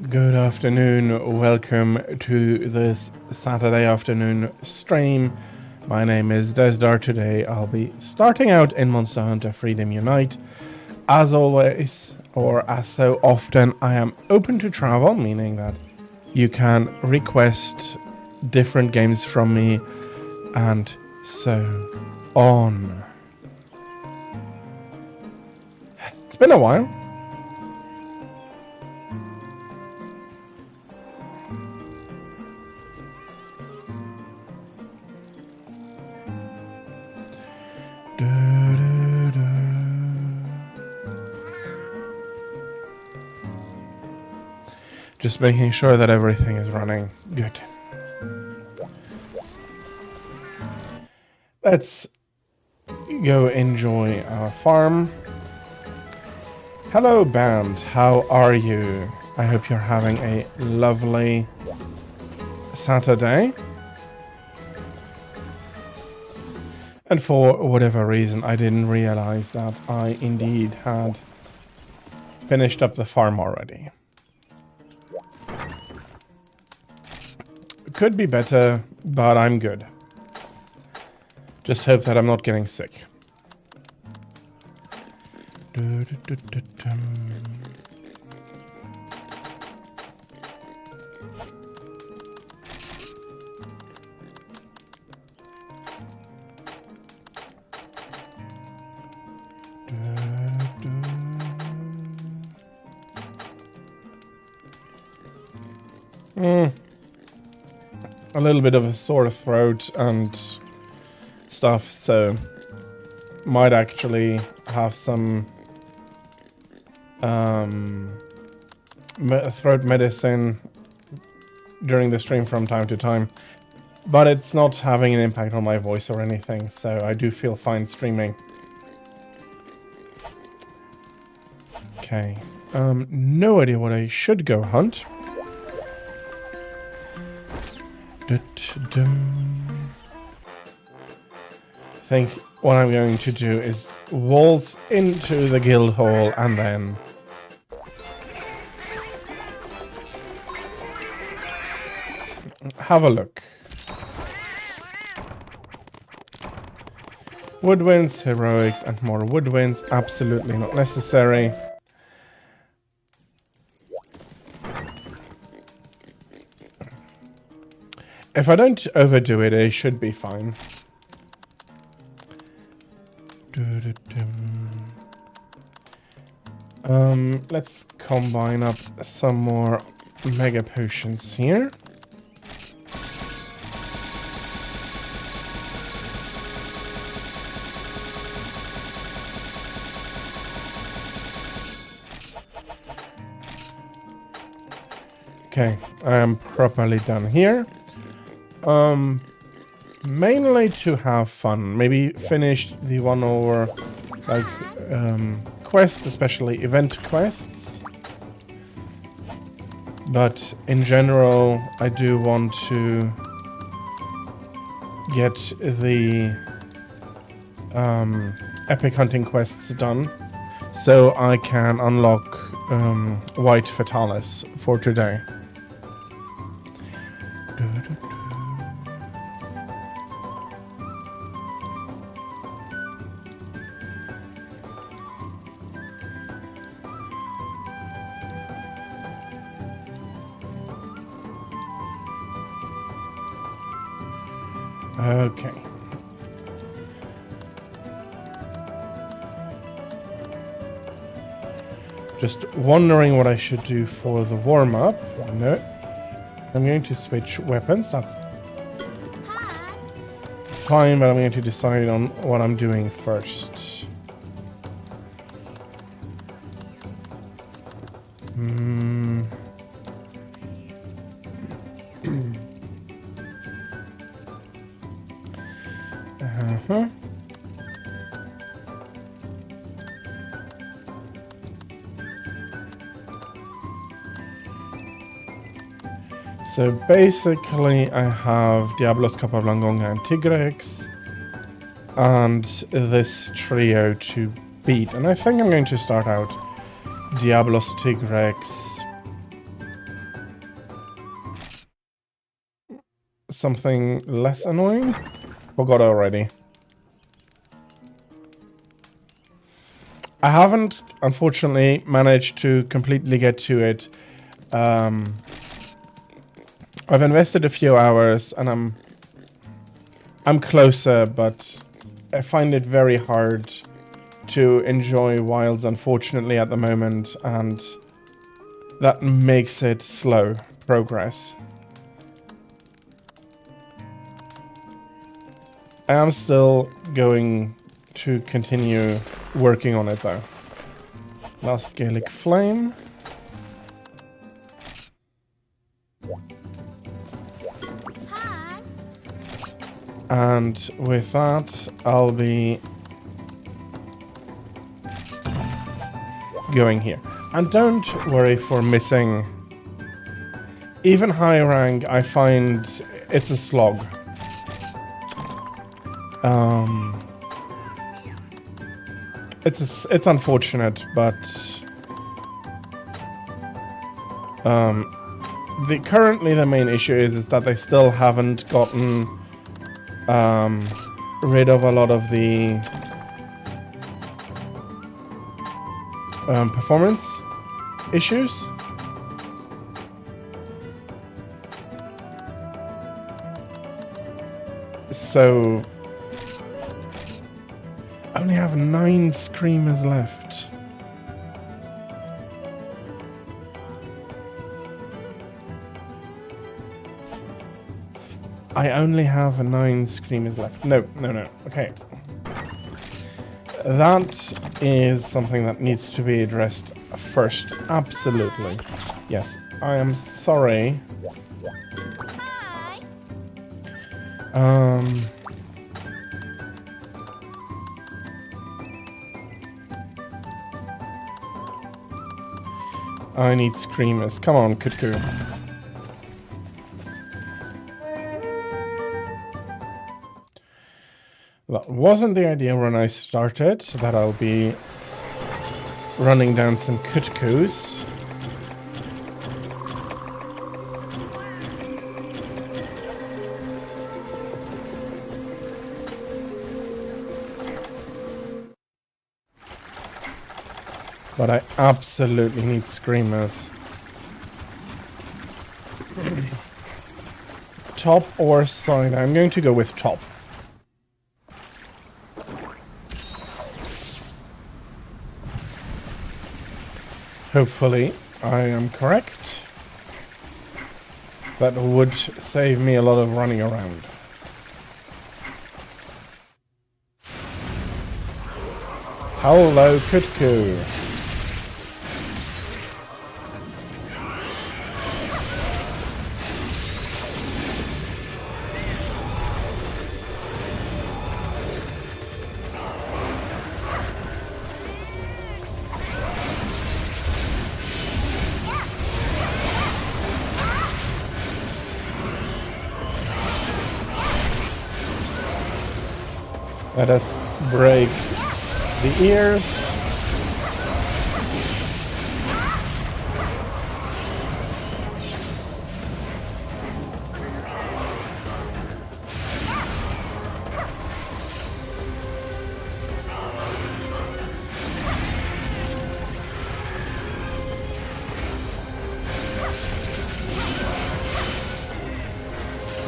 Good afternoon, welcome to this Saturday afternoon stream. My name is Desdar. Today I'll be starting out in Monster Hunter Freedom Unite. As always, or as so often, I am open to travel, meaning that you can request different games from me, and so on. It's been a while. Just making sure that everything is running good. Let's go enjoy our farm. Hello, band. How are you? I hope you're having a lovely Saturday. And for whatever reason, I didn't realize that I indeed had finished up the farm already. Could be better, but I'm good. Just hope that I'm not getting sick. A little bit of a sore throat and stuff, so might actually have some throat medicine during the stream from time to time, but it's not having an impact on my voice or anything, so I do feel fine streaming. Okay, no idea what I should go hunt. I think what I'm going to do is waltz into the guild hall and then have a look. Woodwinds, heroics, and more woodwinds. Absolutely not necessary. If I don't overdo it, it should be fine. Let's combine up some more mega potions here. Okay, I am properly done here. Mainly to have fun. Maybe finish the 1 hour quests, especially event quests. But in general, I do want to get the epic hunting quests done, so I can unlock White Fatalis for today. Okay. Just wondering what I should do for the warm-up. No. I'm going to switch weapons. That's fine, but I'm going to decide on what I'm doing first. So basically I have Diablos, Capablanca and Tigrex and this trio to beat. And I think I'm going to start out Diablos, Tigrex, something less annoying? Forgot already. I haven't, unfortunately, managed to completely get to it. I've invested a few hours and I'm closer, but I find it very hard to enjoy Wilds, unfortunately, at the moment, and that makes it slow progress. I am still going to continue working on it though. Last Gaelic Flame. Hi. And with that, I'll be going here. And don't worry for missing. Even high rank, I find it's a slog. It's unfortunate, but currently the main issue is that they still haven't gotten rid of a lot of the performance issues. So I only have 9 Screamers left. I only have 9 Screamers left. No. Okay. That is something that needs to be addressed first. Absolutely. Yes. I am sorry. Hi. I need Screamers. Come on, Kutku. That wasn't the idea when I started, that I'll be running down some Kutkus. But I absolutely need Screamers. Top or side? I'm going to go with top. Hopefully, I am correct. That would save me a lot of running around. Hello, Kutku. Let us break the ears.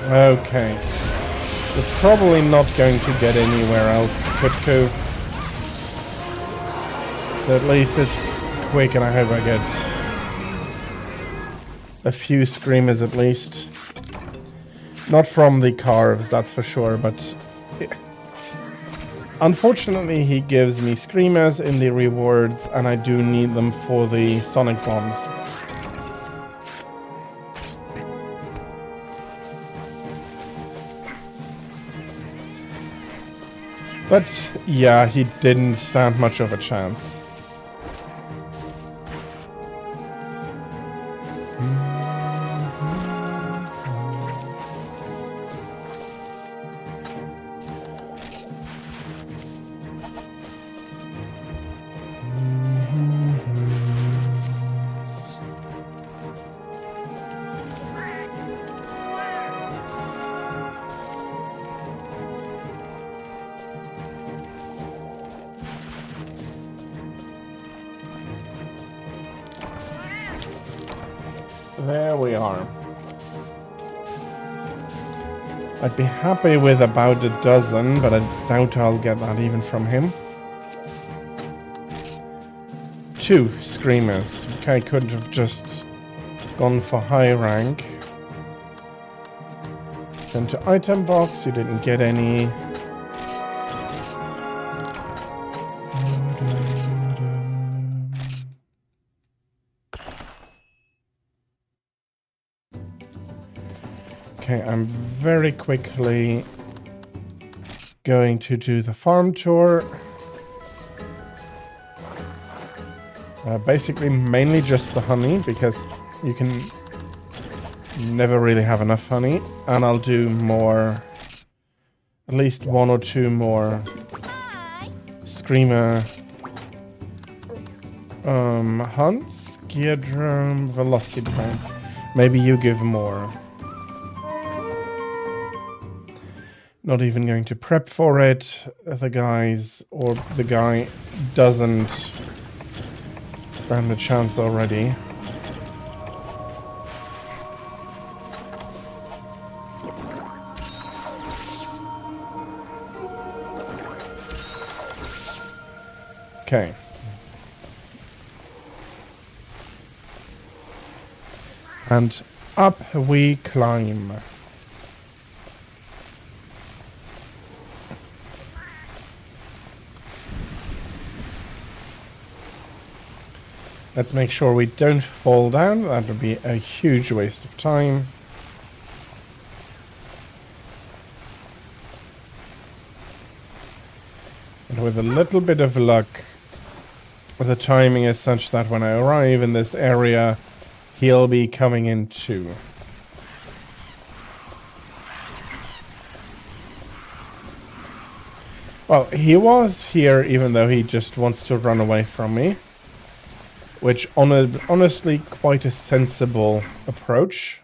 Okay. We're probably not going to get anywhere else, Kutku. So at least it's quick, and I hope I get a few Screamers at least. Not from the carves, that's for sure, but unfortunately he gives me Screamers in the rewards, and I do need them for the Sonic Bombs. But yeah, he didn't stand much of a chance. There we are. I'd be happy with about a dozen, but I doubt I'll get that even from him. 2 screamers. Okay, could have just gone for high rank. Sent to item box, you didn't get any. Okay, I'm very quickly going to do the farm tour. Basically, mainly just the honey, because you can never really have enough honey. And I'll do more, at least 1 or 2 more Hi. Screamer hunts, Geodrome, Velocity. Maybe you give more. Not even going to prep for it. The guy doesn't stand a chance already. Okay. And up we climb. Let's make sure we don't fall down. That would be a huge waste of time. And with a little bit of luck, the timing is such that when I arrive in this area, he'll be coming in too. Well, he was here even though he just wants to run away from me. Which, honestly, quite a sensible approach.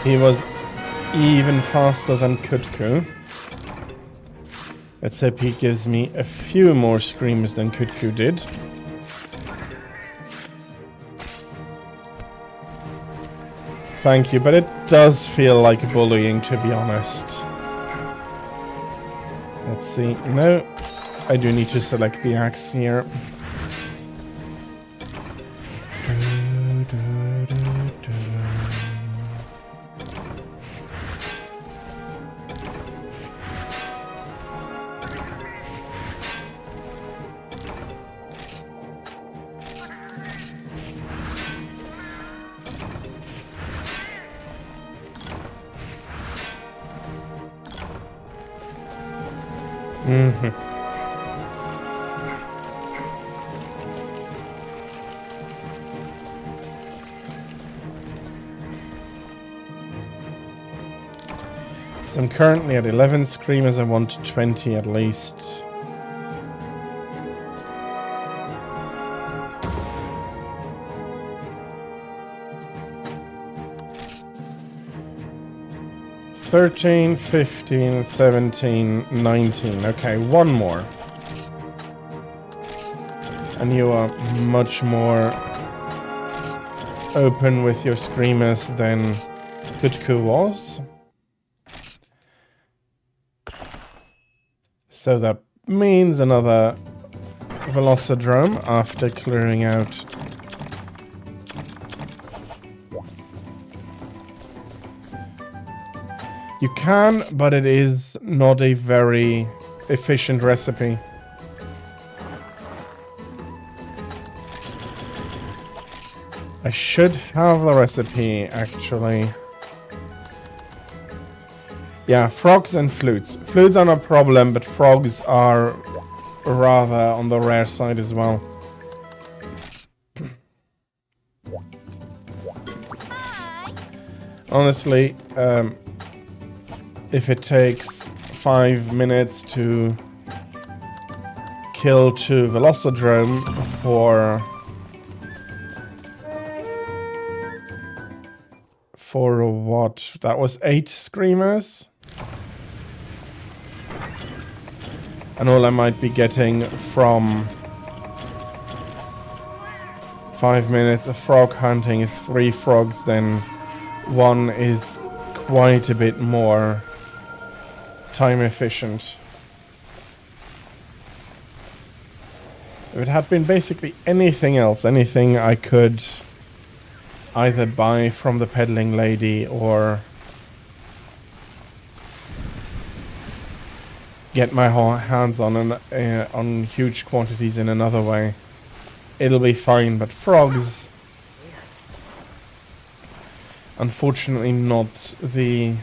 He was even faster than Kutku. Let's hope he gives me a few more screams than Kutku did. Thank you, but it does feel like bullying, to be honest. Let's see. No, I do need to select the axe here. So I'm currently at 11 screamers. I want 20 at least. $13, $15, $17, $19. Okay, one more. And you are much more open with your screamers than Kutku was. So that means another Velocidrome after clearing out You can, but it is not a very efficient recipe. I should have the recipe, actually. Yeah, frogs and flutes. Flutes are no problem, but frogs are rather on the rare side as well. Hi. Honestly, if it takes 5 minutes to kill 2 Velocidrome for what? That was 8 Screamers? And all I might be getting from 5 minutes of frog hunting is 3 frogs, then 1 is quite a bit more time efficient. If it had been basically anything else, anything I could either buy from the peddling lady or get my hands on on huge quantities in another way, it'll be fine. But frogs, unfortunately, not the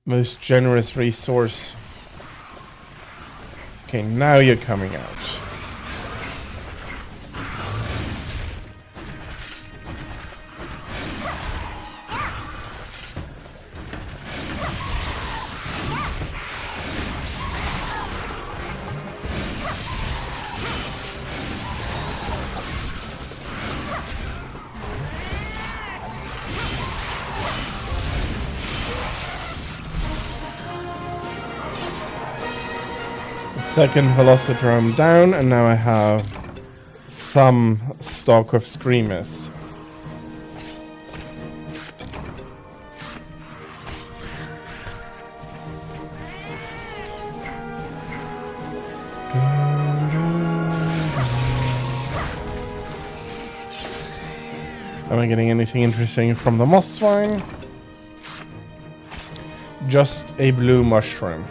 most generous resource. Okay, now you're coming out. Second Velocidrome down, and now I have some stock of Screamers. Am I getting anything interesting from the Moss Swine? Just a blue mushroom.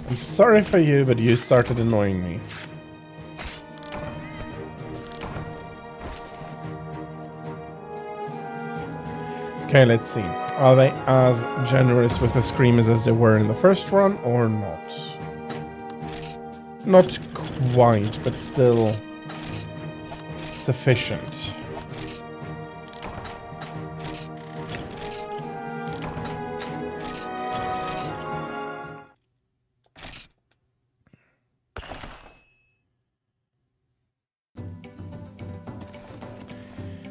I'm sorry for you, but you started annoying me. Okay, let's see. Are they as generous with the Screamers as they were in the first run, or not? Not quite, but still sufficient.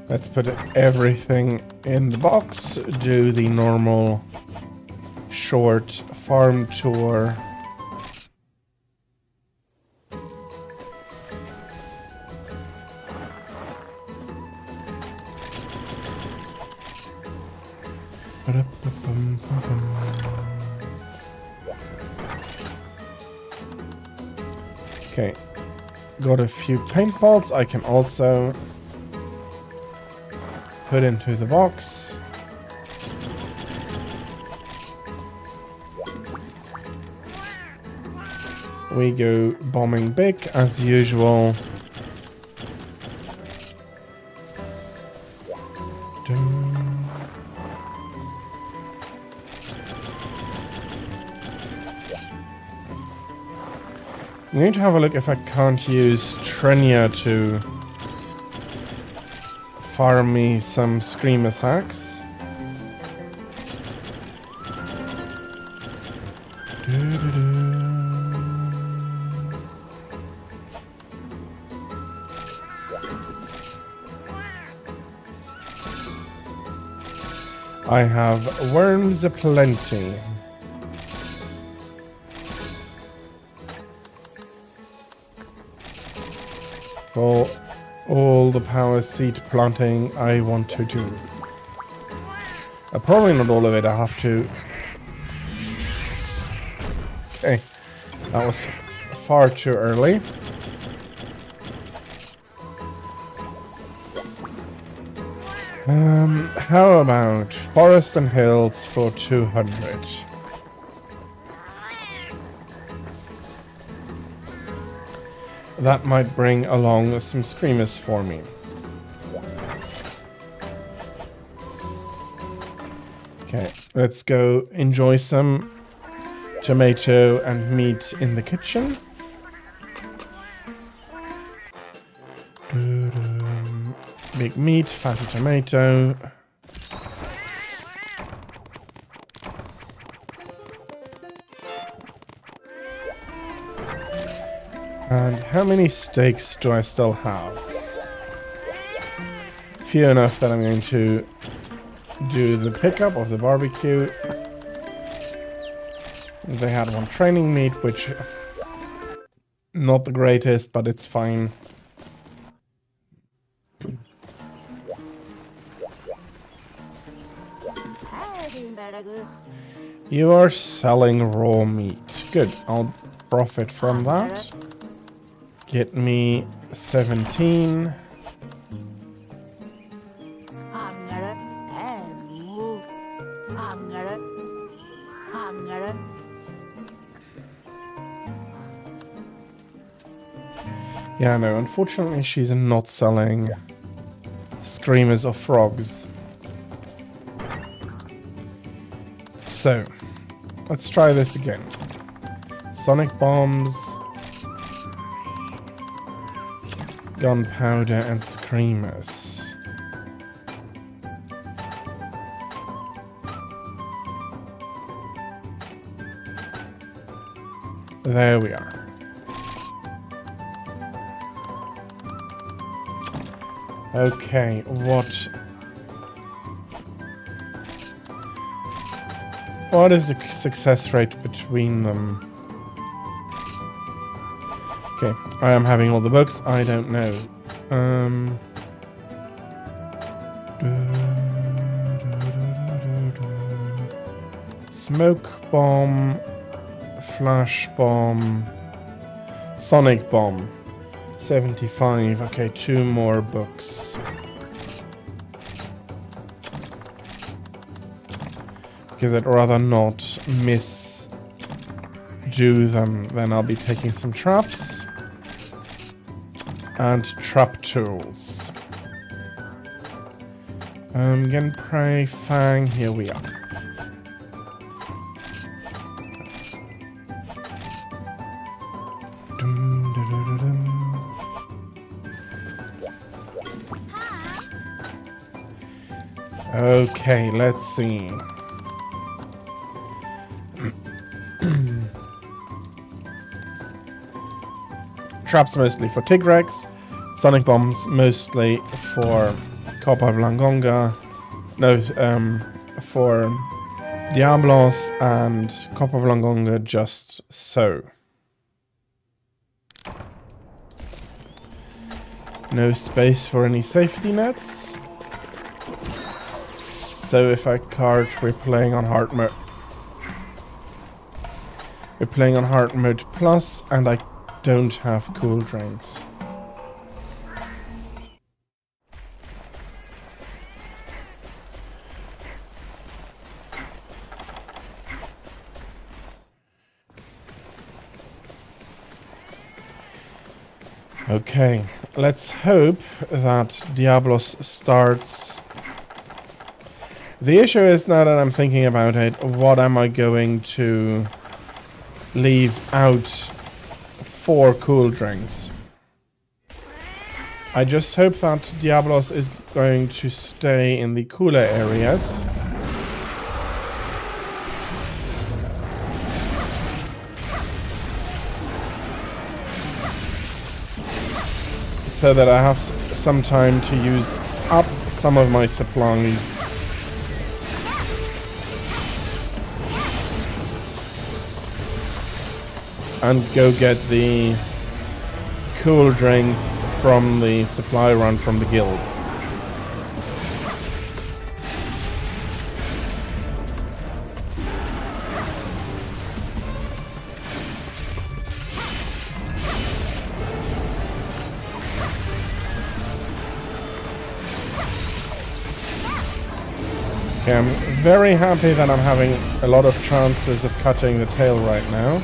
Let's put everything in the box, do the normal short farm tour. Okay, got a few paintballs I can also put into the box. We go bombing big as usual. I need to have a look if I can't use Trenia to farm me some Screamer sacks. I have worms aplenty. For all the power seed planting I want to do. Probably not all of it, I have to Okay, that was far too early. How about Forest and Hills for 200? That might bring along some screamers for me. Okay, let's go enjoy some tomato and meat in the kitchen. Big meat, fatty tomato. And how many steaks do I still have? Few enough that I'm going to do the pickup of the barbecue. They had one training meat, which not the greatest, but it's fine. You are selling raw meat. Good, I'll profit from that. Get me 17. Yeah, no, unfortunately she's not selling screamers or frogs. So, let's try this again. Sonic bombs, gunpowder and screamers. There we are. Okay, what is the success rate between them? Okay, I am having all the books, I don't know. Smoke bomb, flash bomb, sonic bomb. 75, okay, 2 more books. Because I'd rather not misdo them. Then I'll be taking some traps. And trap tools. Again, Prey, Fang, here we are. Okay, let's see. Traps mostly for Tigrex, sonic bombs mostly for Copa Blangonga, no, for Diablos, and Copa Blangonga just so. No space for any safety nets. So if I cart, we're playing on hard mode. We're playing on hard mode plus, and I don't have cool drinks. Okay, let's hope that Diablos starts. The issue is, now that I'm thinking about it, what am I going to leave out for cool drinks? I just hope that Diablos is going to stay in the cooler areas. So that I have some time to use up some of my supplies. And go get the cool drinks from the supply run from the guild. Okay, I'm very happy that I'm having a lot of chances of cutting the tail right now.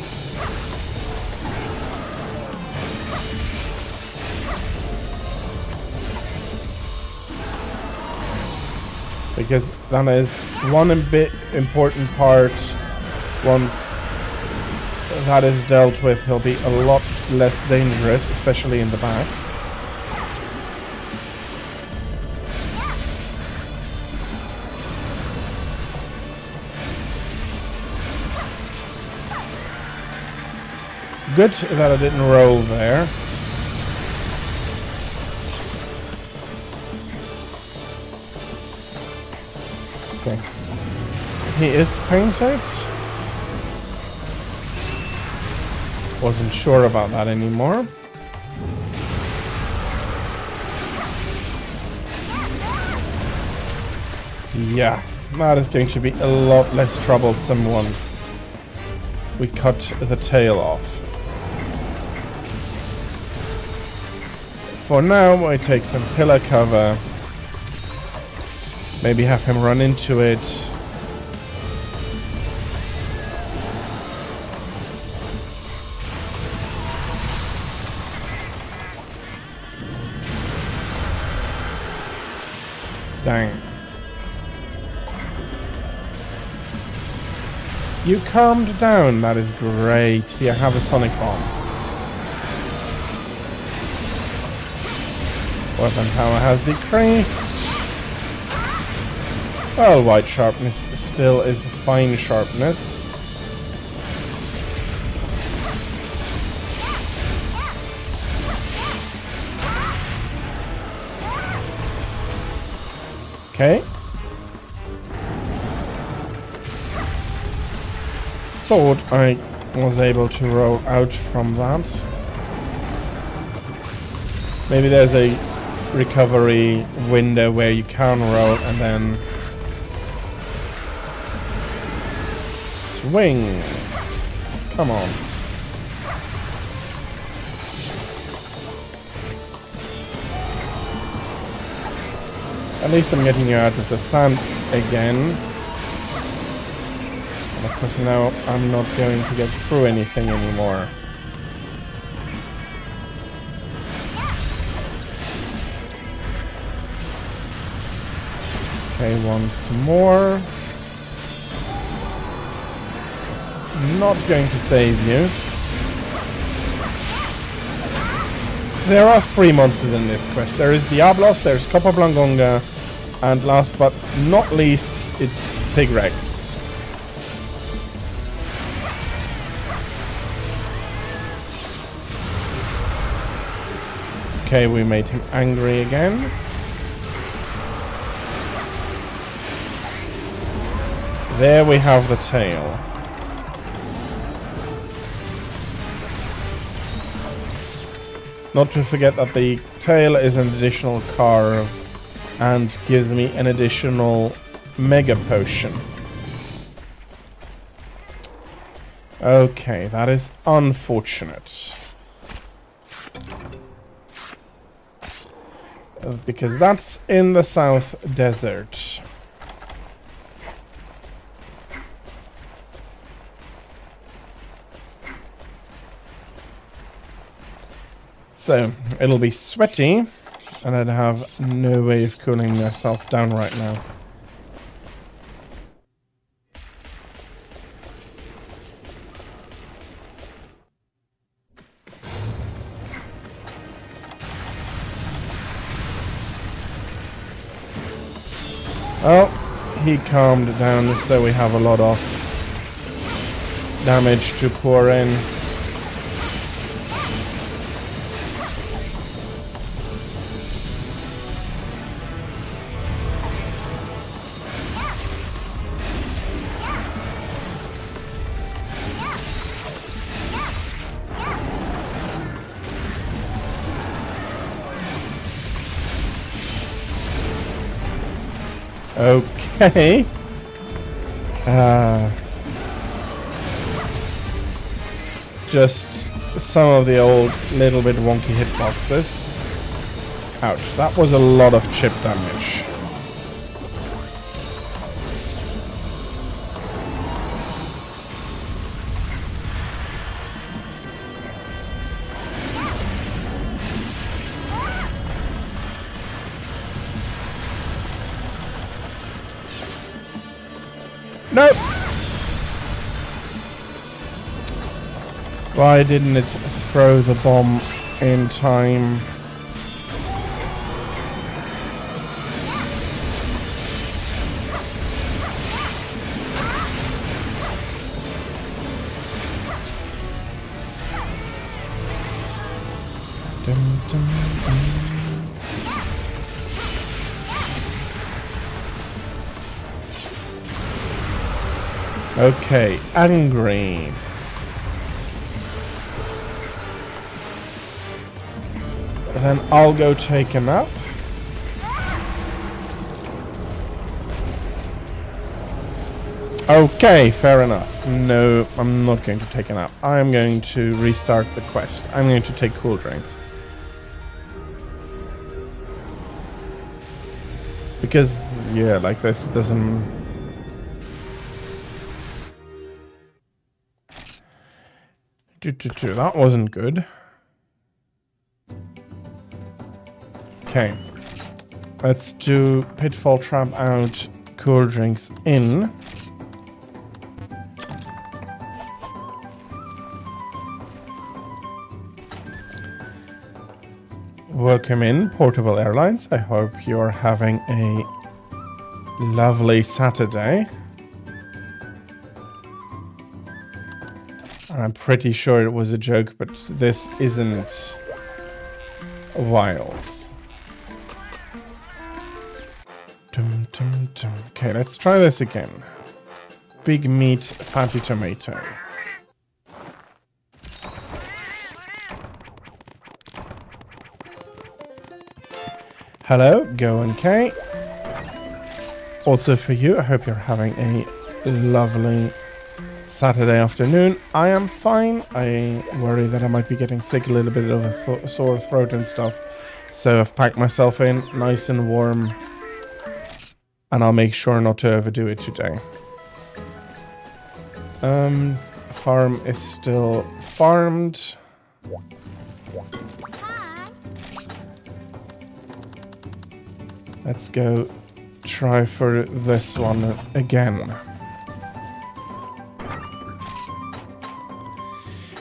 Because that is one bit important part. Once that is dealt with, he'll be a lot less dangerous, especially in the back. Good that I didn't roll there. Okay. He is painted. Wasn't sure about that anymore. Yeah, that is going to be a lot less troublesome once we cut the tail off. For now, I take some pillar cover. Maybe have him run into it. Dang. You calmed down, that is great. Here, have a sonic bomb. Weapon power has decreased. Well, white sharpness still is fine sharpness. Okay. Thought I was able to roll out from that. Maybe there's a recovery window where you can roll and then swing. Come on. At least I'm getting you out of the sand again. And of course now I'm not going to get through anything anymore. Okay, once more. It's not going to save you. There are 3 monsters in this quest. There is Diablos, there's Copperblangonga, and last but not least, it's Tigrex. Okay, we made him angry again. There we have the tail. Not to forget that the tail is an additional carve and gives me an additional mega potion. Okay, that is unfortunate. Because that's in the South Desert. So, it'll be sweaty, and I'd have no way of cooling myself down right now. Oh, he calmed down, so we have a lot of damage to pour in. Okay. Just some of the old little bit wonky hitboxes. Ouch, that was a lot of chip damage. No! Why didn't it throw the bomb in time? Dun, dun, dun. Okay, angry. Then I'll go take a nap. Okay, fair enough. No, I'm not going to take a nap. I'm going to restart the quest. I'm going to take cool drinks. Because, yeah, like this doesn't... That wasn't good. Okay. Let's do Pitfall Trap out, cool drinks in. Welcome in, Portable Airlines. I hope you're having a lovely Saturday. I'm pretty sure it was a joke, but this isn't Wiles. Dum, dum, dum. Okay, let's try this again. Big meat, fatty tomato. Hello, Go and K. Also for you, I hope you're having a lovely Saturday afternoon. I am fine. I worry that I might be getting sick, a little bit of a sore throat and stuff. So I've packed myself in nice and warm. And I'll make sure not to overdo it today. Farm is still farmed. Hi. Let's go try for this one again.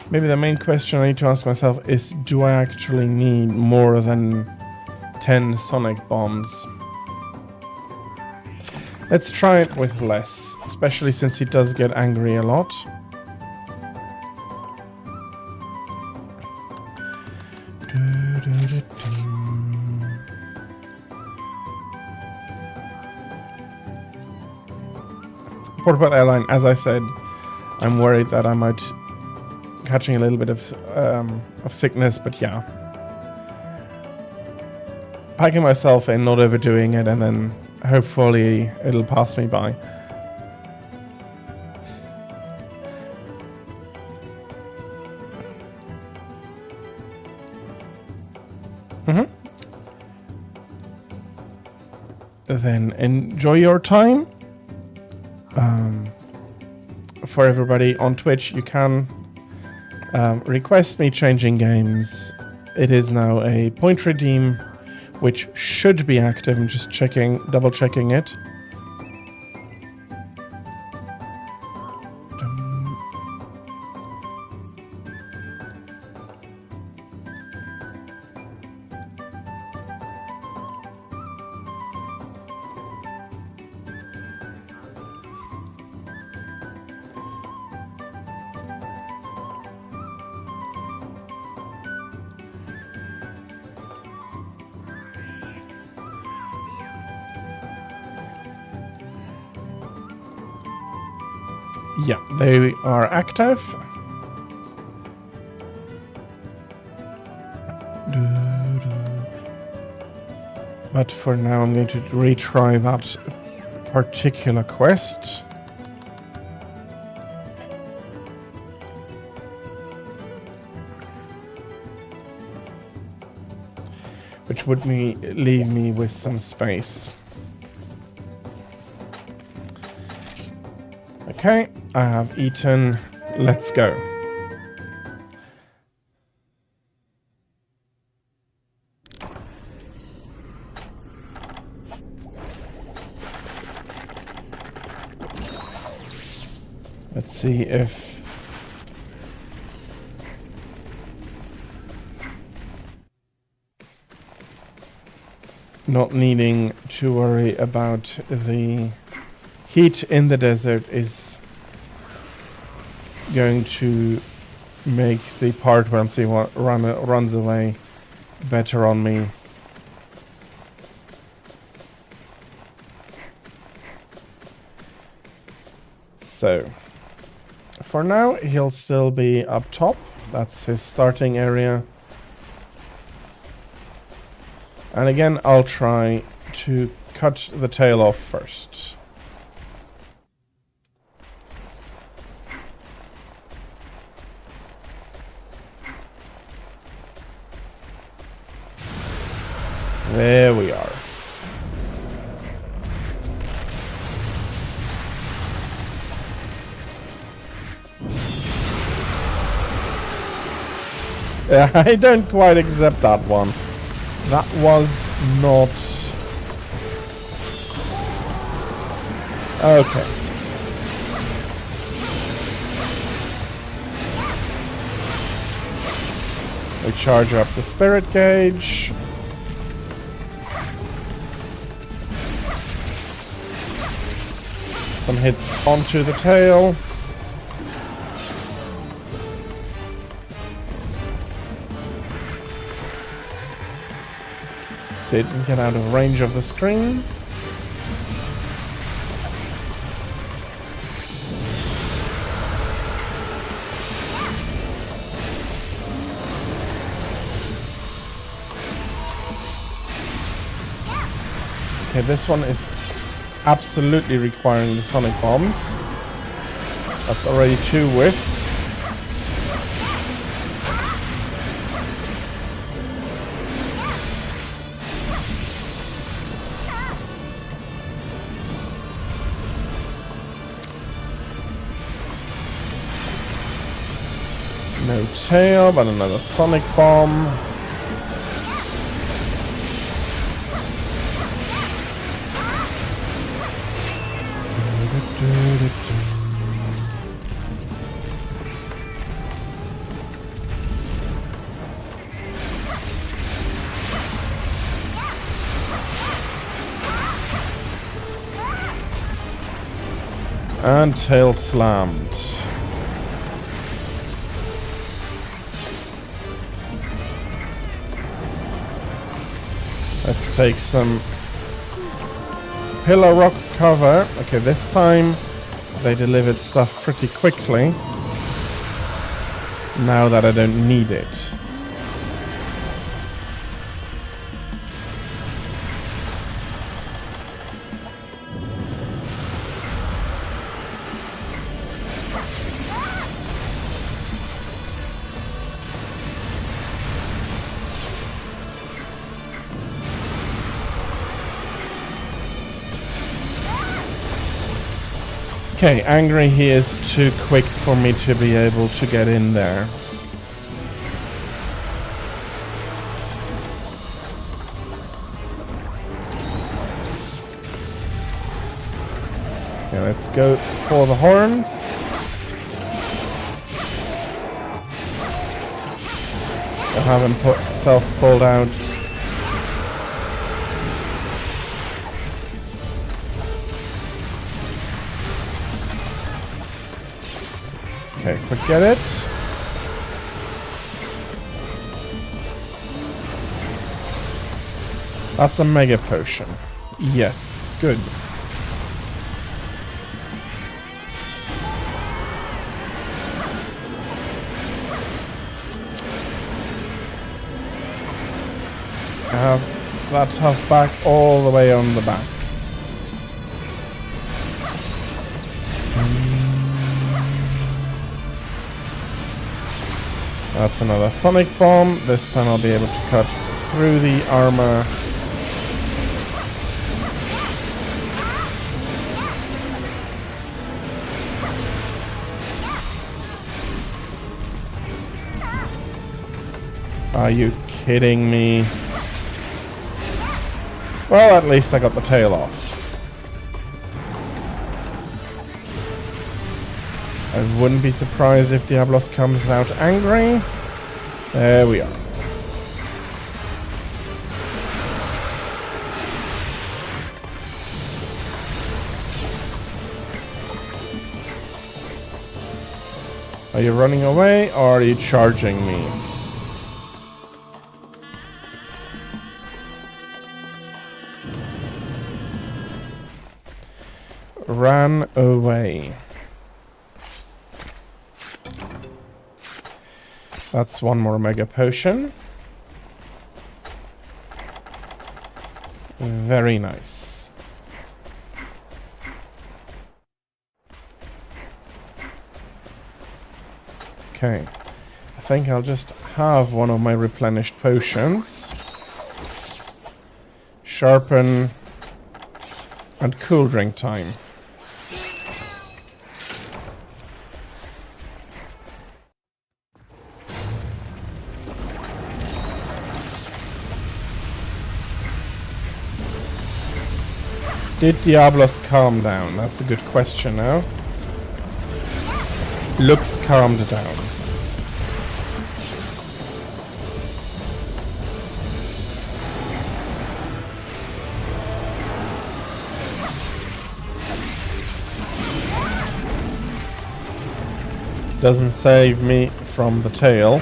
Maybe the main question I need to ask myself is, do I actually need more than 10 sonic bombs? Let's try it with less, especially since he does get angry a lot. Portable Airline, as I said, I'm worried that I might catching a little bit of sickness, but yeah. Packing myself in, not overdoing it, and then hopefully it'll pass me by. Then enjoy your time. For everybody on Twitch, you can request me changing games. It is now a point redeem, which should be active. I'm just double checking it. Yeah, they are active. But for now, I'm going to retry that particular quest. Which would leave me with some space. Okay, I have eaten. Let's go. Let's see if... Not needing to worry about the heat in the desert is going to make the part once he runs away better on me. So, for now, he'll still be up top. That's his starting area. And again, I'll try to cut the tail off first. There we are. I don't quite accept that one. That was not... Okay. We charge up the spirit gauge. Some hits onto the tail. Didn't get out of range of the screen. Okay, this one is absolutely requiring the sonic bombs. That's already 2 whiffs. No tail, but another sonic bomb. And tail slammed. Let's take some pillar rock cover. Okay, this time they delivered stuff pretty quickly. Now that I don't need it. Okay, angry he is too quick for me to be able to get in there. Okay, let's go for the horns. I haven't put self-pulled out. Okay, forget it. That's a mega potion. Yes, good. I have that tough back all the way on the back. That's another sonic bomb. This time I'll be able to cut through the armor. Are you kidding me? Well, at least I got the tail off. I wouldn't be surprised if Diablos comes out angry. There we are. Are you running away or are you charging me? Ran away. That's one more mega potion. Very nice. Okay. I think I'll just have one of my replenished potions. Sharpen and cool drink time. Did Diablos calm down? That's a good question now. Looks calmed down. Doesn't save me from the tail.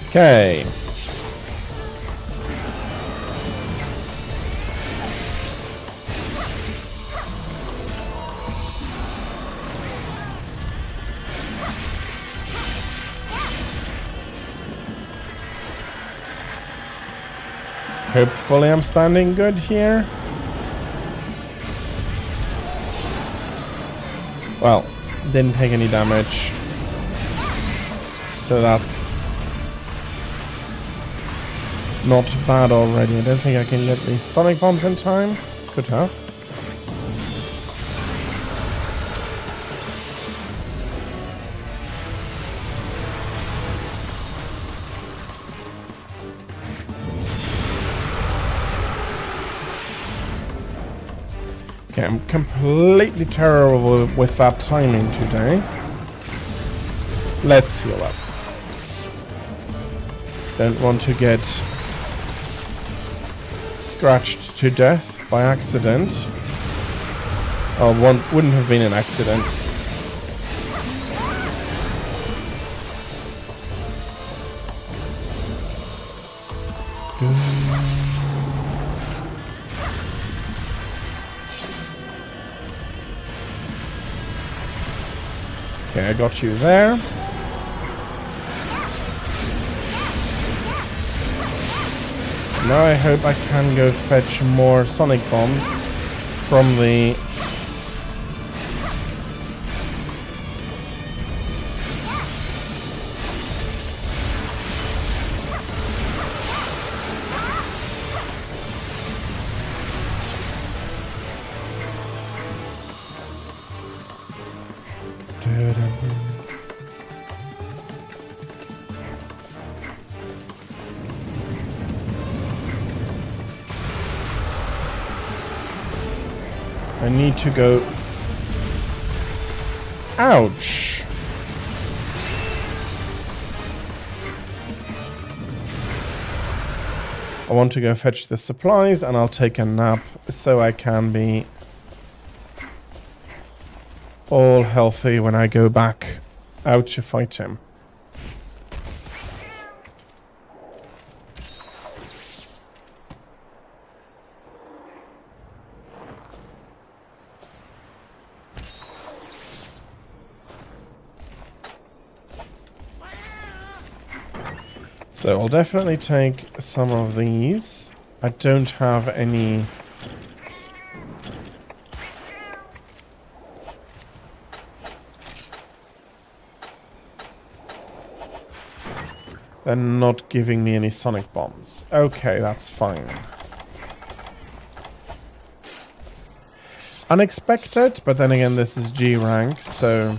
Okay. Hopefully I'm standing good here. Well, didn't take any damage. So that's not bad already. I don't think I can get the Sonic Bombs in time. Could have. Okay, I'm completely terrible with that timing today. Let's heal up. Don't want to get scratched to death by accident. Oh, one wouldn't have been an accident. Okay, I got you there. Now I hope I can go fetch more Sonic Bombs from the... I need to go... Ouch! I want to go fetch the supplies and I'll take a nap so I can be all healthy when I go back out to fight him. So I'll definitely take some of these. I don't have any... They're not giving me any Sonic Bombs. Okay, that's fine. unexpected, but then again, this is G rank, so...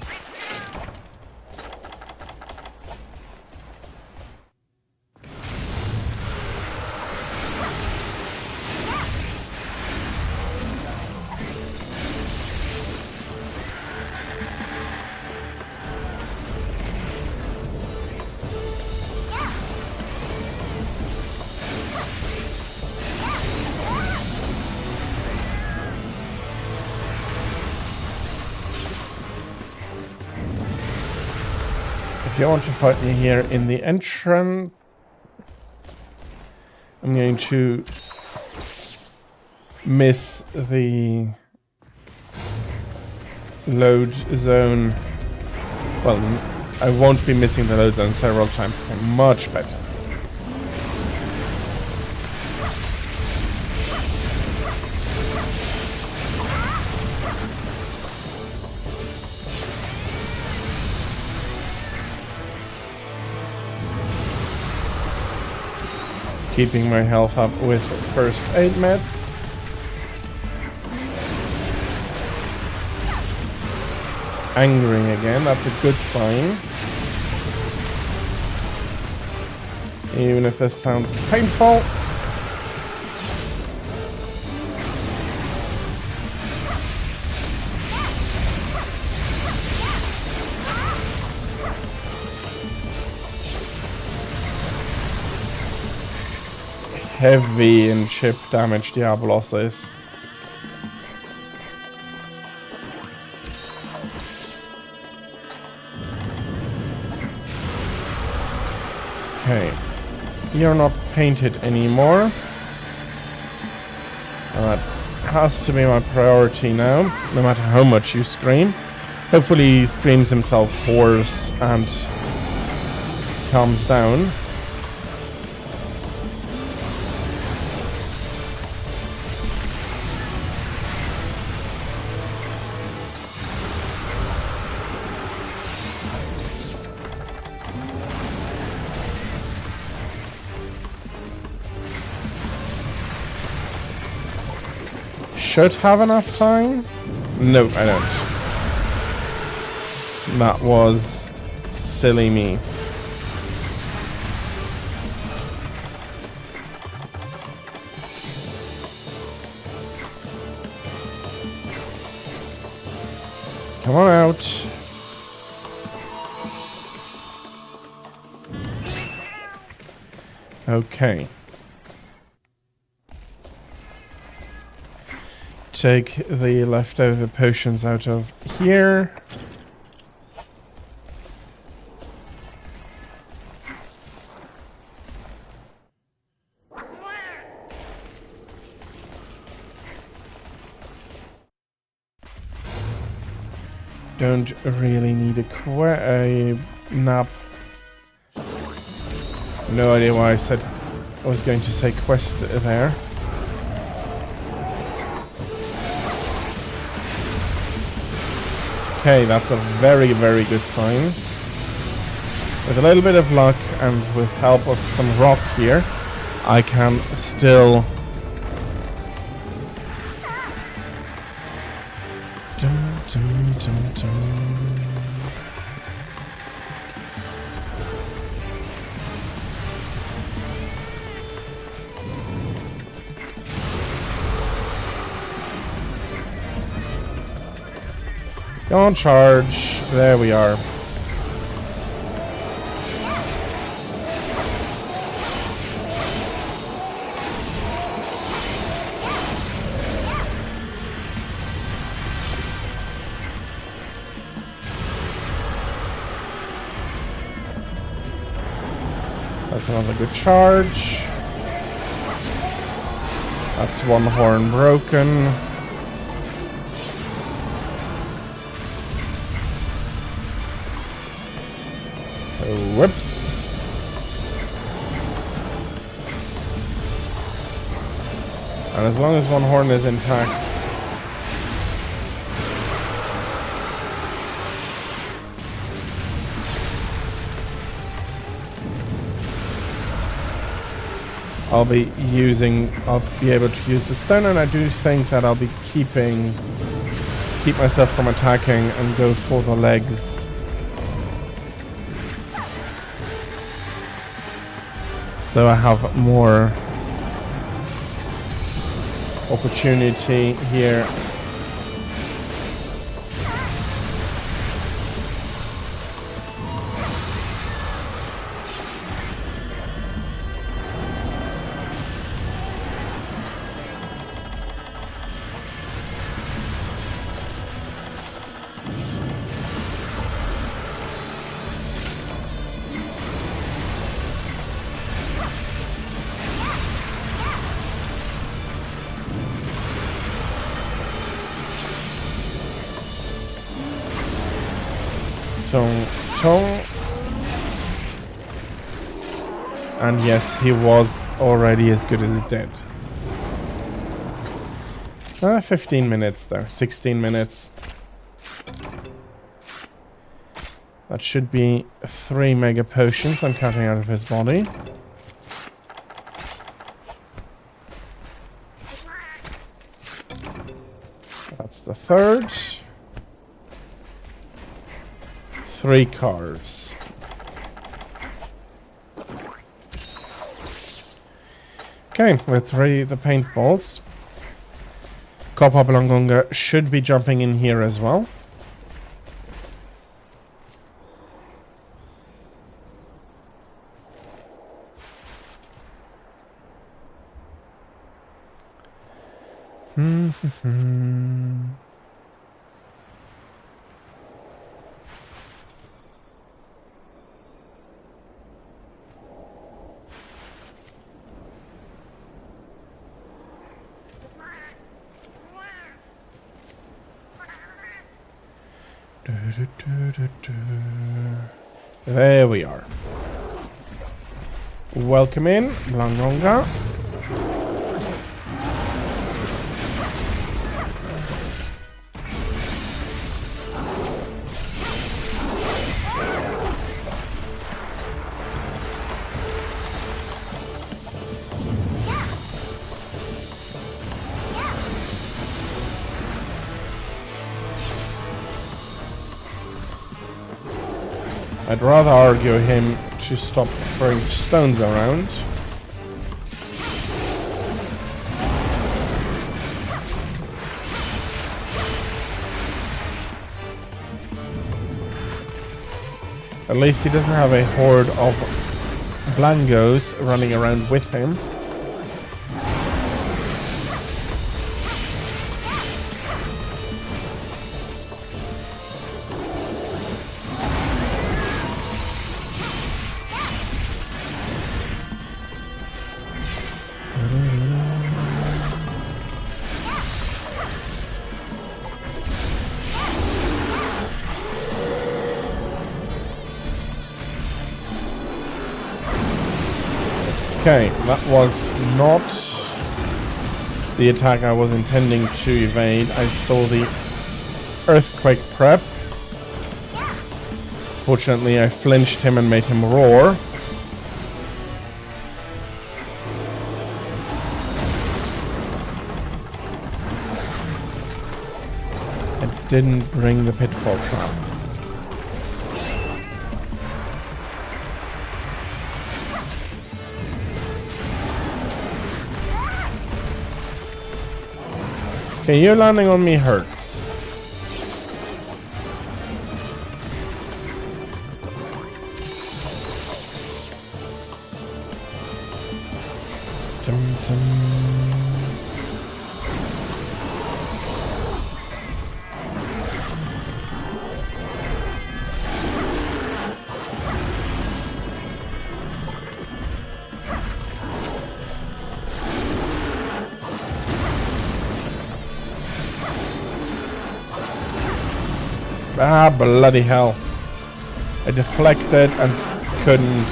If you want to fight me here in the entrance, I'm going to miss the load zone. Well, I won't be missing the load zone several times. Okay, much better. Keeping my health up with first aid med. Angering again, that's a good sign. Even if this sounds painful. Heavy in chip damage Diabolos is. Okay, you're not painted anymore. And that has to be my priority now, no matter how much you scream. Hopefully he screams himself hoarse and calms down. Should have enough time? No, I don't. That was silly me. Come on out. Okay. Take the leftover potions out of here. Don't really need a nap. No idea why I was going to say quest there. Okay, that's a very, very good sign. With a little bit of luck and with help of some rock here, I can still... Dum, dum, dum, dum. Don't charge. There we are. That's another good charge. That's one horn broken. Whoops. And as long as one horn is intact, I'll be able to use the stone, and I do think that I'll be keeping keep myself from attacking and go for the legs. So I have more opportunity here. Tong, tong. And yes, he was already as good as dead. 15 minutes there, 16 minutes. That should be 3 mega potions I'm cutting out of his body. That's the third. 3 carves. Okay, let's ready the paintballs. Kopa Blangonga should be jumping in here as well. There we are. Welcome in, Blangonga. I'd rather argue him to stop throwing stones around. At least he doesn't have a horde of Blangos running around with him. Okay, that was not the attack I was intending to evade. I saw the earthquake prep. Fortunately, I flinched him and made him roar. I didn't bring the pitfall trap. Okay, you landing on me hurts. Dum, dum. Ah, bloody hell. I deflected and couldn't.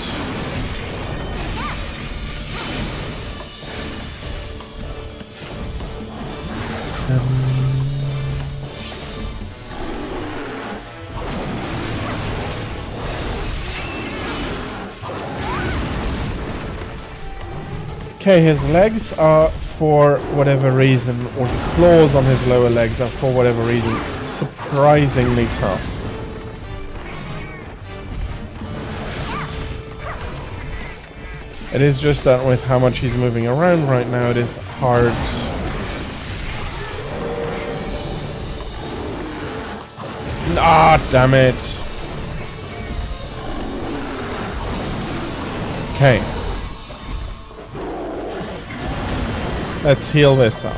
Okay, his legs are for whatever reason, or the claws on his lower legs are for whatever reason surprisingly tough. It is just that with how much he's moving around right now, it is hard. Ah, damn it. Okay. Let's heal this up.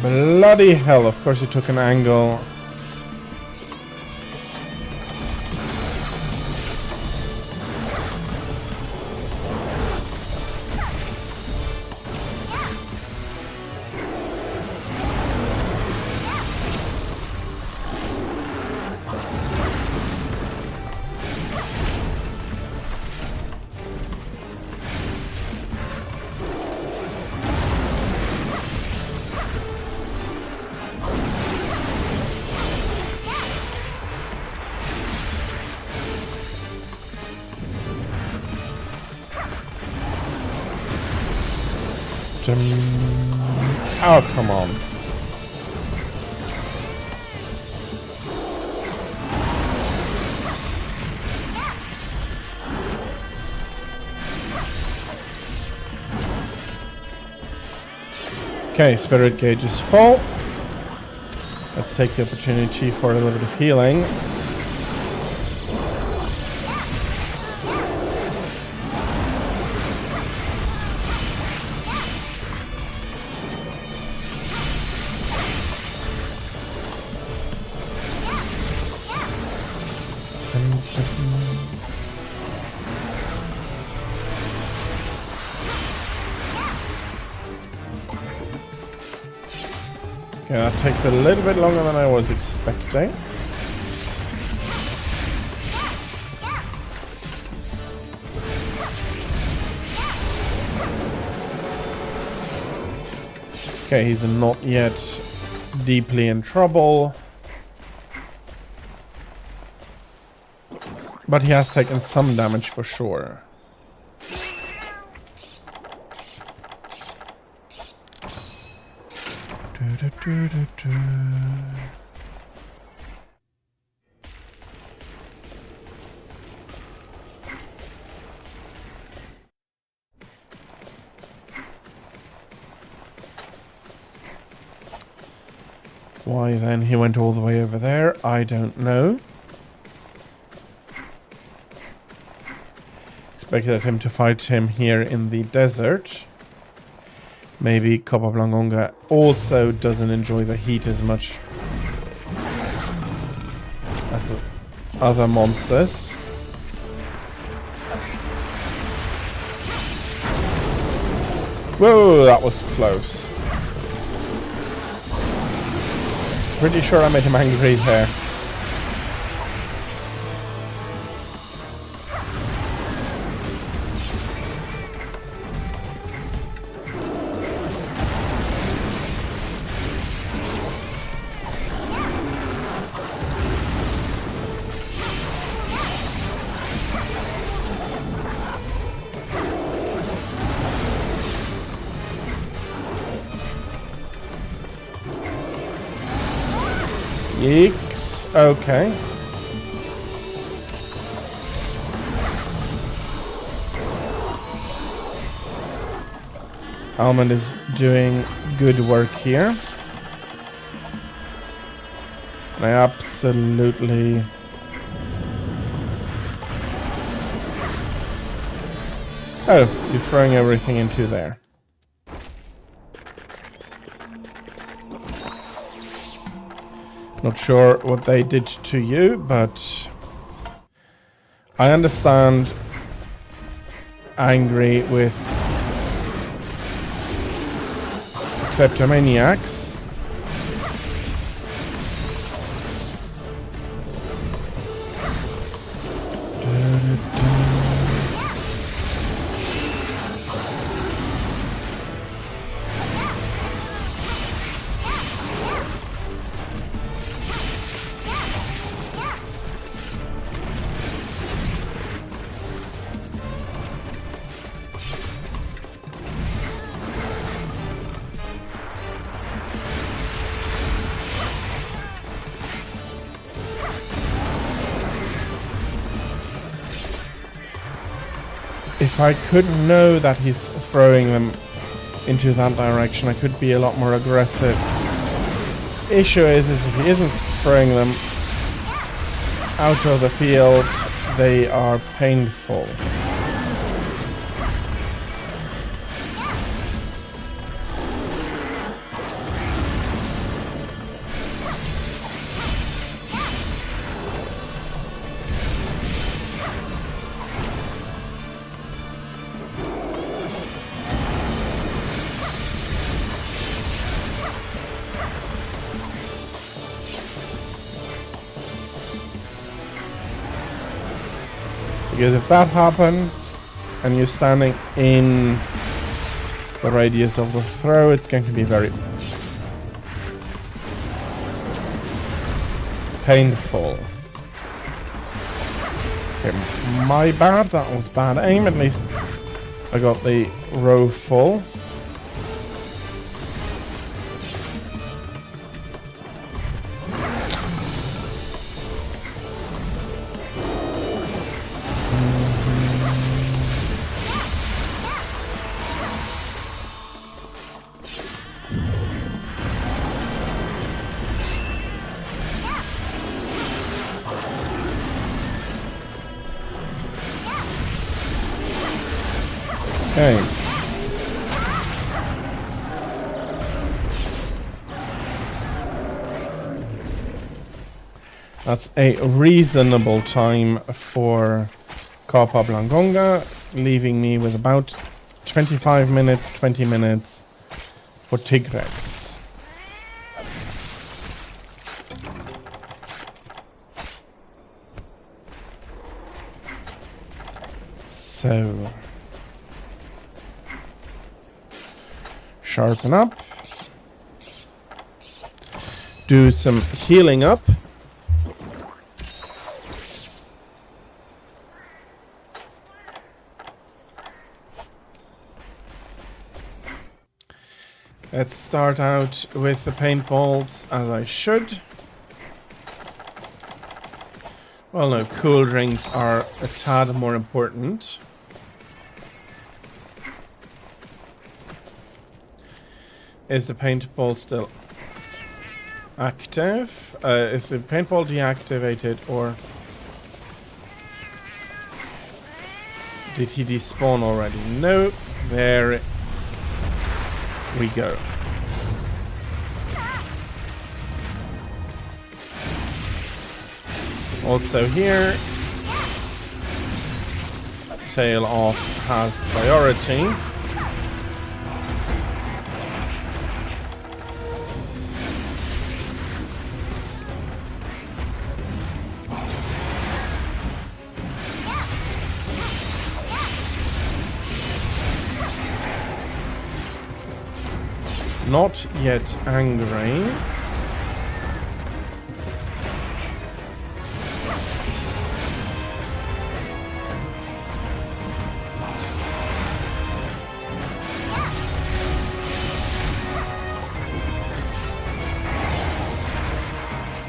Bloody hell, of course he took an angle. Oh, come on. Okay, spirit gauge is full. Let's take the opportunity for a little bit of healing. Okay, that takes a little bit longer than I was expecting. Okay, he's not yet deeply in trouble. But he has taken some damage for sure. Why then he went all the way over there, I don't know. Expected him to fight him here in the desert. Maybe Copablangonga also doesn't enjoy the heat as much as the other monsters. Whoa, that was close. Pretty sure I made him angry there. Yeeks. Okay. Almond is doing good work here. I absolutely... Oh, you're throwing everything into there. Not sure what they did to you, but I understand angry with kleptomaniacs. if I could know that he's throwing them into that direction, I could be a lot more aggressive. Issue is if he isn't throwing them out of the field, they are painful. Because if that happens, and you're standing in the radius of the throw, it's going to be very painful. Okay, my bad, that was bad aim. At least I got the row full. Okay. That's a reasonable time for Capablanca, leaving me with about 25 minutes, 20 minutes for Tigrex. So sharpen up, do some healing up. Let's start out with the paintballs as I should. Well, no, cool drinks are a tad more important. Is the paintball still active? Is the paintball deactivated, or did he despawn already? No, there we go. Also here, tail off has priority. Not yet angry.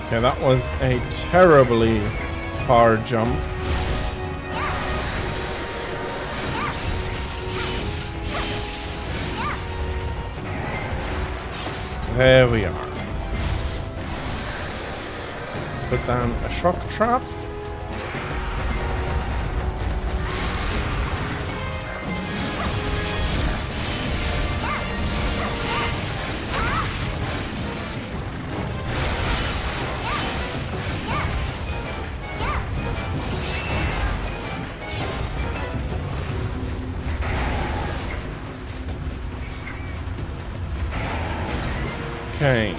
Okay, that was a terribly far jump. There we are. Put down a shock trap. Okay.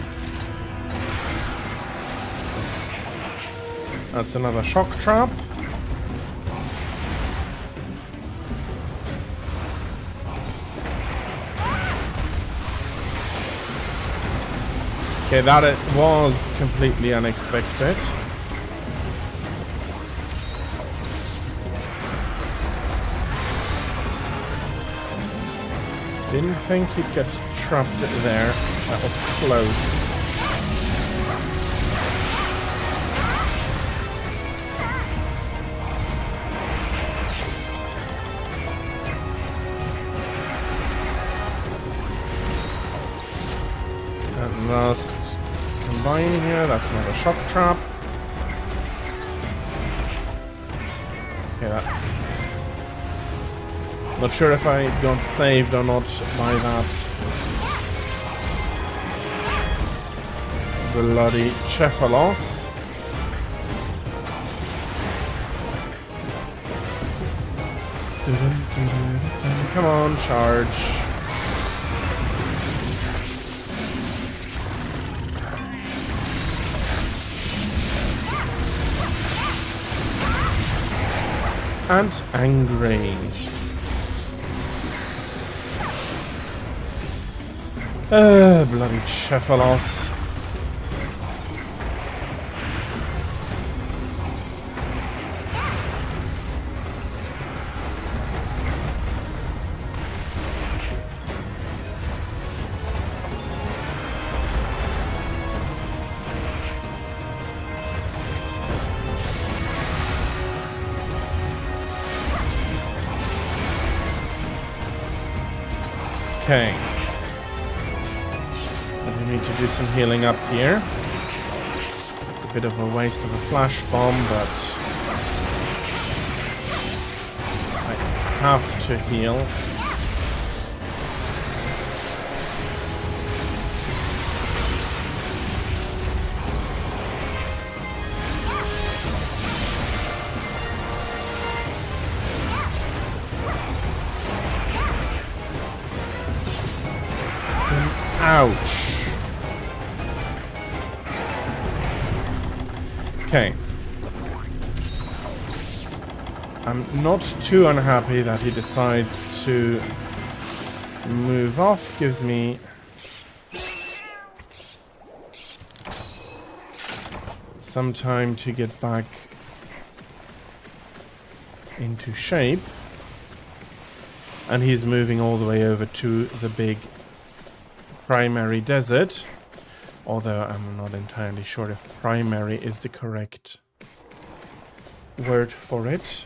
That's another shock trap. Okay, that it was completely unexpected. Didn't think he'd get trapped there. That was close. that's not a shock trap. Okay, that... Not sure if I got saved or not by that. Bloody Cephalos. Come on, charge. And angry. Bloody Cephalos. Okay. We need to do some healing up here. It's a bit of a waste of a flash bomb, but I have to heal. Ouch. Okay. I'm not too unhappy that he decides to move off. Gives me some time to get back into shape. And he's moving all the way over to the big primary desert, although I'm not entirely sure if primary is the correct word for it.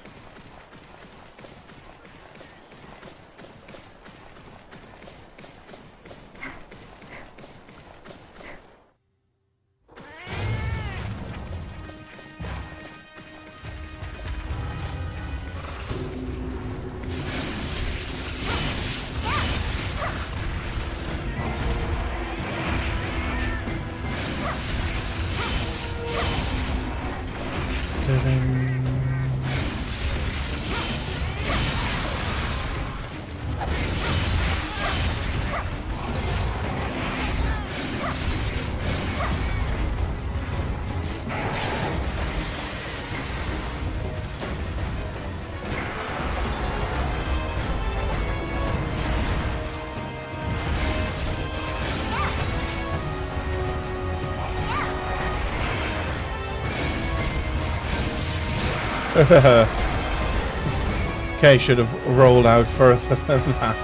Okay, should have rolled out further than that.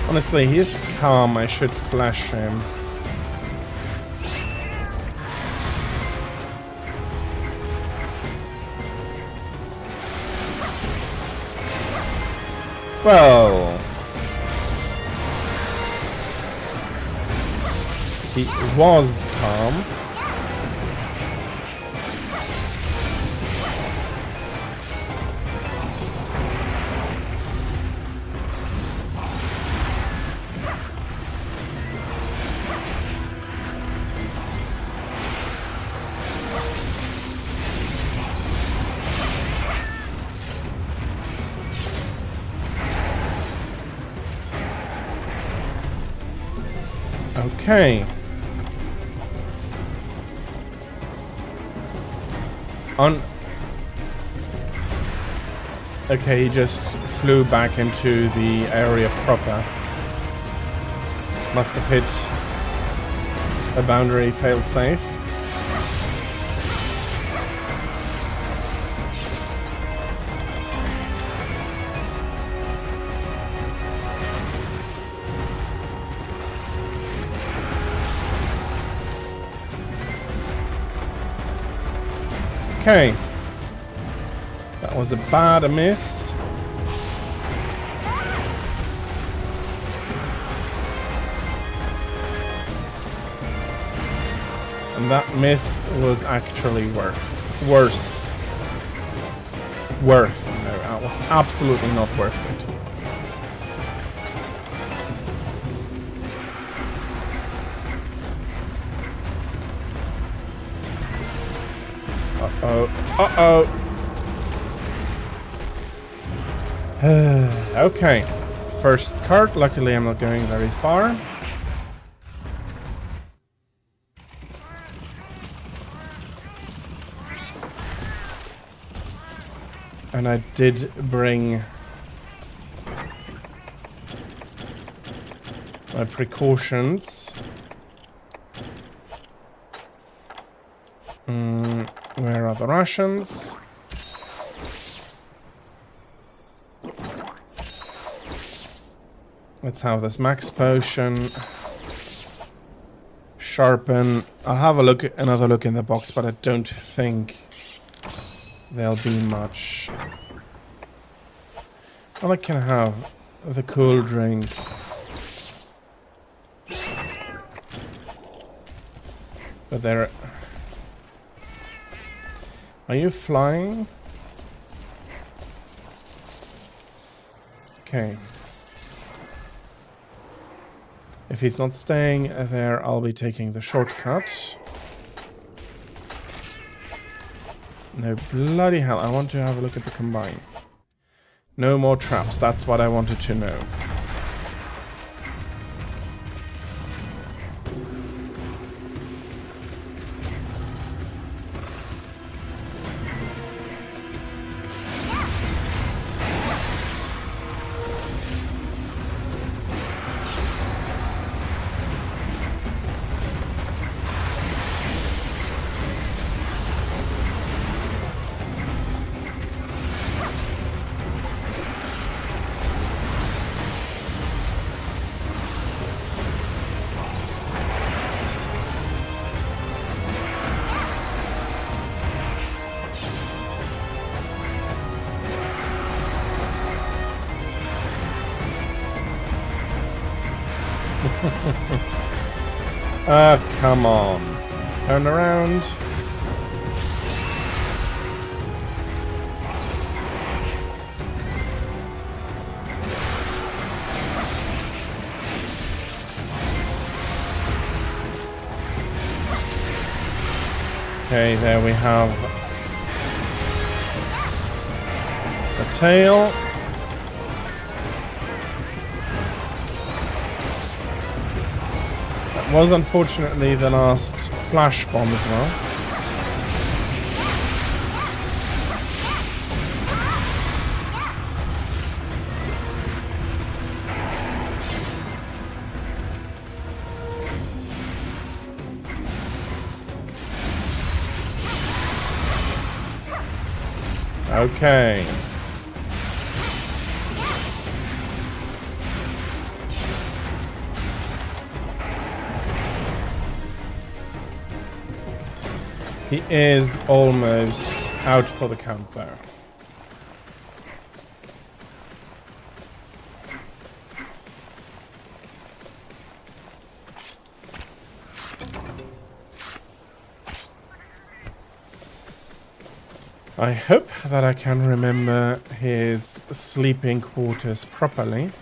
Honestly, he is calm. I should flash him. Well, he was calm. Okay. Okay, he just flew back into the area proper. Must have hit a boundary failsafe. Okay. That was a bad miss. And that miss was actually worse. Worth. No, that was absolutely not worth it. Uh-oh. Uh-oh. Okay. First card. Luckily, I'm not going very far. And I did bring my precautions. Where are the rations? Let's have this max potion. Sharpen. I'll have another look in the box, but I don't think there'll be much. Well, I can have the cool drink. But there... Are you flying? Okay. If he's not staying there, I'll be taking the shortcut. No, bloody hell, I want to have a look at the combine. No more traps, that's what I wanted to know. Come on. Turn around. Okay, there we have the tail. Was unfortunately the last flash bomb as well. Okay. He is almost out for the count there. I hope that I can remember his sleeping quarters properly.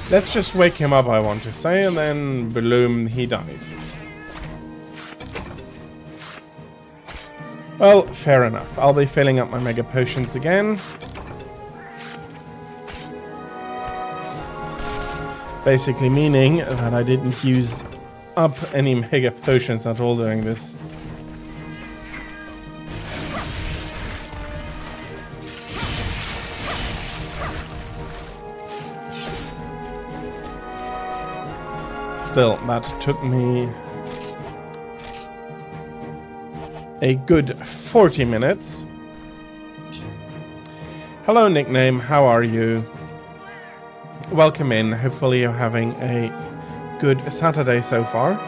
Let's just wake him up, I want to say, and then bloom, he dies. Well, fair enough. I'll be filling up my mega potions again. Basically meaning that I didn't use up any mega potions at all during this. Still, that took me a good 40 minutes. Hello, nickname. How are you? Welcome in. Hopefully you're having a good Saturday so far.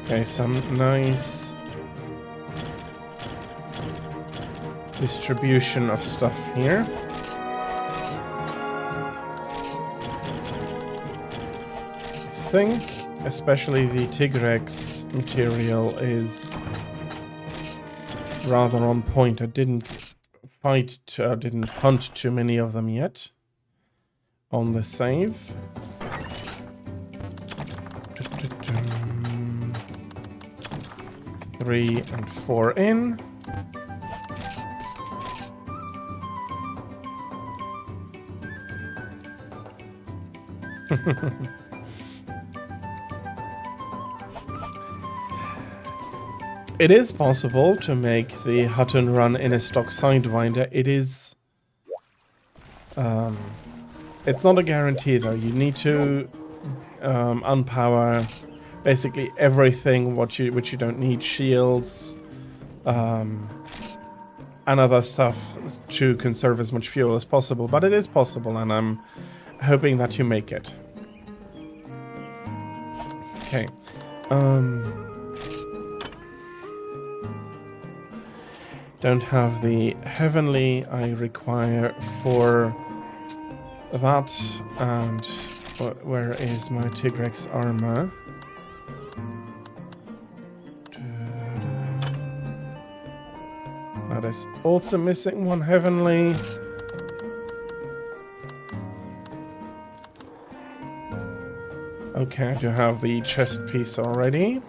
Okay, some nice distribution of stuff here. I think especially the Tigrex material is rather on point. I didn't didn't hunt too many of them yet on the save. 3 and 4 in. It is possible to make the Hutton run in a stock Sidewinder. It is... it's not a guarantee though. You need to unpower basically everything which you don't need, shields, and other stuff to conserve as much fuel as possible. But it is possible, and I'm hoping that you make it. Okay. Don't have the heavenly I require for that. And where is my Tigrex armor? That is also missing one heavenly. Okay, I do have the chest piece already.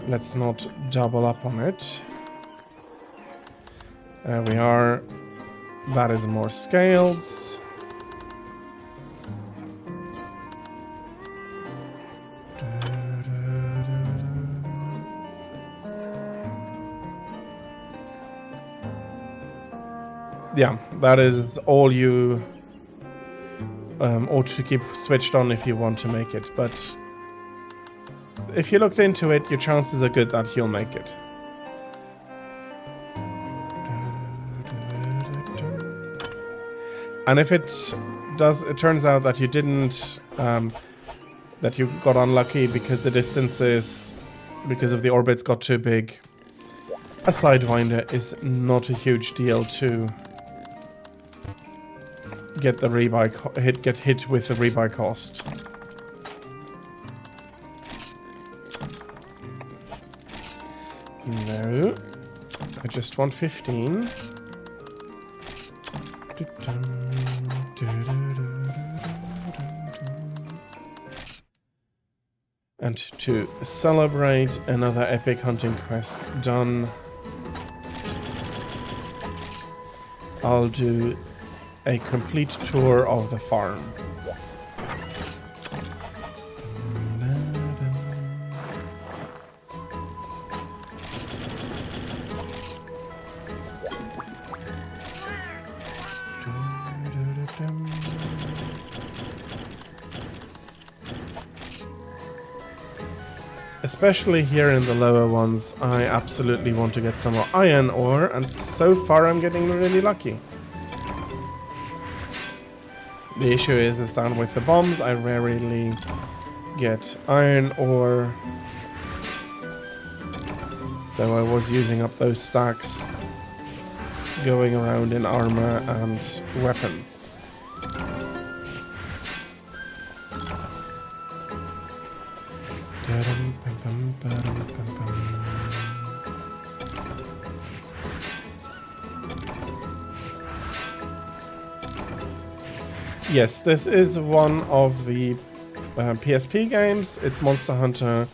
Let's not double up on it. There we are. That is more scales. Yeah, that is all you ought to keep switched on if you want to make it. But if you looked into it, your chances are good that you'll make it. And if it turns out that you didn't, that you got unlucky because the distances, because of the orbits got too big, a Sidewinder is not a huge deal to get the rebuy hit with the rebuy cost. No, I just want 15. And to celebrate, another epic hunting quest done. I'll do a complete tour of the farm. Especially here in the lower ones, I absolutely want to get some more iron ore, and so far I'm getting really lucky. The issue is that with the bombs, I rarely get iron ore. So I was using up those stacks going around in armor and weapons. Yes, this is one of the PSP games. It's Monster Hunter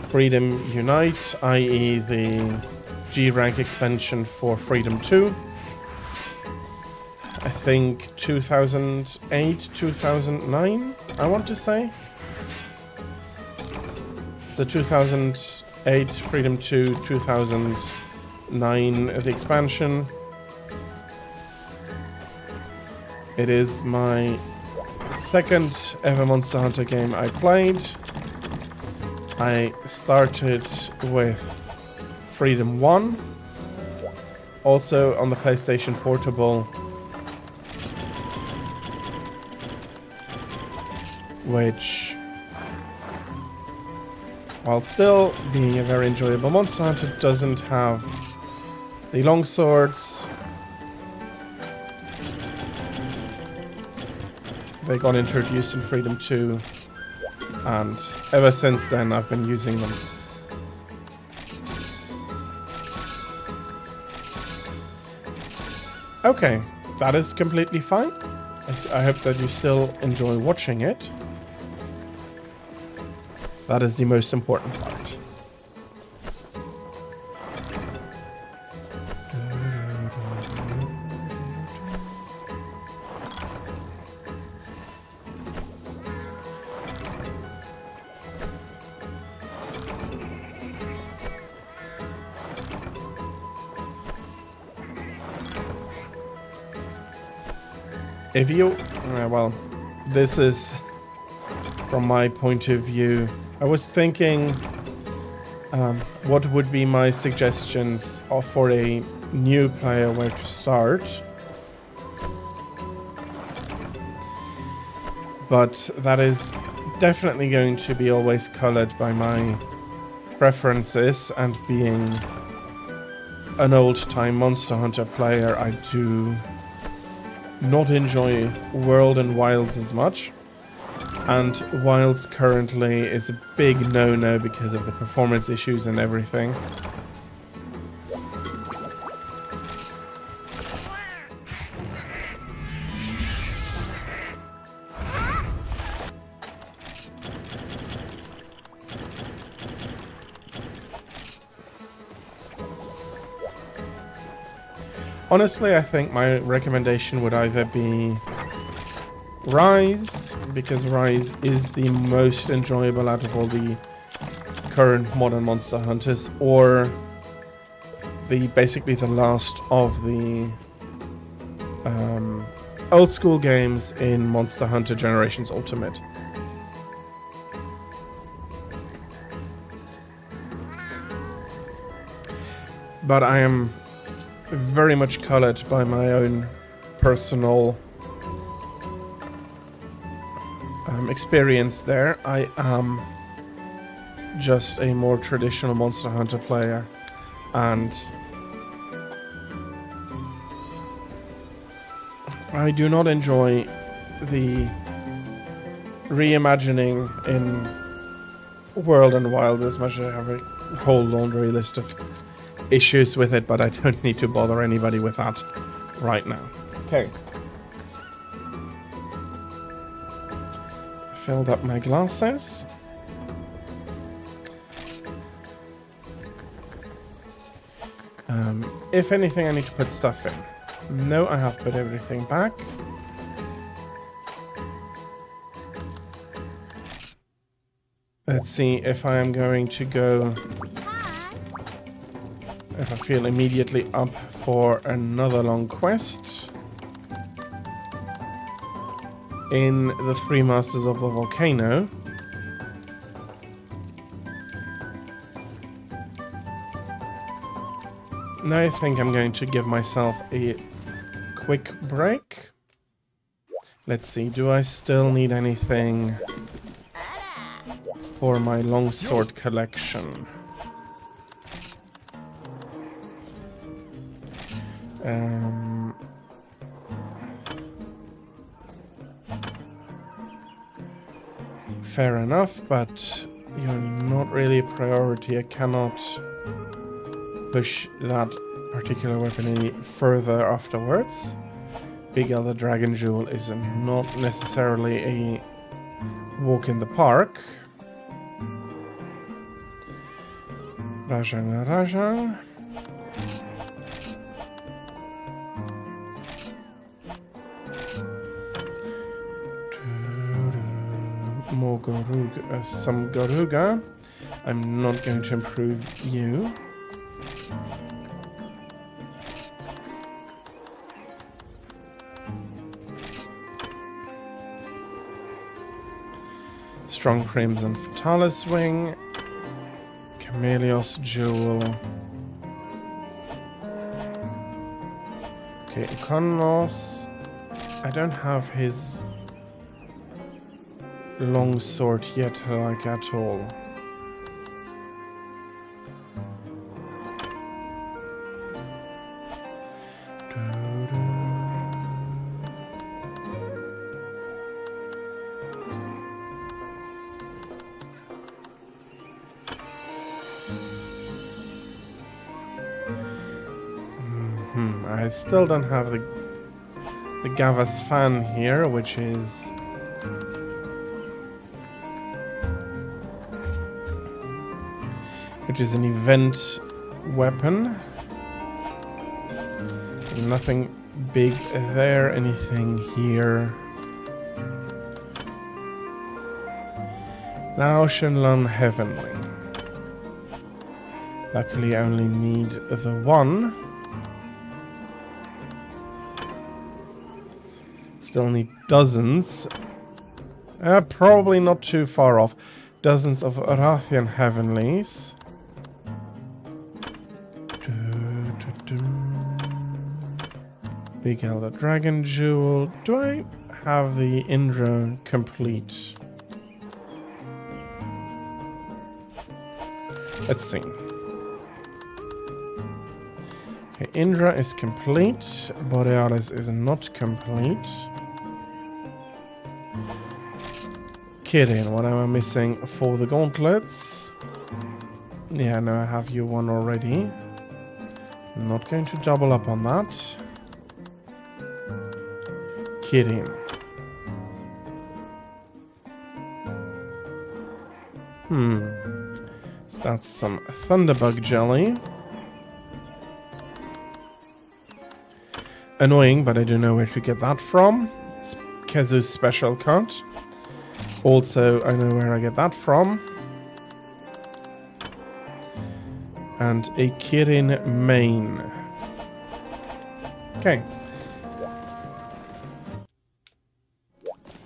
Freedom Unite, i.e. the G-Rank expansion for Freedom 2. I think 2008, 2009, I want to say. The 2008 Freedom 2, 2009 the expansion. It is my second ever Monster Hunter game I played. I started with Freedom 1, also on the PlayStation Portable, which, while still being a very enjoyable Monster Hunter, doesn't have the long swords. They got introduced in Freedom 2, and ever since then I've been using them. Okay, that is completely fine. I hope that you still enjoy watching it. That is the most important part. If you, well, this is from my point of view. I was thinking what would be my suggestions for a new player where to start. But that is definitely going to be always colored by my preferences, and being an old-time Monster Hunter player, I do not enjoy World and Wilds as much, and Wilds currently is a big no-no because of the performance issues and everything. Honestly, I think my recommendation would either be Rise, because Rise is the most enjoyable out of all the current modern Monster Hunters, or basically the last of the old school games in Monster Hunter Generations Ultimate. But I am very much colored by my own personal experience there. I am just a more traditional Monster Hunter player, and I do not enjoy the reimagining in World and Wild as much as I have a whole laundry list of issues with it, but I don't need to bother anybody with that right now. Okay. Filled up my glasses. If anything, I need to put stuff in. No, I have put everything back. Let's see if I am going to go... if I feel immediately up for another long quest in the Three Masters of the Volcano. Now I think I'm going to give myself a quick break. Let's see, do I still need anything for my longsword collection? Fair enough, but you're not really a priority. I cannot push that particular weapon any further afterwards. Big Elder Dragon Jewel is not necessarily a walk in the park. Rajang Rajang. some Garuga. I'm not going to improve you. Strong Crimson Fatalis Wing. Chameleos Jewel. Okay, Econos. I don't have his long sword yet, like at all. I still don't have the Gavas fan here, which is an event weapon. Nothing big there, anything here. Now Shenlong Heavenly. Luckily I only need the one. Still need dozens. Probably not too far off. Dozens of Rathian Heavenlies. Big Elder Dragon Jewel. Do I have the Indra complete? Let's see. Okay, Indra is complete. Borealis is not complete. Kidding, what am I missing for the gauntlets? Yeah, no, I have you one already. Not going to double up on that. Kidding. So that's some Thunderbug jelly. Annoying, but I don't know where to get that from. It's Kezu's special cut. Also, I know where I get that from. And a Kirin main. Okay.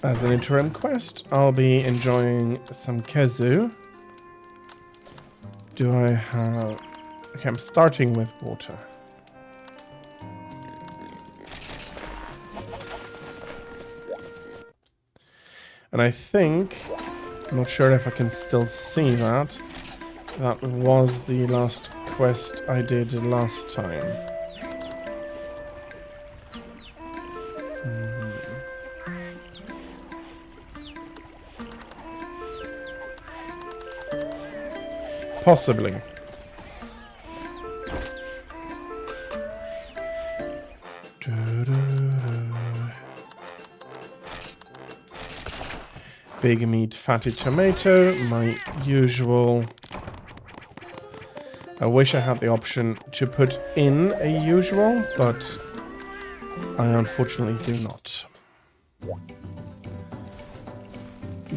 As an interim quest, I'll be enjoying some Kezu. Do I have... Okay, I'm starting with water. And I think, I'm not sure if I can still see that, that was the last quest I did last time. Possibly. Big meat, fatty tomato, my usual. I wish I had the option to put in a usual, but I unfortunately do not.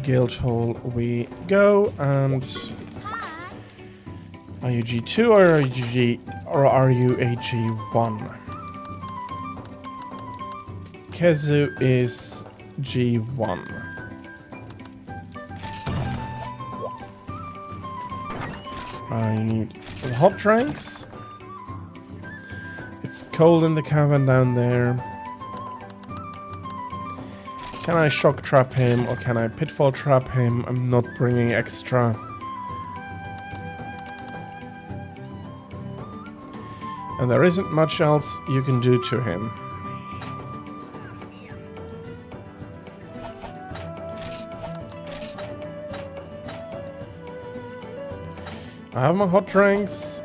Guildhall we go, and are you G2 or are you a G1? Kezu is G1. I need the hot drinks. It's cold in the cavern down there. Can I shock trap him or can I pitfall trap him? I'm not bringing extra. And there isn't much else you can do to him. I have my hot drinks.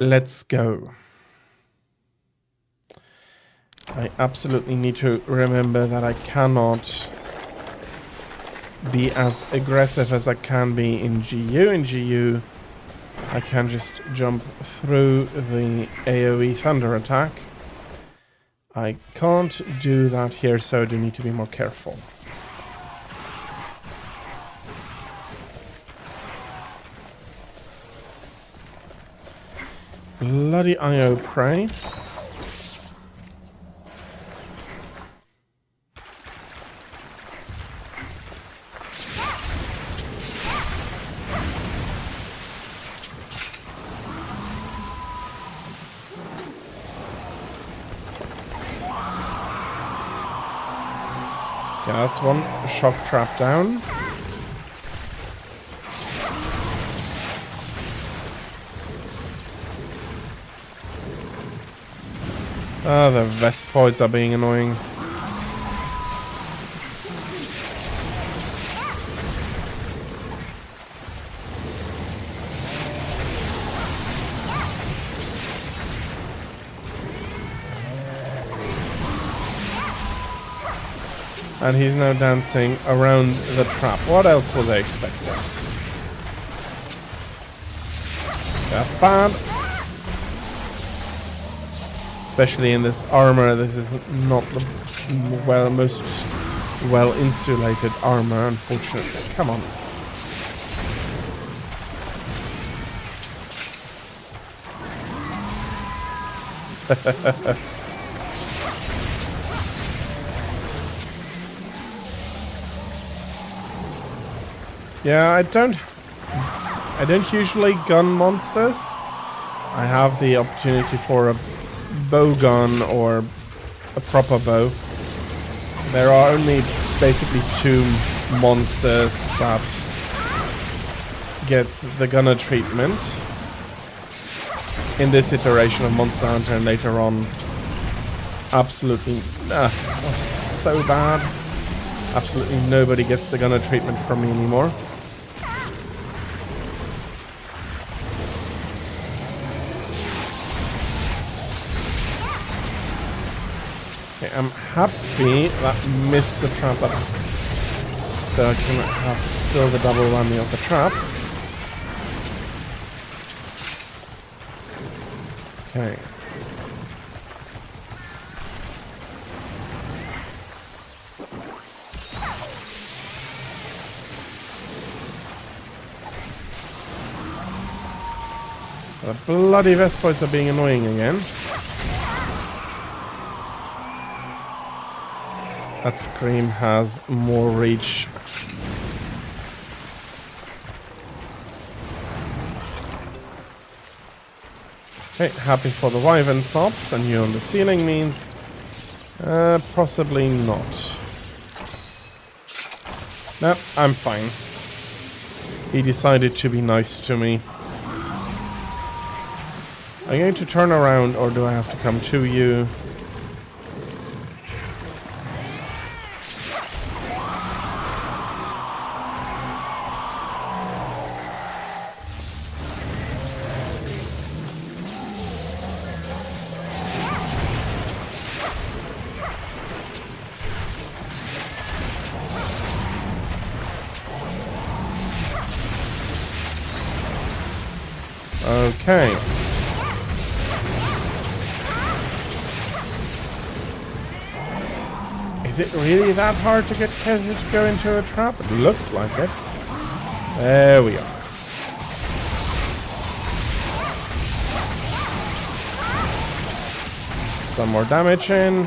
Let's go. I absolutely need to remember that I cannot be as aggressive as I can be in GU. In GU, I can just jump through the AoE thunder attack. I can't do that here, so I do need to be more careful. Bloody IO prey. Yeah, that's one shock trap down. Ah, the Vespoids are being annoying. And he's now dancing around the trap. What else was I expecting? That's bad. Especially in this armor, this is not the most well insulated armor, unfortunately. Come on. Yeah, I don't usually gun monsters. I have the opportunity for a bow gun or a proper bow. There are only basically 2 monsters that get the gunner treatment in this iteration of Monster Hunter, and later on absolutely was so bad. Absolutely nobody gets the gunner treatment from me anymore. Okay, I'm happy that missed the trap up, so I can have still the double whammy of the trap. Okay. The bloody Vespoids are being annoying again. That Scream has more reach. Okay, happy for the Wyvern Sops, and you on the ceiling means possibly not. No, I'm fine. He decided to be nice to me. Are you going to turn around, or do I have to come to you? Okay. Is it really that hard to get Keza to go into a trap? It looks like it. There we are. Some more damage in.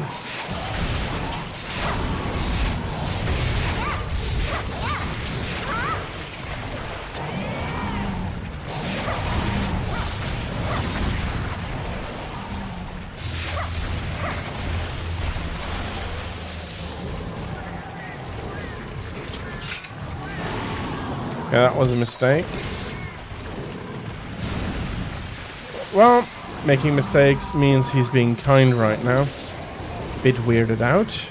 Yeah, that was a mistake. Well, making mistakes means he's being kind right now. Bit weirded out.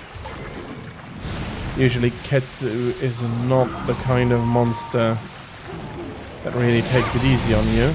Usually Ketsu is not the kind of monster that really takes it easy on you.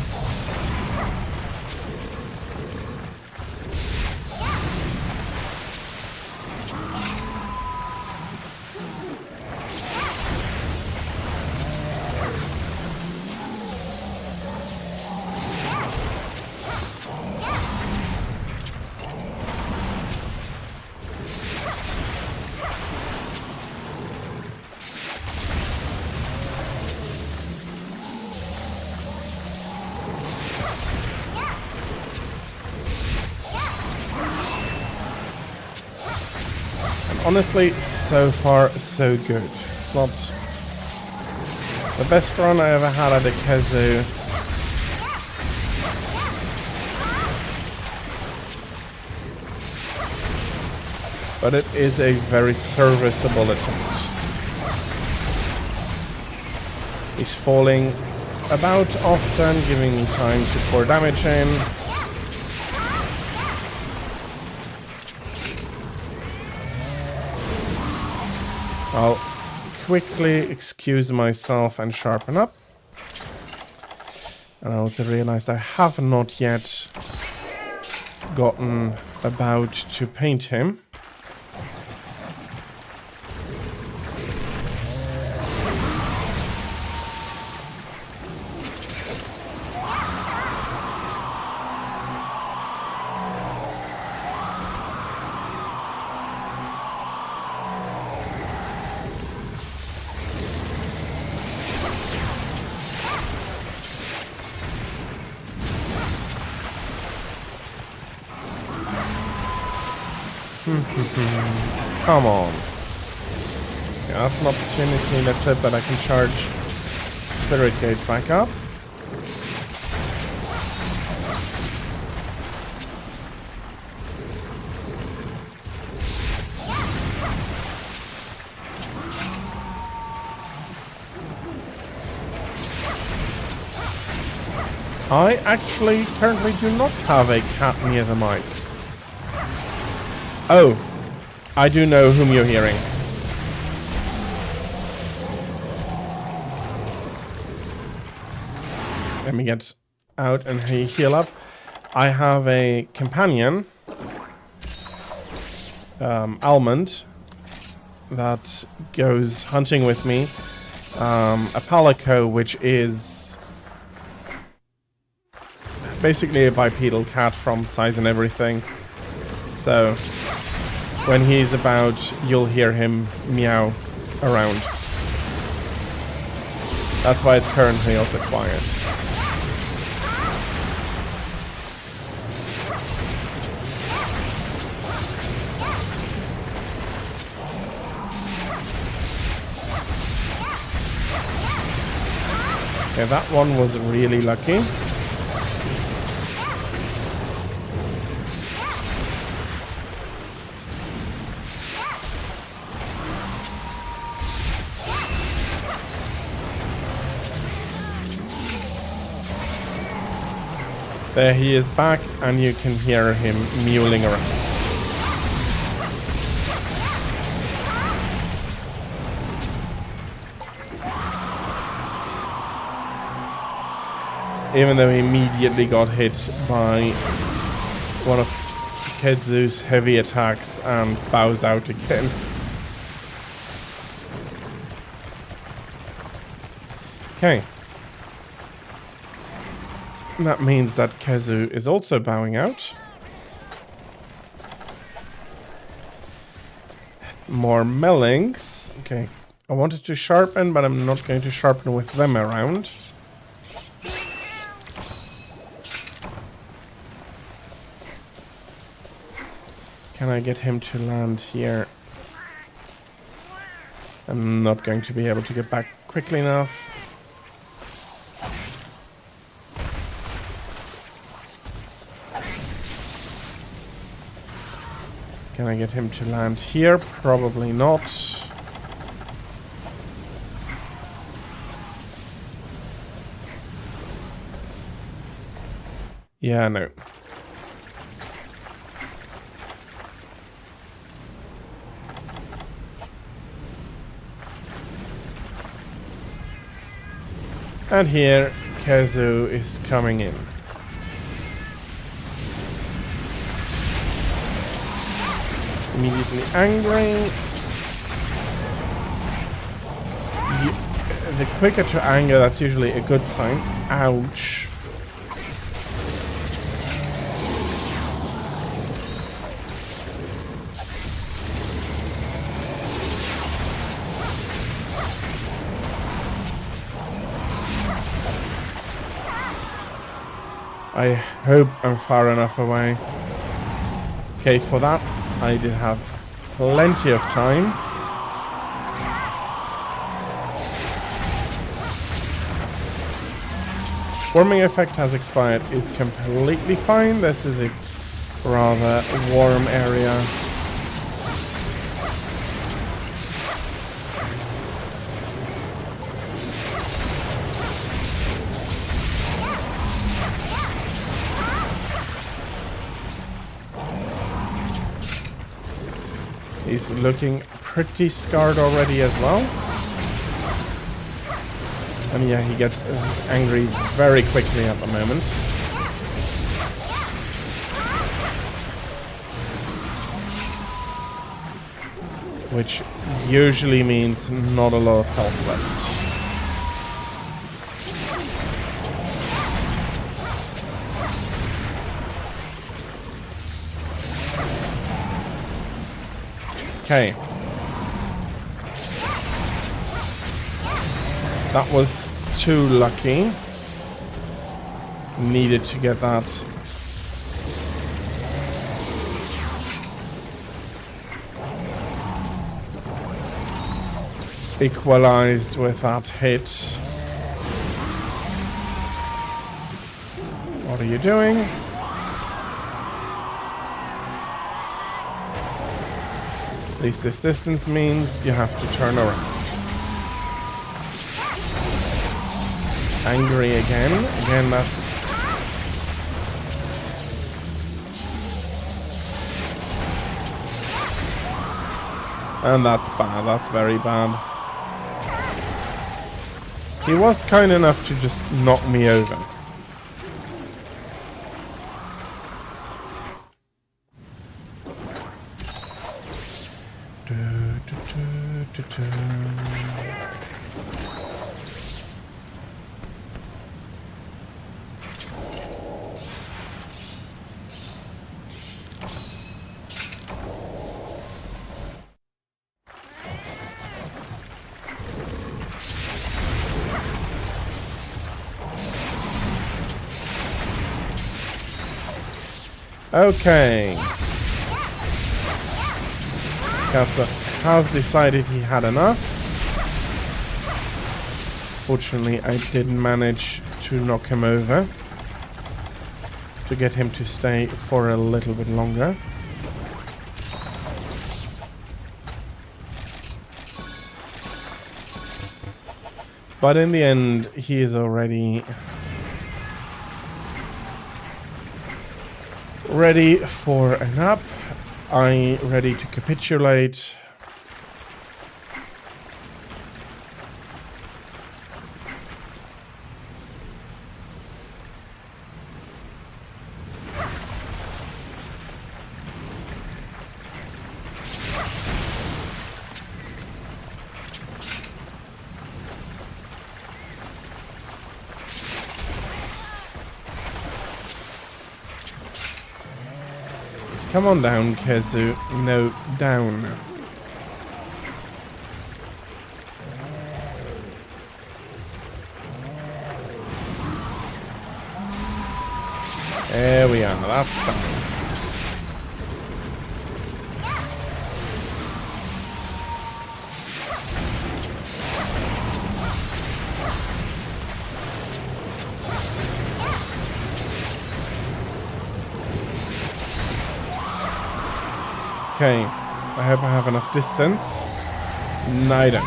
honestly, so far, so good. It's not the best run I ever had at a Khezu. But it is a very serviceable attempt. He's falling about often, giving me time to pour damage in. I'll quickly excuse myself and sharpen up. And I also realized I have not yet gotten about to paint him. Come on. Yeah, that's an opportunity, let's hope that I can charge Spirit Gate back up. I actually currently do not have a cat near the mic. Oh, I do know whom you're hearing. Let me get out and heal up. I have a companion, Almond, that goes hunting with me. A Palico, which is basically a bipedal cat from size and everything. So when he's about, you'll hear him meow around. That's why it's currently also quiet. Okay, that one was really lucky. There he is back, and you can hear him mewling around. Even though he immediately got hit by one of Khezu's heavy attacks and bows out again. Okay. That means that Khezu is also bowing out. More Melings. Okay. I wanted to sharpen, but I'm not going to sharpen with them around. Can I get him to land here? I'm not going to be able to get back quickly enough. Can I get him to land here? Probably not. Yeah, no. And here, Khezu is coming in. Immediately angry. The quicker to anger, that's usually a good sign. Ouch. I hope I'm far enough away. Okay, for that, I did have plenty of time. Warming effect has expired is completely fine. This is a rather warm area. He's looking pretty scarred already as well. And yeah, he gets angry very quickly at the moment. Which usually means not a lot of health left. Okay. That was too lucky. Needed to get that. Equalized with that hit. What are you doing? At least this distance means you have to turn around. Angry again. Again, that's... And that's bad. That's very bad. He was kind enough to just knock me over. Okay. Katza has decided he had enough. Fortunately, I didn't manage to knock him over to get him to stay for a little bit longer. But in the end, he is already ready for a nap. I'm ready to capitulate. Come on down, Kezu. No, down. There we are. That's done. Okay, I hope I have enough distance. No, I don't.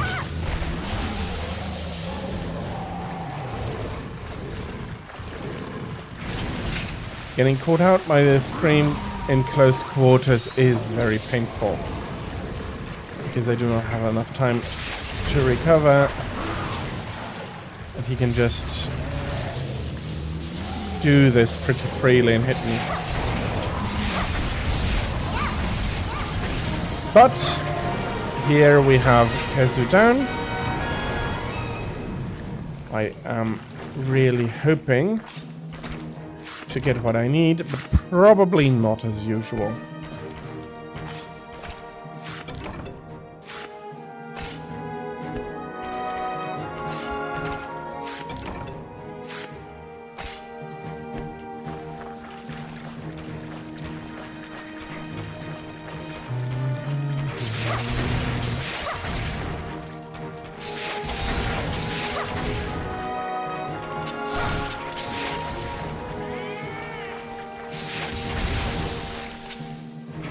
Getting caught out by the scream in close quarters is very painful, because I do not have enough time to recover, and he can just do this pretty freely and hit me. But here we have Kezu down. I am really hoping to get what I need, but probably not as usual.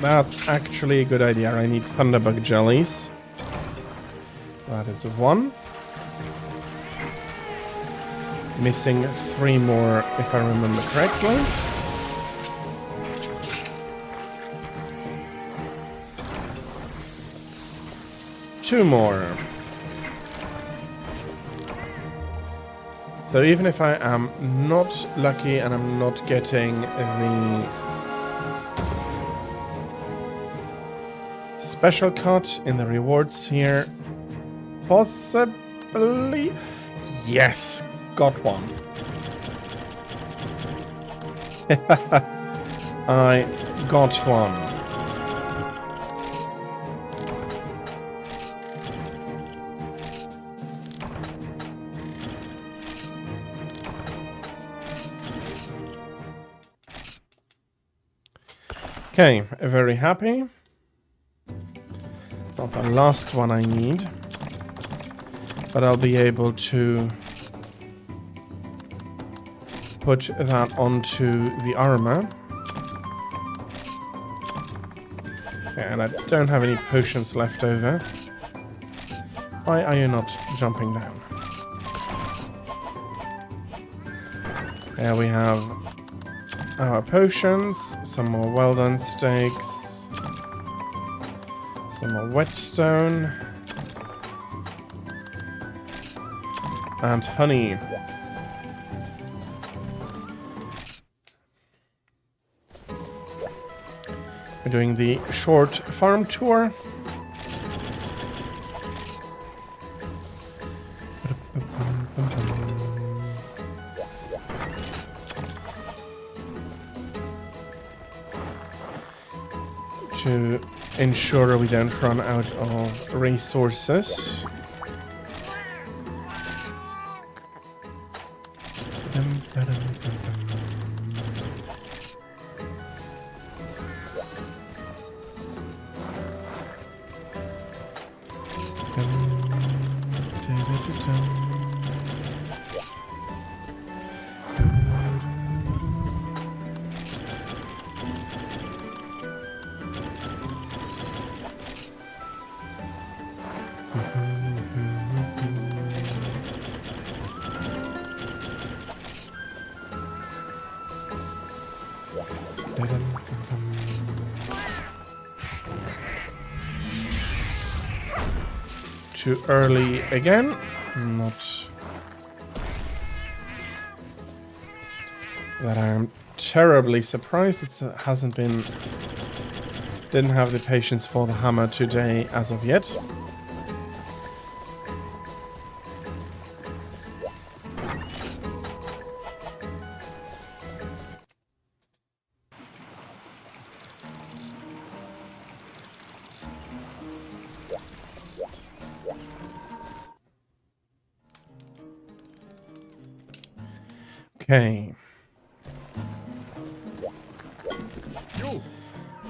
That's actually a good idea. I need Thunderbug jellies. That is 1. Missing 3 more, if I remember correctly. Two more. So even if I am not lucky and I'm not getting the special cut in the rewards here, possibly, yes, got one. I got one. Okay, very happy. It's not the last one I need, but I'll be able to put that onto the armor. Okay, and I don't have any potions left over. Why are you not jumping down? There we have our potions, some more well done steaks, some more whetstone, and honey. We're doing the short farm tour. To ensure we don't run out of resources. Too early again. Not that I'm terribly surprised it hasn't been... Didn't have the patience for the hammer today as of yet. Okay.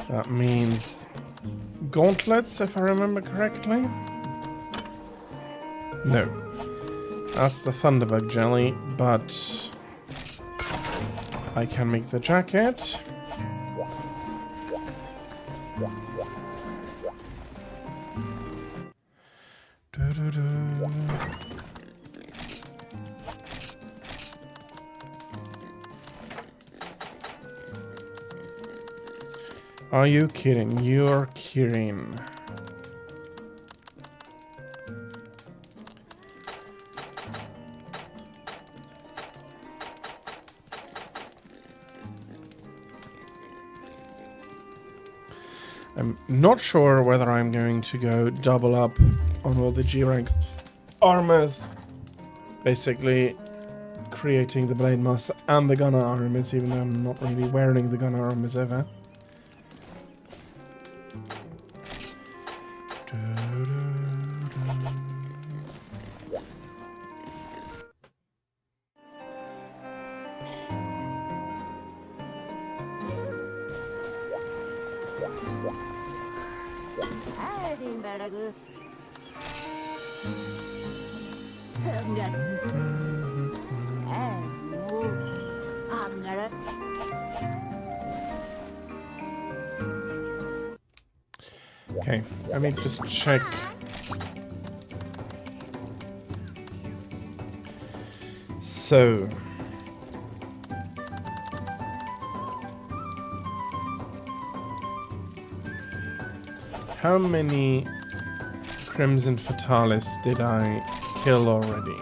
That means gauntlets, if I remember correctly. No. That's the Thunderbug jelly, but I can make the jacket. Are you kidding? You're kidding. I'm not sure whether I'm going to go double up on all the G-rank armors. Basically creating the Blade Master and the Gunner armors, even though I'm not really wearing the Gunner armors ever. Okay, let me just check. So, how many Crimson Fatalis did I kill already?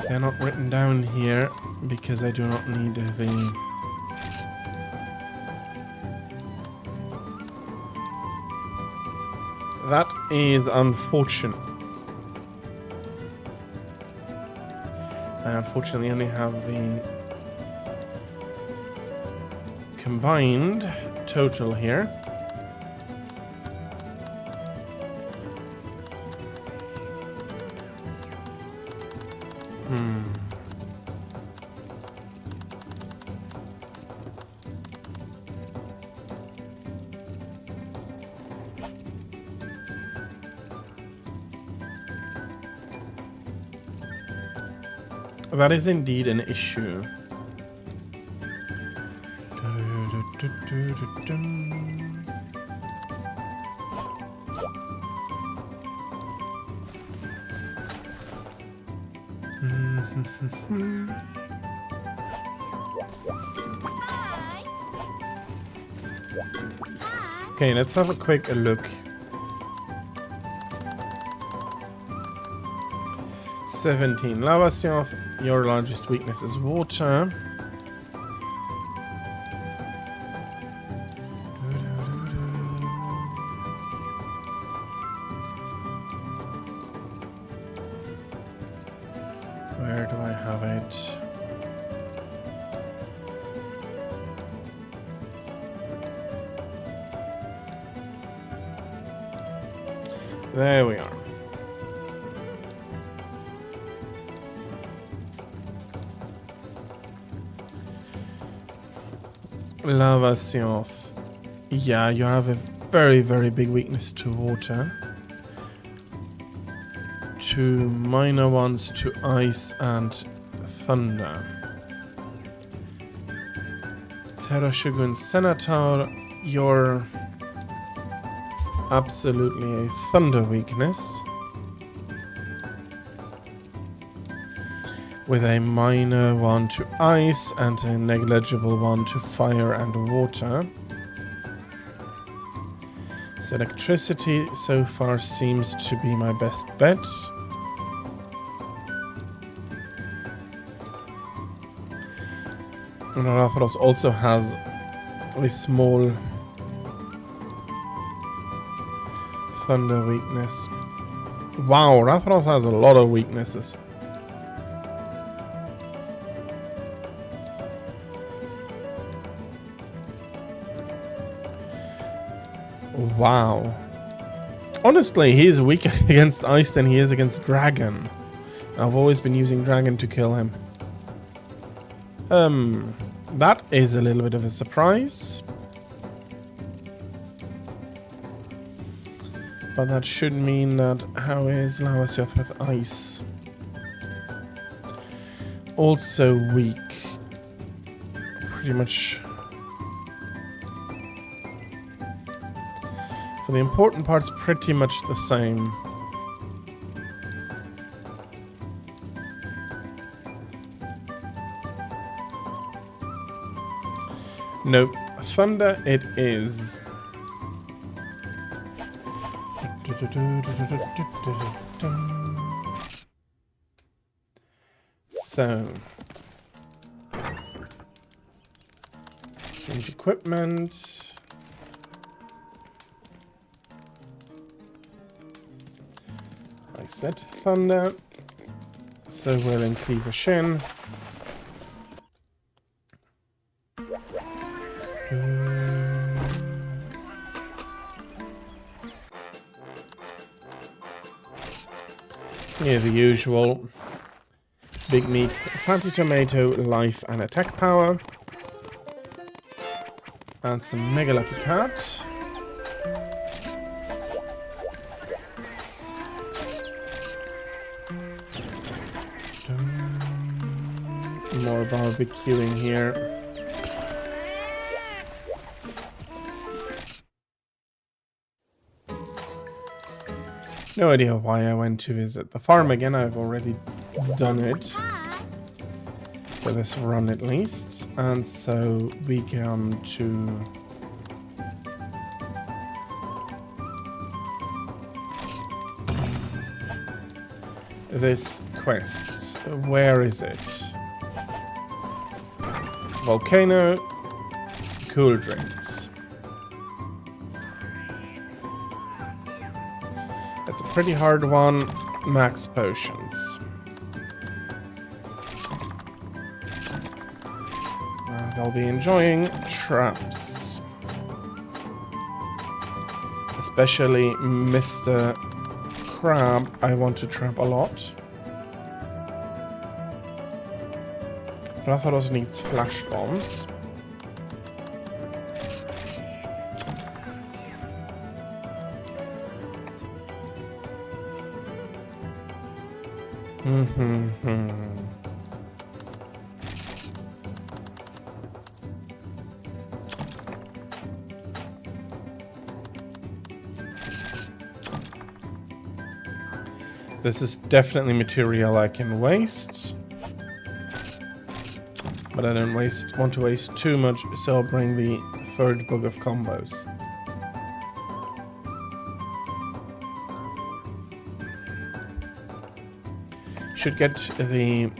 They're not written down here because I do not need the... That is unfortunate. I unfortunately only have the combined total here. That is indeed an issue. Hi. Hi. Okay, let's have a quick look. 17. Lavasioth, your largest weakness is water. Where do I have it? There we are. Lavasioth. Yeah, you have a very, very big weakness to water. To minor ones, to ice and thunder. Terra Shogun Senator, you're absolutely a thunder weakness. With a minor one to ice and a negligible one to fire and water. So electricity so far seems to be my best bet. And Rathalos also has a small thunder weakness. Wow, Rathalos has a lot of weaknesses. Wow. Honestly, he's weaker against ice than he is against dragon. I've always been using dragon to kill him. That is a little bit of a surprise. But that should mean that how is Lavasioth with ice? Also weak. Pretty much. For the important parts, pretty much the same. Nope. Thunder it is. So. Change equipment. I said thunder. So we're in Cleaver Shin. Yeah, the usual. Big meat, fatty tomato, life and attack power. And some Mega Lucky Cat. more barbecuing here. No idea why I went to visit the farm again. I've already done it for this run at least. And so we come to this quest. Where is it? Volcano, cool drinks. It's a pretty hard one. Max potions. They'll be enjoying traps. Especially Mr. Crab, I want to trap a lot. Rathalos needs flash bombs. This is definitely material I can waste. But I don't want to waste too much, so I'll bring the third book of combos. Should get the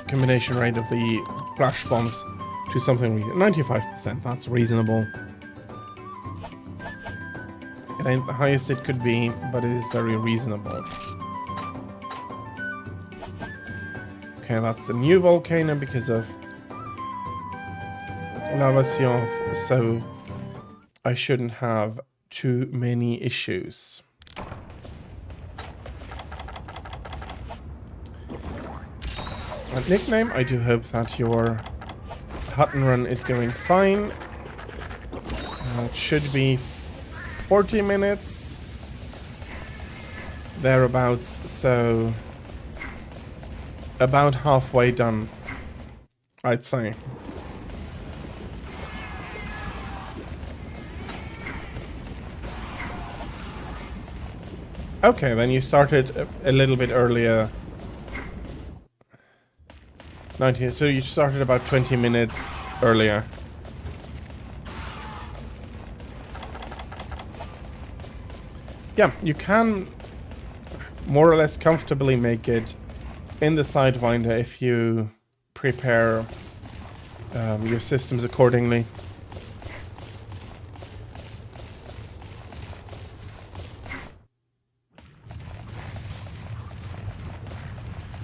combination rate of the flash bombs to something 95%. That's reasonable. It ain't the highest it could be, but it is very reasonable. Okay, that's the new volcano because of Lava Science, so I shouldn't have too many issues. And nickname, I do hope that your hut and run is going fine. It should be 40 minutes, thereabouts, so about halfway done, I'd say. Okay, then you started a little bit earlier. 19, so you started about 20 minutes earlier. Yeah, you can more or less comfortably make it in the Sidewinder if you prepare your systems accordingly.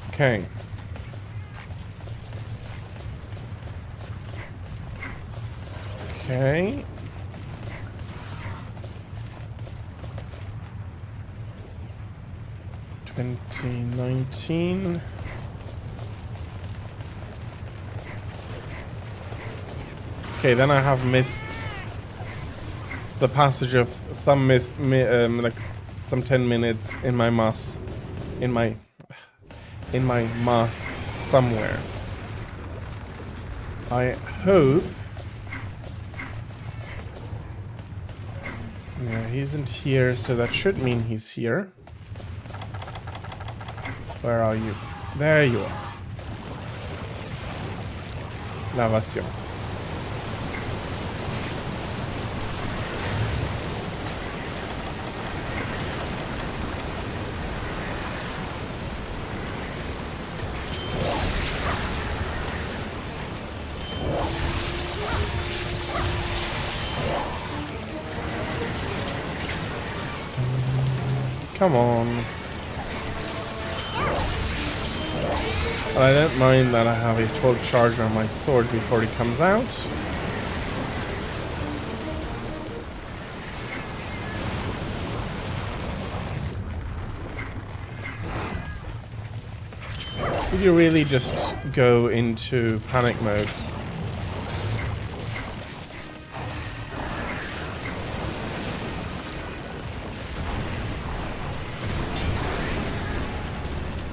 Okay. Okay. $20.19. Okay, then I have missed the passage of some like some 10 minutes in my math, in my math somewhere. I hope. Yeah, he isn't here, so that should mean he's here. Where are you? There you are. Lavation. Come on. But I don't mind that I have a full charge on my sword before he comes out. Did you really just go into panic mode?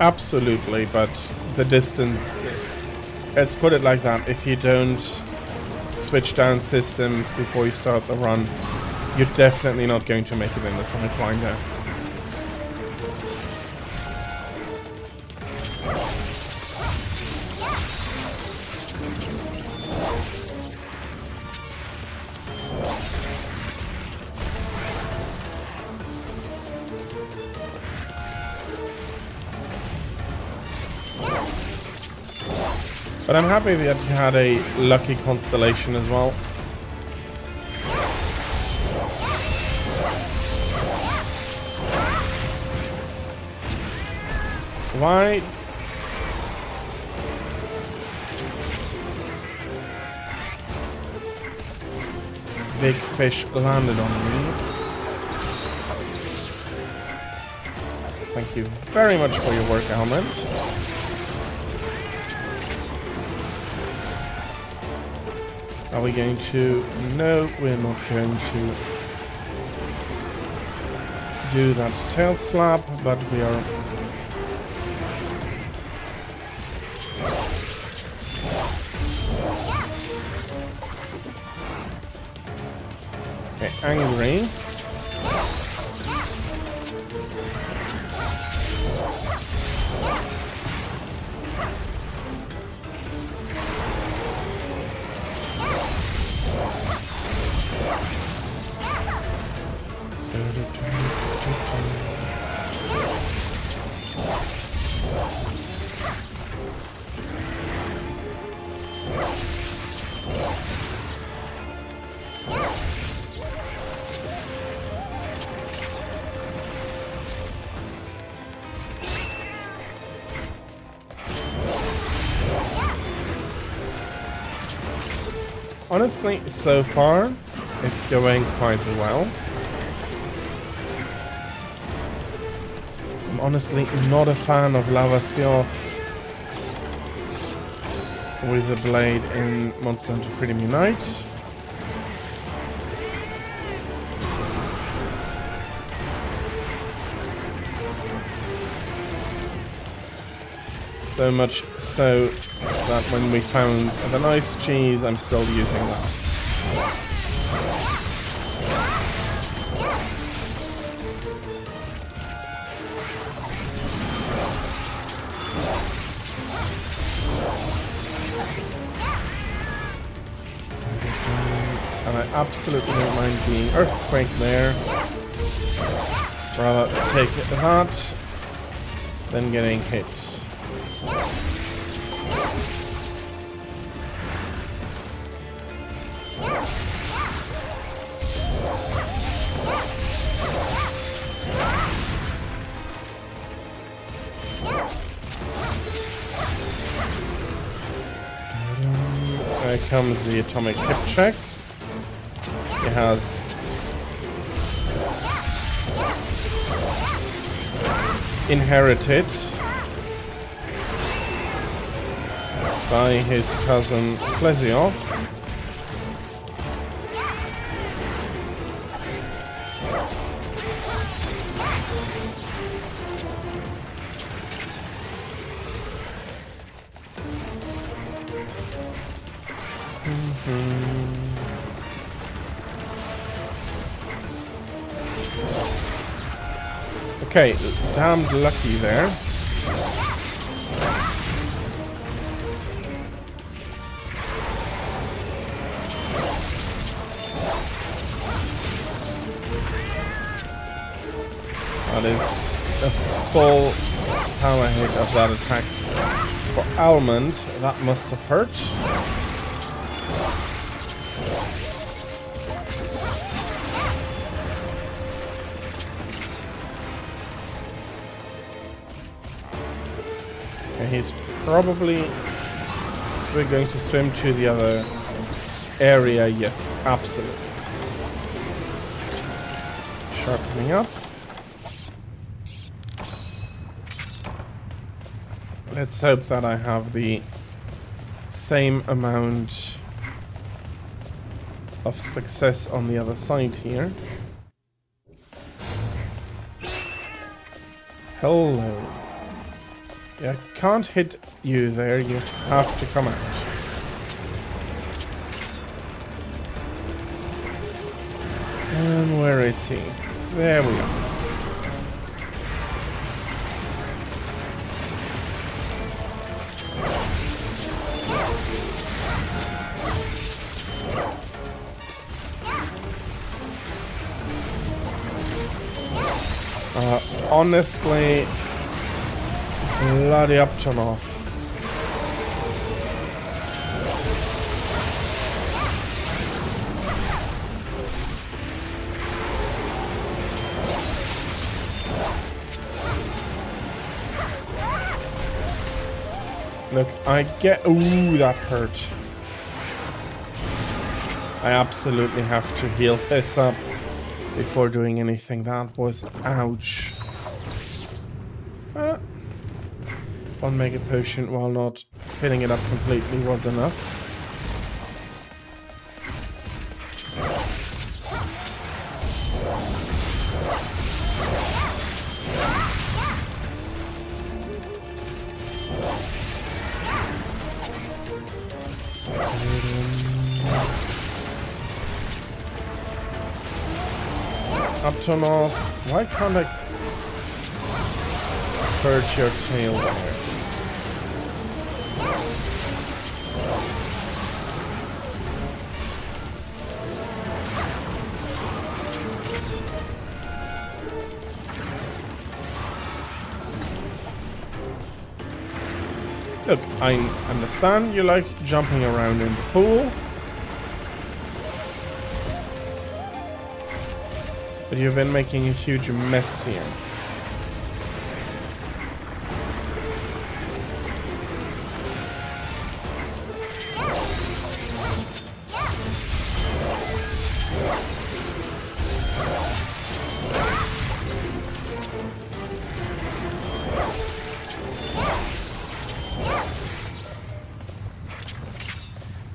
Absolutely, but the distance let's put it like that. If you don't switch down systems before you start the run, you're definitely not going to make it in the Sidewinder. But I'm happy that you had a lucky constellation as well. Why? Big fish landed on me. Thank you very much for your work, Almond. Are we going to... No, we're not going to do that tail slap, but we are... Okay, angry. Honestly, so far, it's going quite well. I'm honestly not a fan of Lavasioth with the blade in Monster Hunter Freedom Unite. So much so that when we found the nice cheese, I'm still using that. And I absolutely don't mind being Earthquake there. Rather take that than getting hit. There comes the atomic hip check. It has inherited by his cousin Plesioth. Okay, damned lucky there. That is a full power hit of that attack for Almond. That must have hurt. He's probably we're going to swim to the other area. Yes, absolutely. Sharpening up. Let's hope that I have the same amount of success on the other side here. Hello. Yeah, can't hit you there. You have to come out. And where is he? There we are. Honestly, bloody Uptonov. Look, I get... Ooh, that hurt. I absolutely have to heal this up before doing anything. That was... Ouch. One mega potion, while not filling it up completely, was enough. Uptonov, why can't I purge your tail there? Look, I understand you like jumping around in the pool, but you've been making a huge mess here.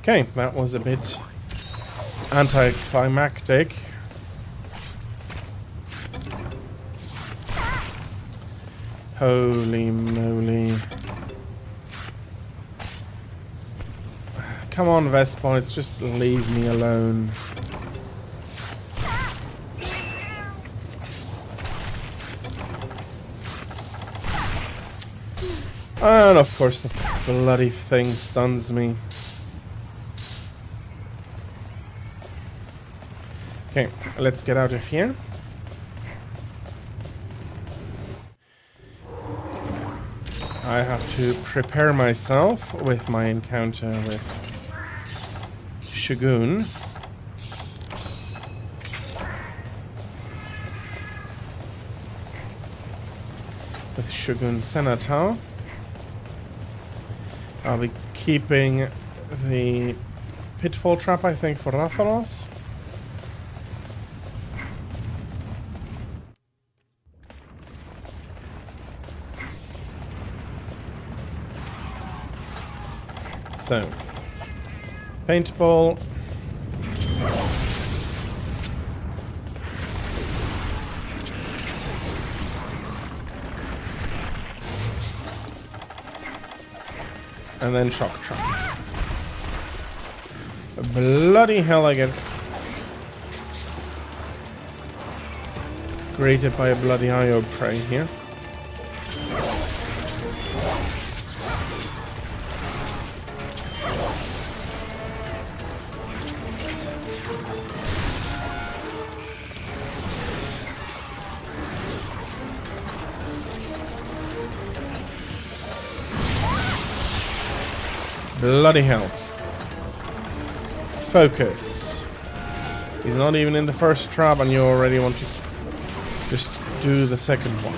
Okay, that was a bit anticlimactic. Holy moly. Come on, Vespites, just leave me alone. And of course the bloody thing stuns me. Okay, let's get out of here. I have to prepare myself with my encounter with Shogun. With Shogun Senator. I'll be keeping the pitfall trap, I think, for Rathalos. So, paintball. And then shock trap. Bloody hell, I get greeted by a bloody IO prey here. Bloody hell. Focus. He's not even in the first trap and you already want to just do the second one.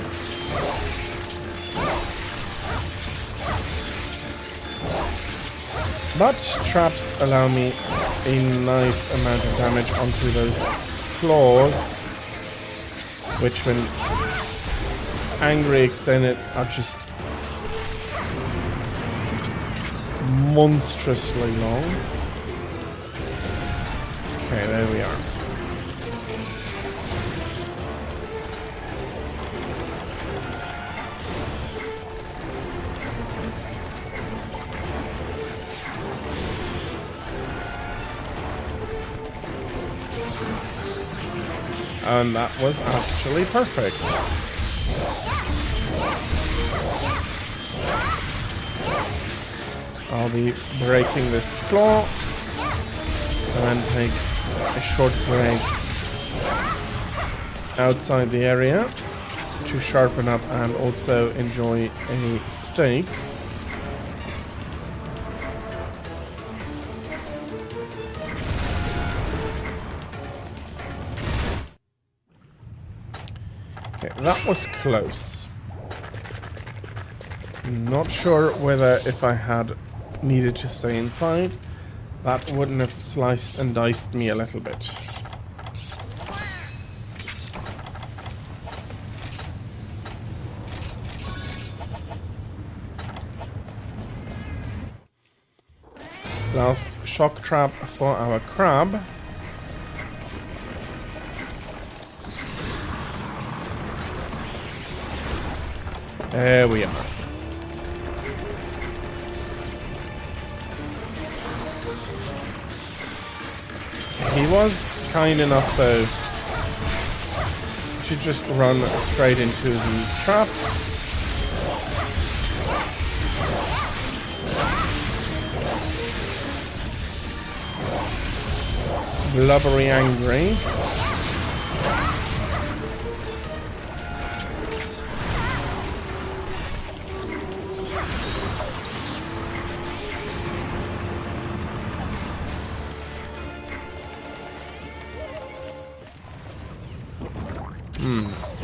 But traps allow me a nice amount of damage onto those claws, which when angry extended are just monstrously long. Okay, there we are. And that was actually perfect. I'll be breaking this claw and then take a short break outside the area to sharpen up and also enjoy a steak. Okay, that was close. Not sure whether if I had needed to stay inside, that wouldn't have sliced and diced me a little bit. Last shock trap for our crab. There we are. He was kind enough though to just run straight into the trap. Blubbery angry.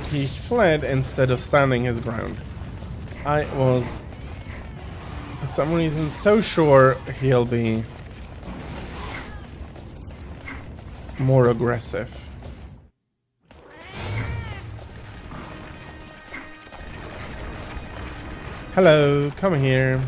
He fled instead of standing his ground. I was, for some reason, so sure he'll be more aggressive. Hello, come here.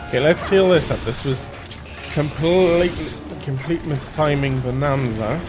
Okay, let's seal this up. This was complete mistiming bonanza.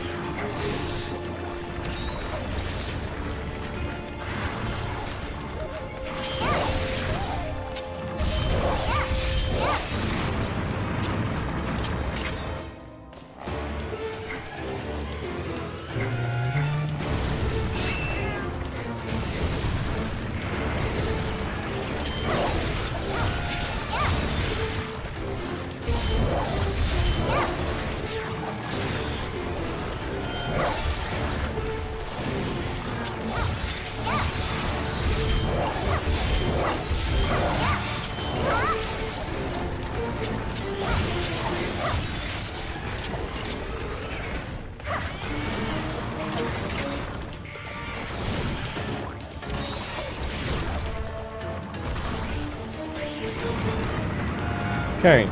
Okay.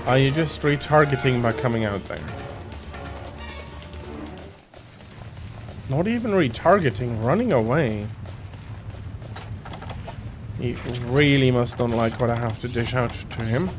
Are you just retargeting by coming out there? Not even retargeting, running away. He really must not like what I have to dish out to him.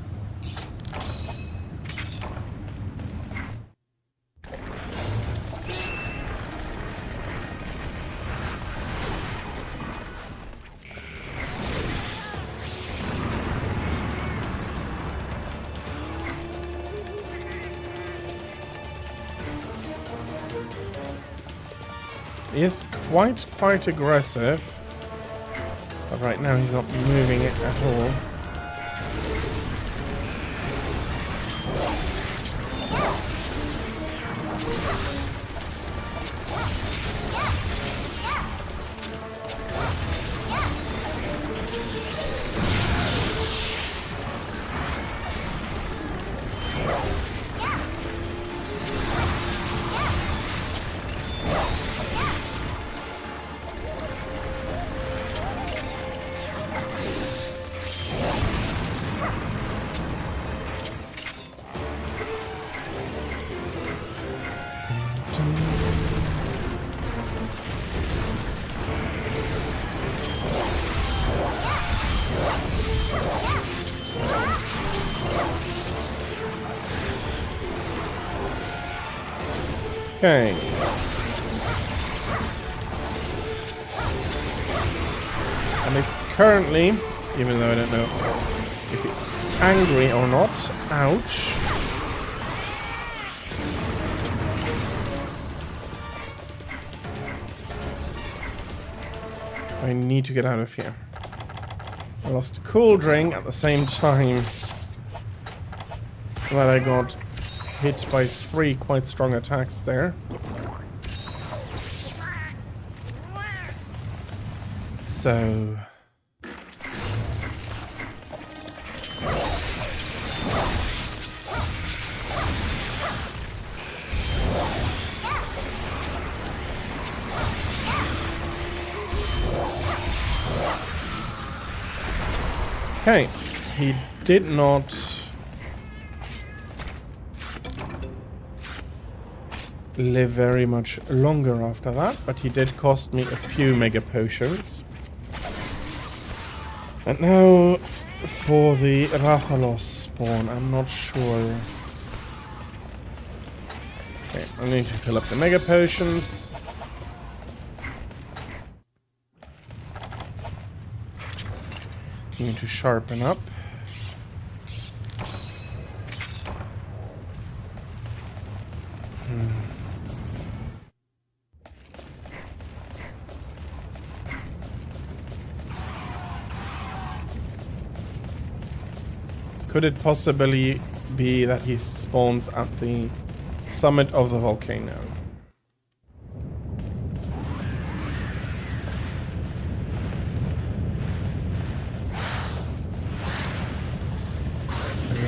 He is quite aggressive, but right now he's not moving it at all. Okay. At least currently, even though I don't know if he's angry or not. Ouch. I need to get out of here. I lost a cool drink at the same time that I got hit by 3 quite strong attacks there. So... Okay, he did not live very much longer after that, but he did cost me a few mega potions. And now for the Rathalos spawn, I'm not sure. Okay, I need to fill up the mega potions. Need to sharpen up. Could it possibly be that he spawns at the summit of the volcano?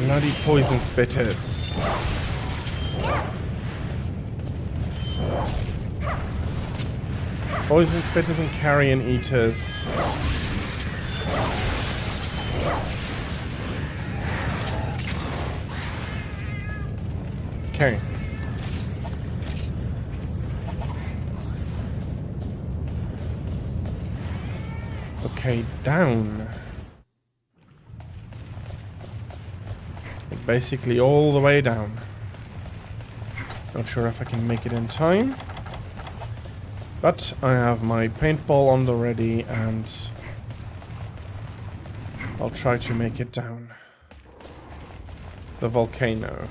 Bloody poison spitters. Poison spitters and carrion eaters. Okay. Okay, down. Basically all the way down. Not sure if I can make it in time. But I have my paintball on the ready and I'll try to make it down the volcano.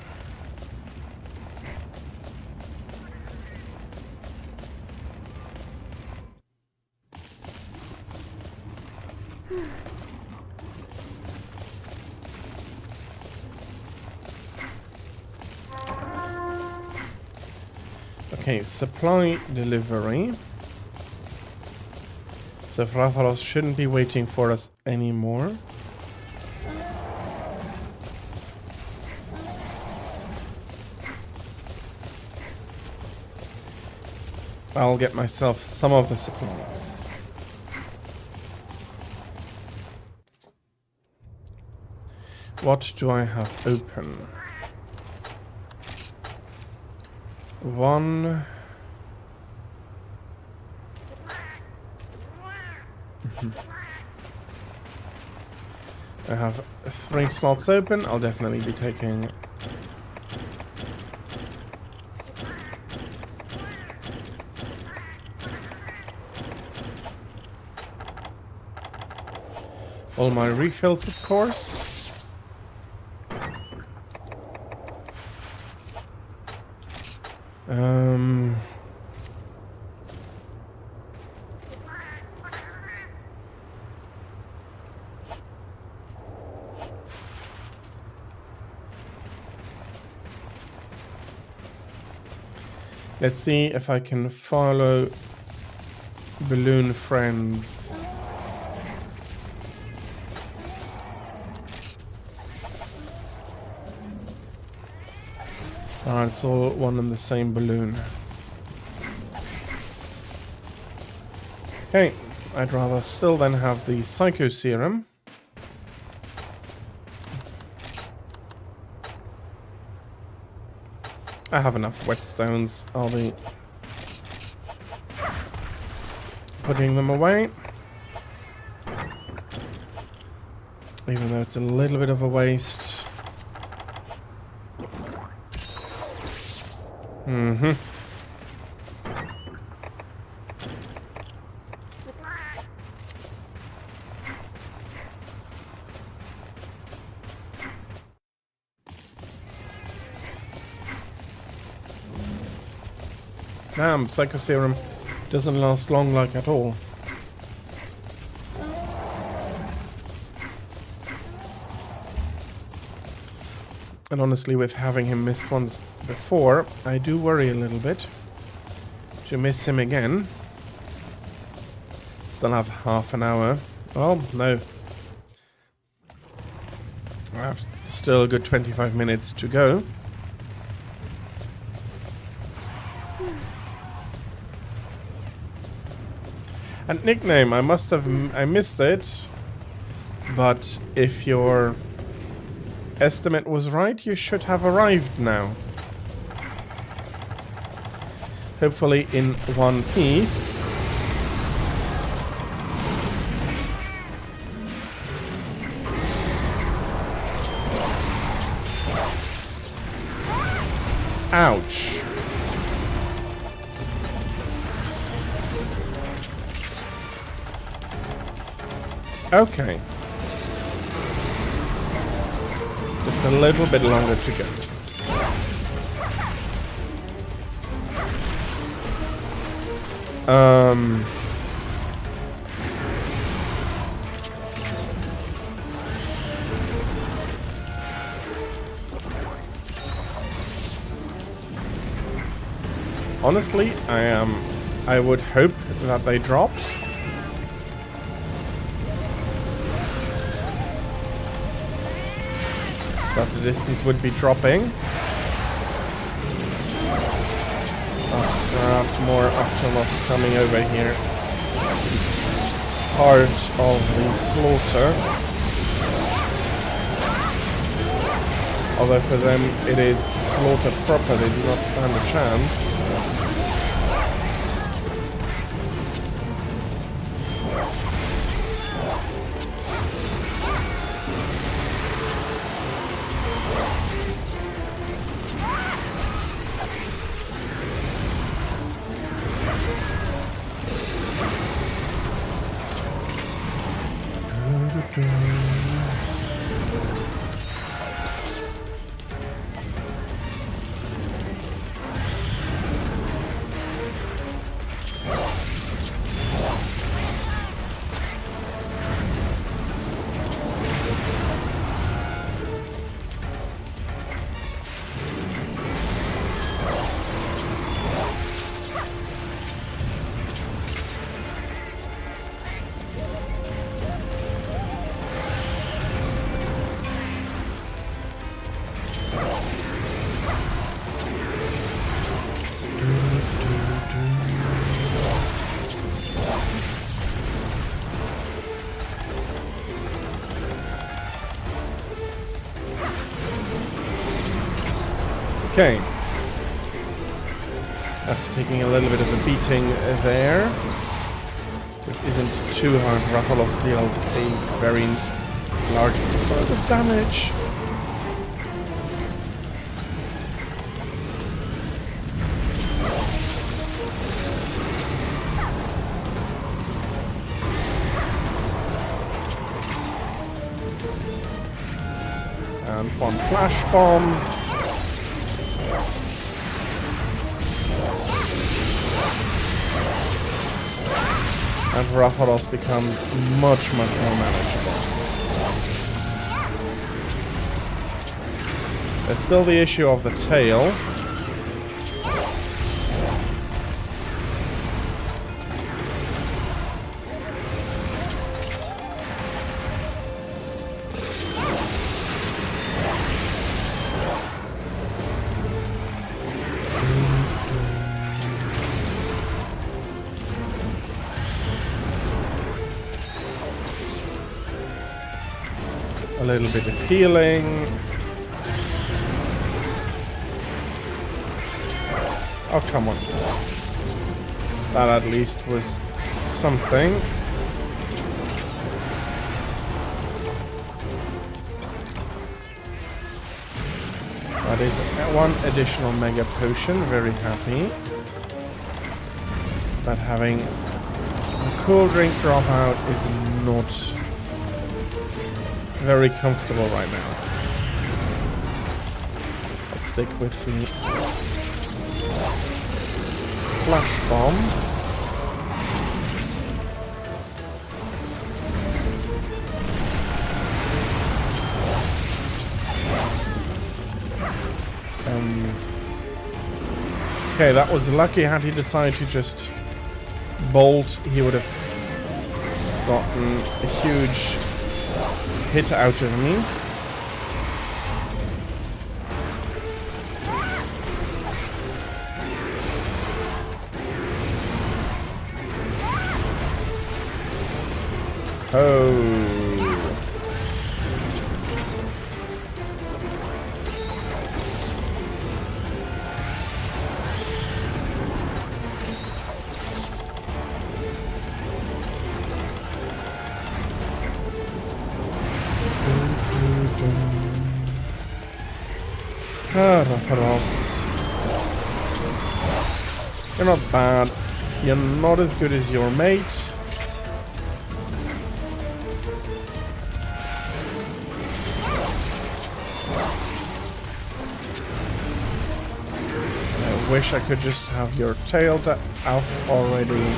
Okay, supply delivery. So Rathalos shouldn't be waiting for us anymore. I'll get myself some of the supplies. What do I have open? One. I have 3 slots open. I'll definitely be taking all my refills, of course. Let's see if I can follow balloon friends. Alright, it's all one and the same balloon. Okay, I'd rather still then have the Psycho Serum. I have enough whetstones. I'll be putting them away. Even though it's a little bit of a waste. Damn, Psycho Serum doesn't last long like at all. And honestly, with having him missed once before, I do worry a little bit to miss him again. Still have half an hour. Oh, no. I have still a good 25 minutes to go. And nickname, I missed it. But if your estimate was right, you should have arrived now. Hopefully in one piece. Ouch. Okay. Just a little bit longer to go. Honestly, I would hope that they drop. That the distance would be dropping. There are more Octomos coming over here. Part of the slaughter. Although for them it is slaughtered proper, they do not stand a chance. Okay. After taking a little bit of a beating there, which isn't too hard, Rathalos deals a very large amount of damage. And one flash bomb. And Rathalos becomes much more manageable. There's still the issue of the tail. A little bit of healing. Oh, come on. That at least was something. That is one additional mega potion. Very happy. But having a cool drink drop out is not very comfortable right now. Let's stick with the flash bomb. Okay, that was lucky. Had he decided to just bolt, he would have gotten a huge hit out of me. Oh. Rathalos. You're not bad. You're not as good as your mate. I wish I could just have your tail out already.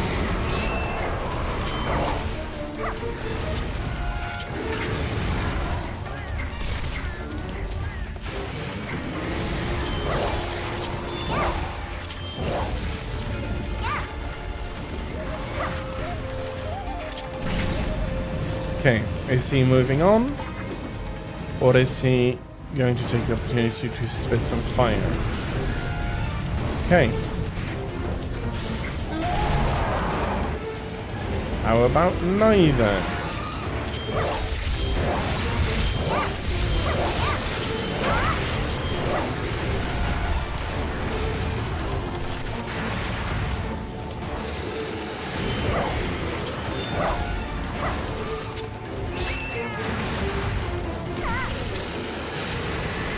Okay, is he moving on? Or is he going to take the opportunity to spit some fire? Okay. How about neither?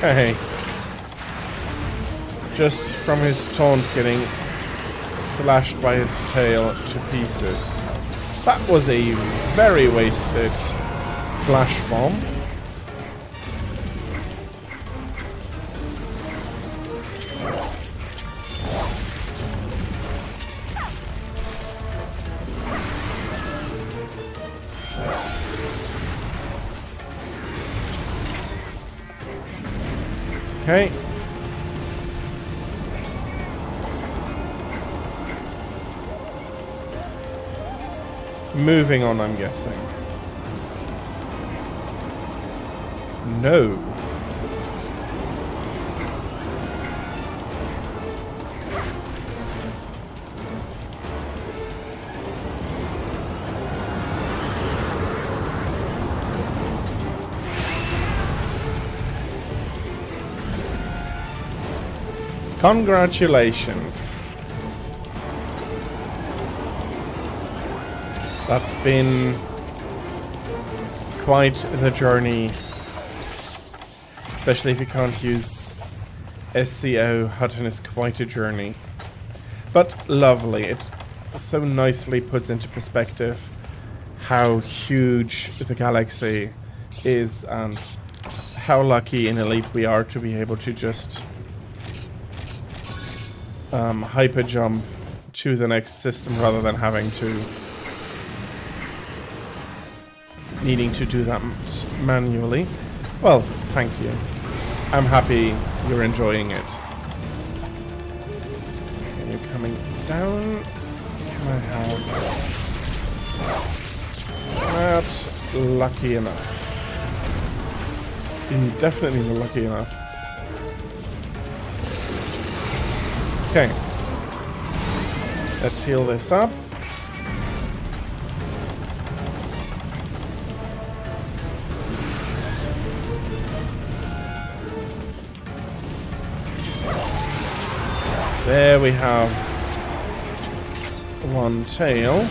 Hey. Just from his taunt getting slashed by his tail to pieces. That was a very wasted flash bomb. Okay. Moving on, I'm guessing. No. Congratulations. That's been quite the journey, especially if you can't use SCO. Hutton is quite a journey, but lovely. It so nicely puts into perspective how huge the galaxy is and how lucky in Elite we are to be able to just hyper jump to the next system rather than needing to do that manually. Well, thank you. I'm happy you're enjoying it. Okay, you're coming down. Can I have that? Lucky enough. Definitely lucky enough. Okay. Let's seal this up. There we have one tail.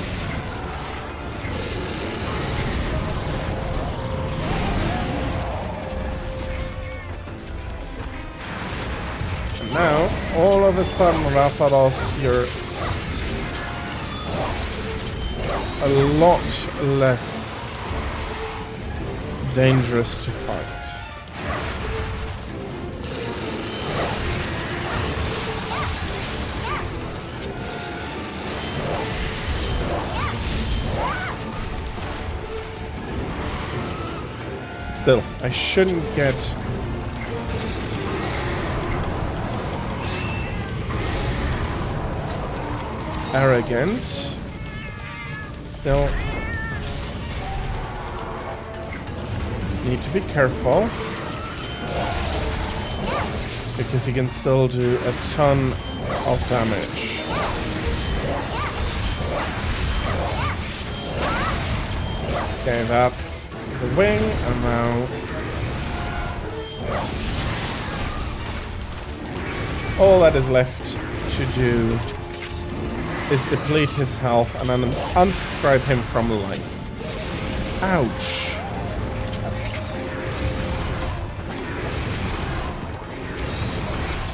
And now, all of a sudden, Rathalos, you're a lot less dangerous to fight. Still, I shouldn't get arrogant. Still need to be careful because he can still do a ton of damage. Okay, that's the wing, and now all that is left to do is deplete his health and then unsubscribe him from life. Ouch.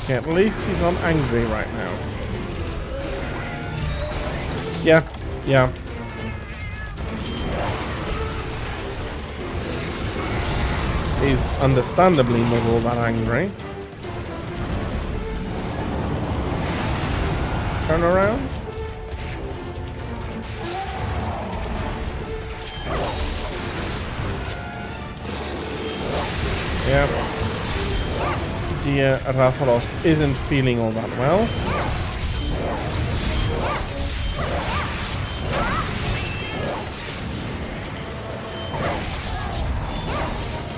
Okay, at least he's not angry right now. Yeah. He's understandably not all that angry. Turn around. Yeah. Dear Rathalos isn't feeling all that well.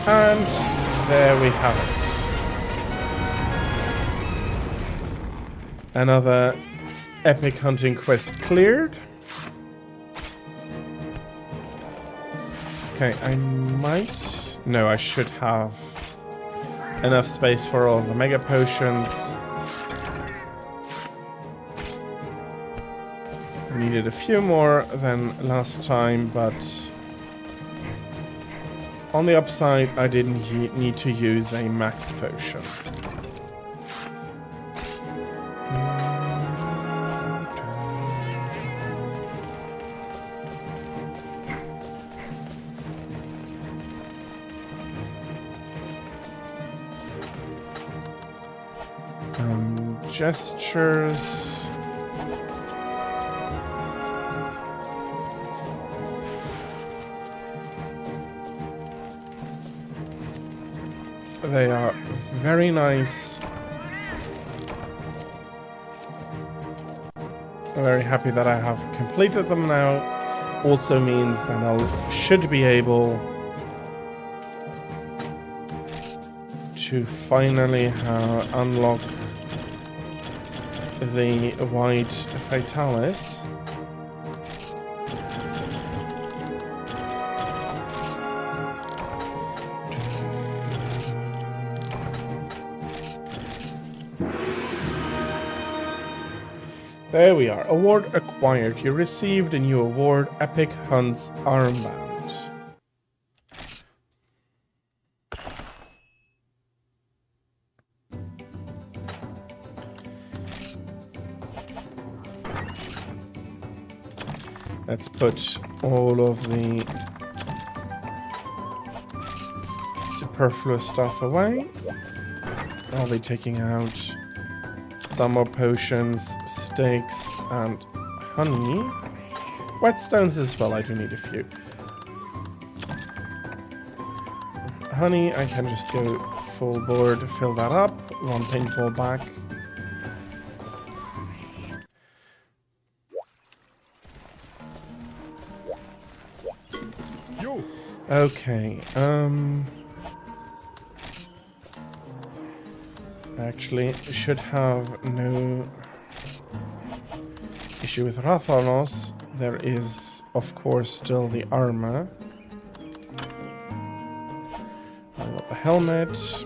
And there we have it. Another epic hunting quest cleared. Okay, I might... No, I should have enough space for all the mega potions. Needed a few more than last time, but on the upside, I didn't need to use a max potion. Gestures. They are very nice. I'm very happy that I have completed them now. Also means that I should be able to finally unlock the White Fatalis. There we are. Award acquired. You received a new award, Epic Hunts Armband. Let's put all of the superfluous stuff away. I'll be taking out some more potions, stakes, and honey. Whetstones as well, I do need a few. Honey, I can just go full board, fill that up. One paintball back. Okay, actually, should have no issue with Rathalos. There is, of course, still the armor. I got the helmet.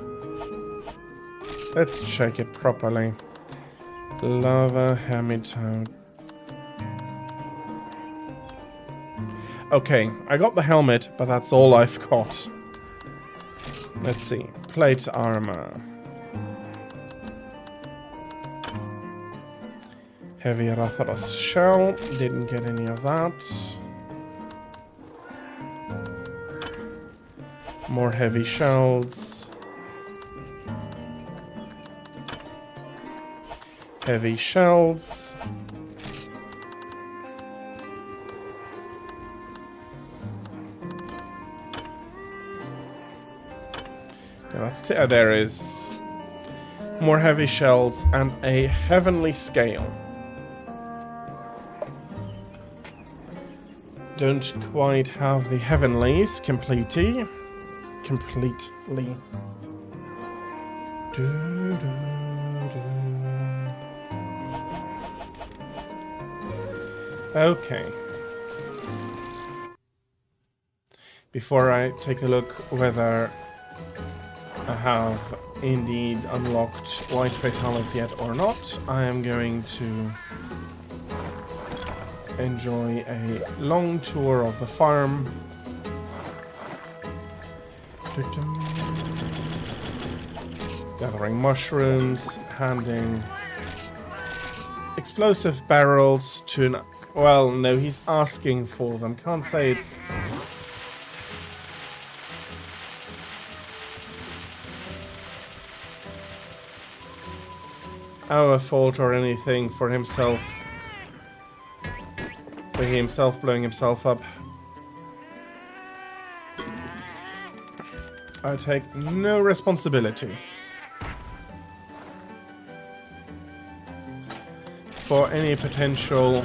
Let's check it properly. Lava Hematite. Okay, I got the helmet, but that's all I've got. Let's see. Plate armor. Heavy Rathalos shell. Didn't get any of that. More heavy shells. Heavy shells. Yeah, there is more heavy shells and a heavenly scale. Don't quite have the heavenlies completely. Okay. Before I take a look whether I have indeed unlocked White Fatalis yet or not, I am going to enjoy a long tour of the farm. Gathering mushrooms, handing explosive barrels to an... Well, no, he's asking for them. Can't say it's... our fault or anything for himself. For himself blowing himself up. I take no responsibility for any potential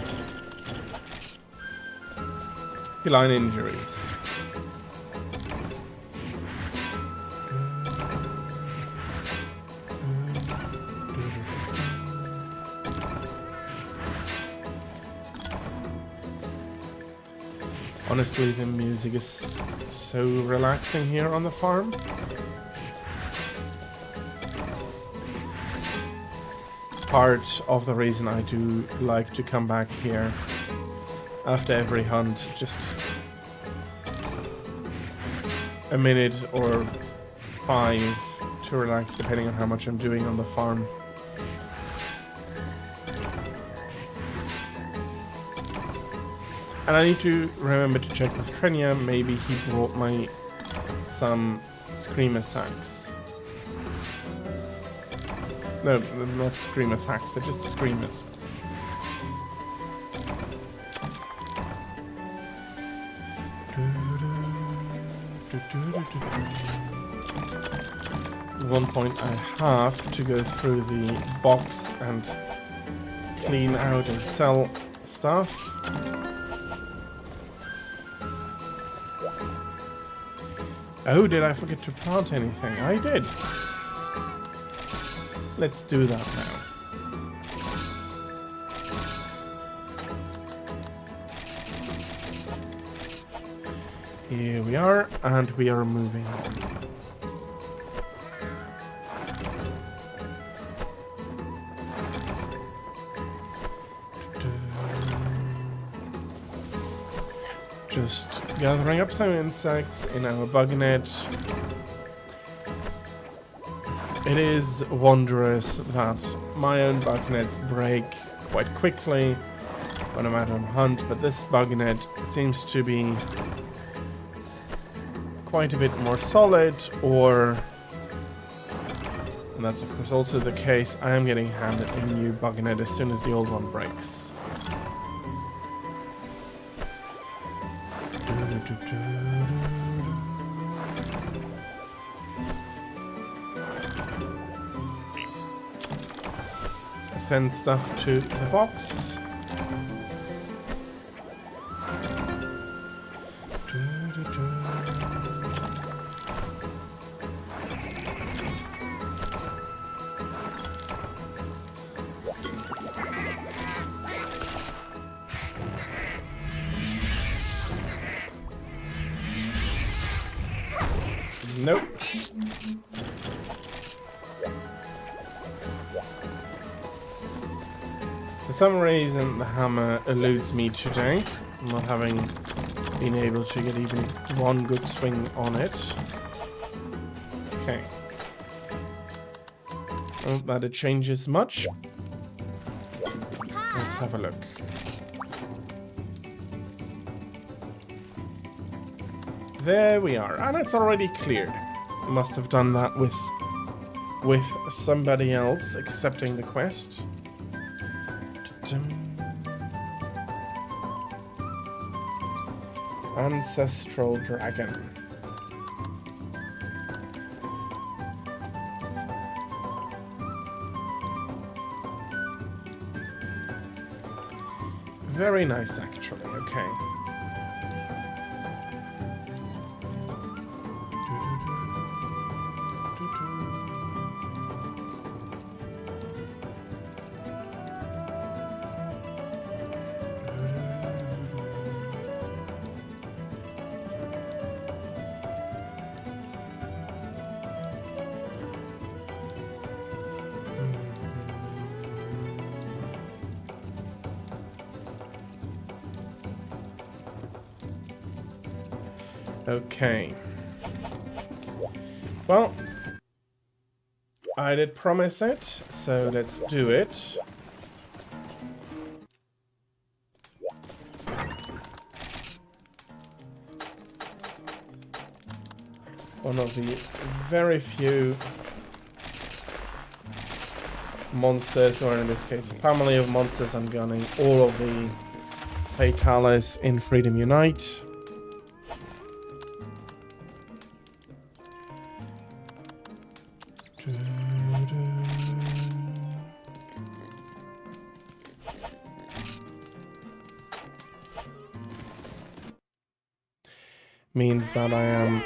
feline injuries. Honestly, the music is so relaxing here on the farm. Part of the reason I do like to come back here after every hunt, just a minute or 5 to relax, depending on how much I'm doing on the farm. And I need to remember to check with Trenya. Maybe he brought me some screamer sacks. No, not screamer sacks, they're just screamers. At one point I have to go through the box and clean out and sell stuff. Oh, did I forget to plant anything? I did. Let's do that now. Here we are, and we are moving on. Just gathering up some insects in our bug net. It is wondrous that my own bug nets break quite quickly when I'm out on hunt, but this bug net seems to be quite a bit more solid, and that's of course also the case. I am getting handed a new bug net as soon as the old one breaks. Send stuff to the box. Nope. For some reason, the hammer eludes me today, not having been able to get even one good swing on it. Okay. Not that it changes much. Let's have a look. There we are, and it's already cleared. Must have done that with somebody else accepting the quest. Ancestral Dragon. Very nice, actually. Okay. Okay. Well, I did promise it, so let's do it. One of the very few monsters, or in this case, a family of monsters, I'm gunning all of the Fatalis in Freedom Unite. Means that I am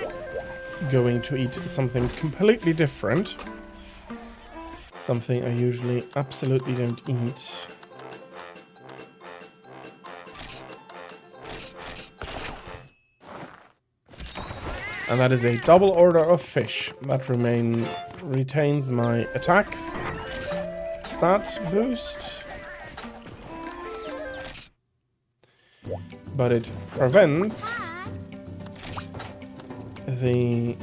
going to eat something completely different. Something I usually absolutely don't eat. And that is a double order of fish that retains my attack stat boost. But it prevents the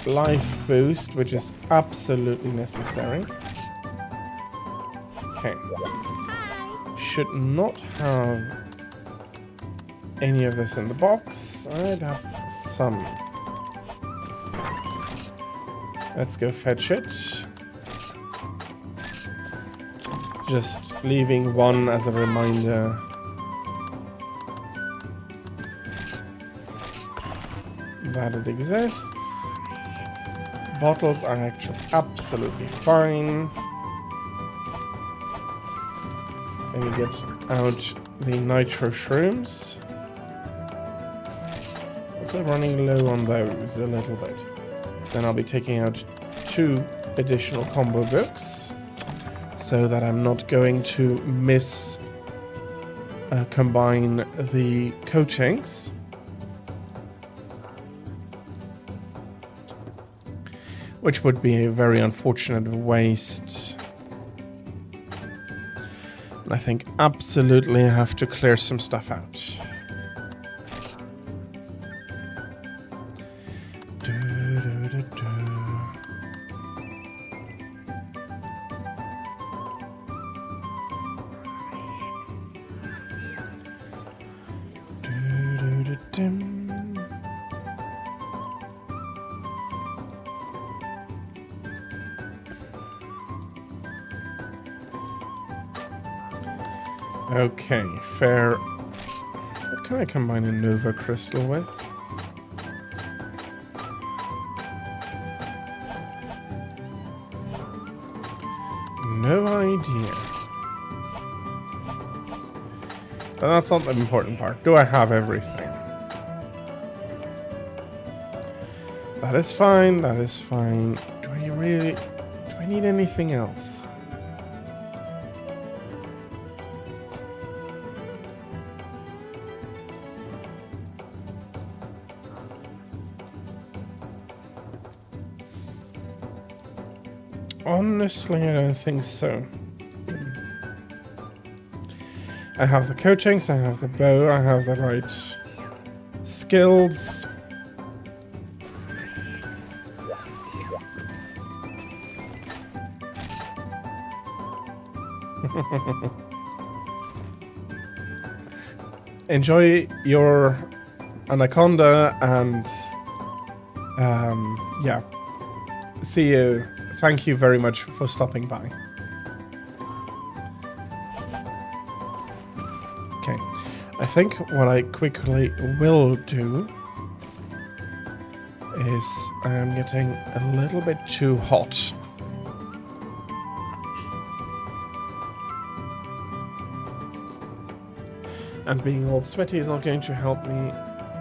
life boost, which is absolutely necessary. Okay. Should not have any of this in the box. I'd have some. Let's go fetch it. Just leaving one as a reminder. That it exists. Bottles are actually absolutely fine. And you get out the nitro shrooms. Also running low on those a little bit. Then I'll be taking out 2 additional combo books so that I'm not going to miss combine the coatings. Which would be a very unfortunate waste. And I think absolutely I have to clear some stuff out. Okay, fair. What can I combine a Nova Crystal with? No idea. But that's not the important part. Do I have everything? That is fine, that is fine. Do I need anything else? Honestly, I don't think so. I have the coatings, I have the bow, I have the right skills. Enjoy your anaconda and yeah. See you. Thank you very much for stopping by. Okay, I think what I quickly will do is I am getting a little bit too hot. And being all sweaty is not going to help me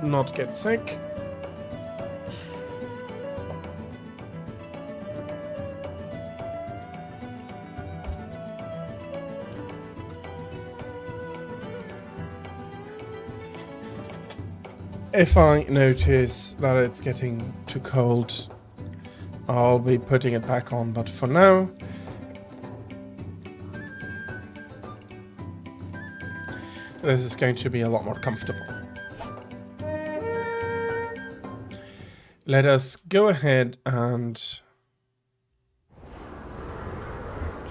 not get sick. If I notice that it's getting too cold, I'll be putting it back on, but for now, this is going to be a lot more comfortable. Let us go ahead and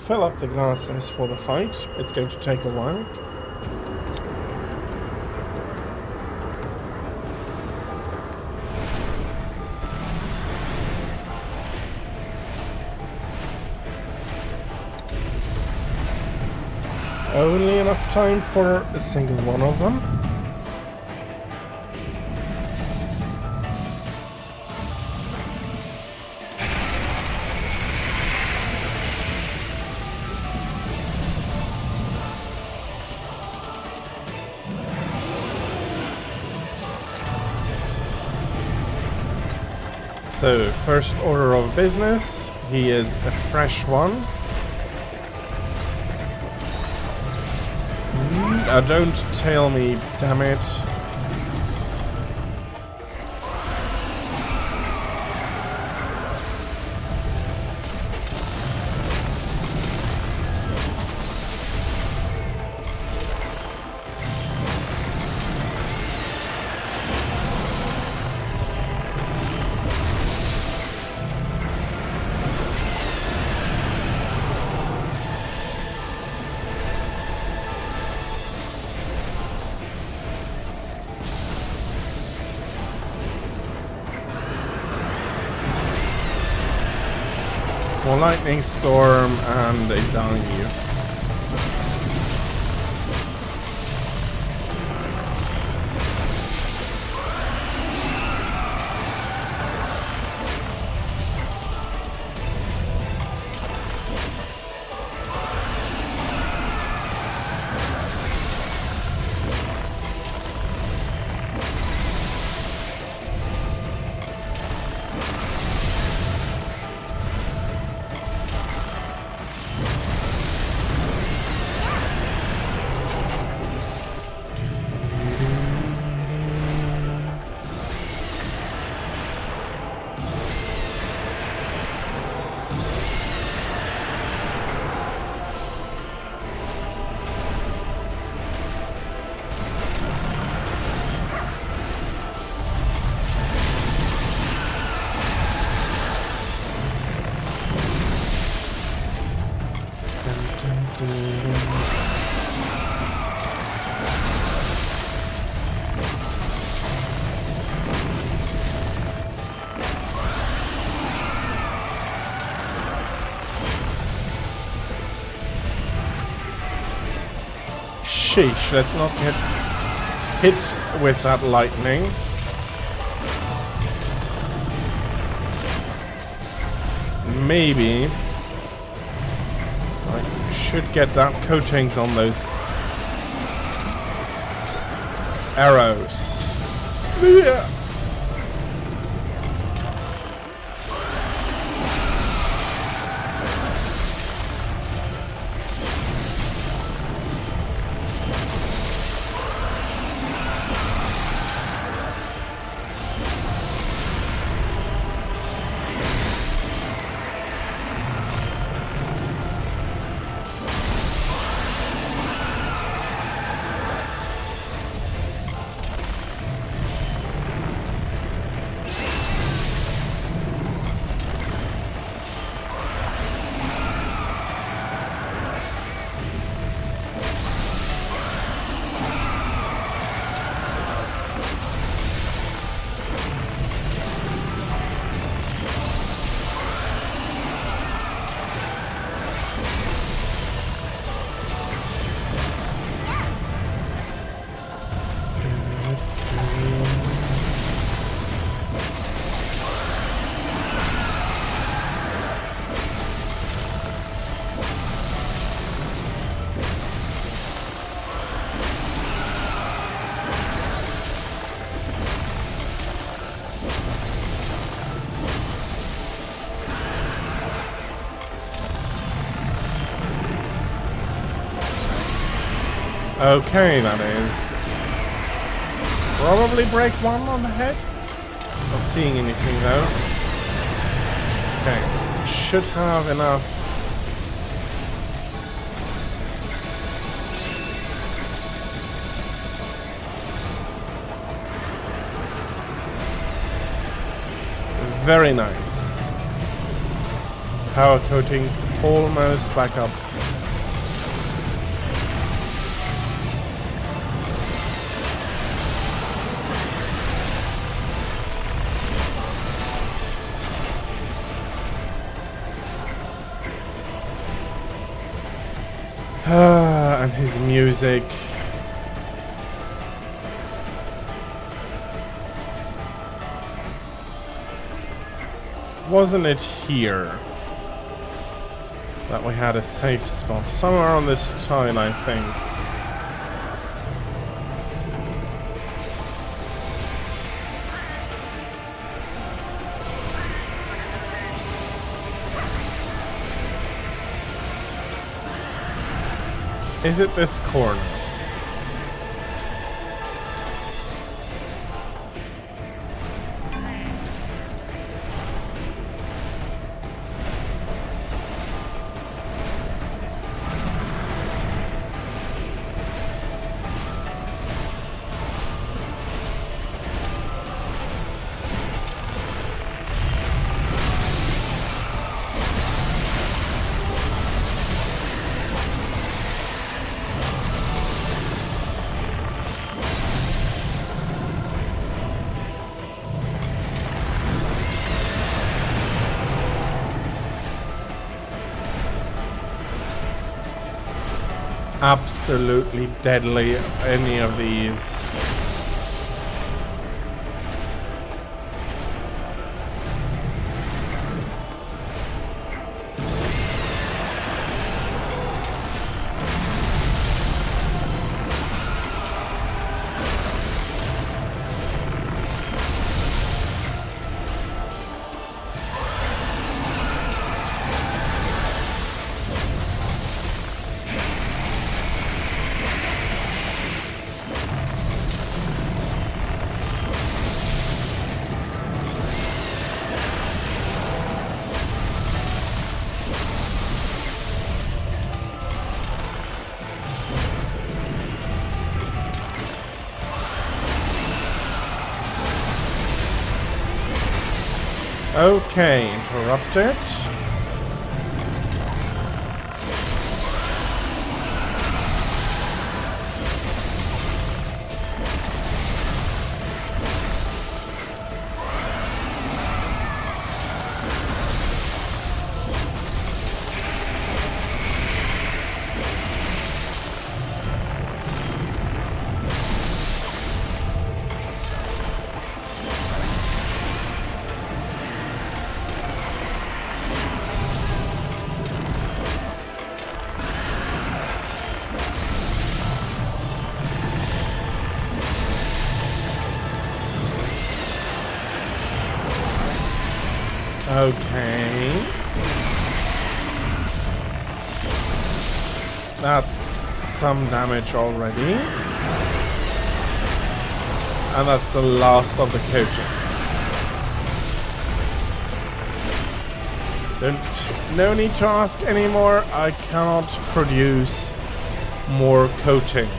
fill up the glasses for the fight. It's going to take a while. Only enough time for a single one of them. So, first order of business, he is a fresh one. Don't tell me, damn it. Small lightning storm and a down you. Sheesh, let's not get hit with that lightning. Maybe I should get that coatings on those arrows. Yeah. Okay, that is. Probably break one on the head. Not seeing anything though. Okay, should have enough. Very nice. Power coatings almost back up. And his music. Wasn't it here that we had a safe spot? Somewhere on this tile, I think. Is it this corner? Absolutely deadly, any of these. Okay, interrupt it. Okay. That's some damage already. And that's the last of the coatings. No need to ask anymore. I cannot produce more coatings.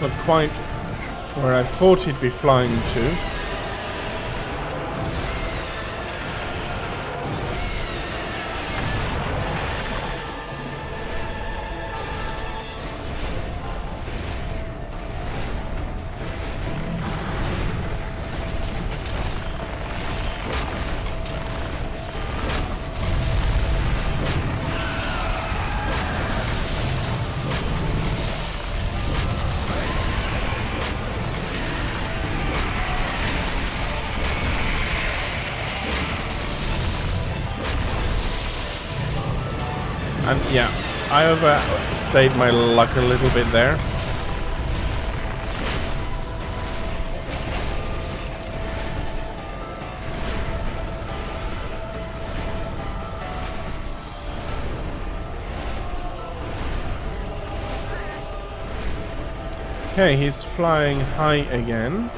Not quite where I thought he'd be flying to. And yeah, I overstayed my luck a little bit there. Okay, he's flying high again.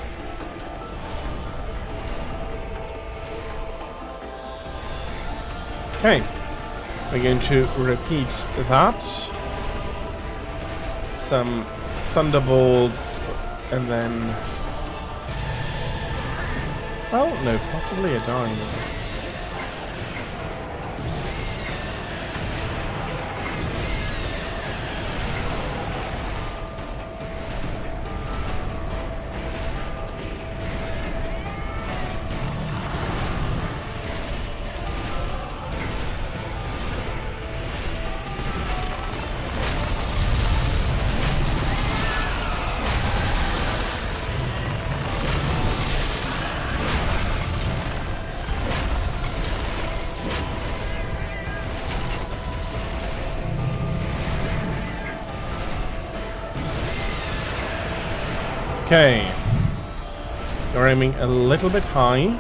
Okay, we're going to repeat that. Some thunderbolts, and then... well, no, possibly a dime. Okay, we're aiming a little bit high.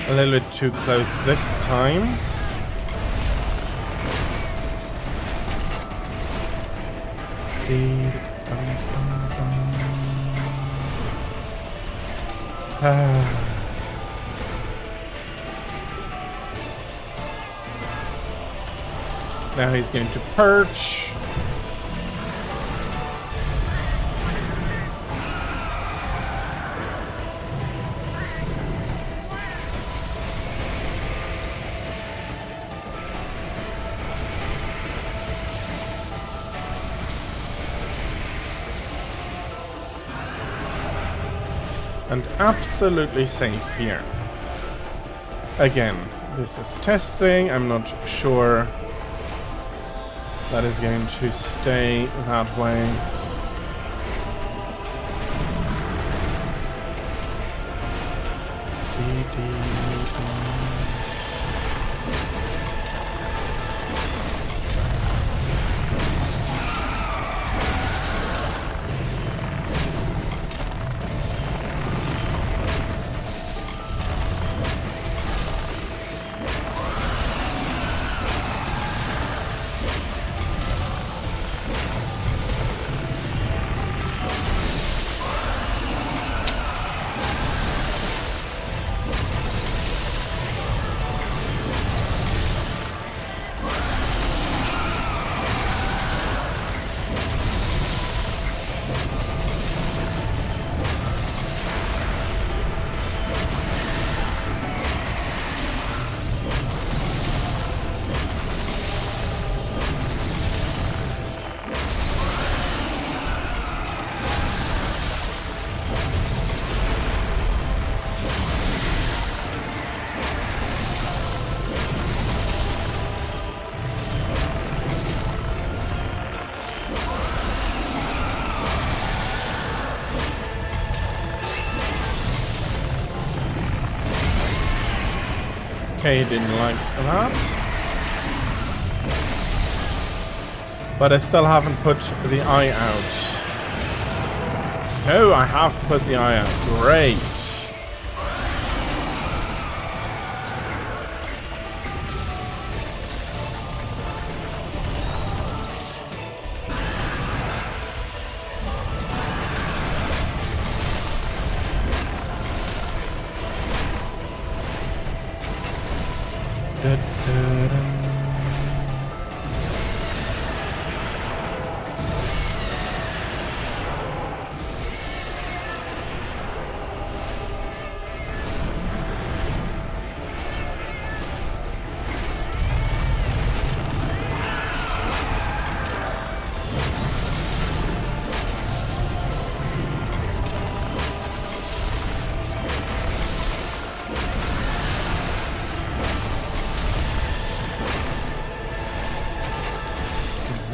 A little bit too close this time. Now he's going to perch. And absolutely safe here. Again, this is testing. I'm not sure that is going to stay that way. Okay, didn't like that. But I still haven't put the eye out. No, I have put the eye out. Great.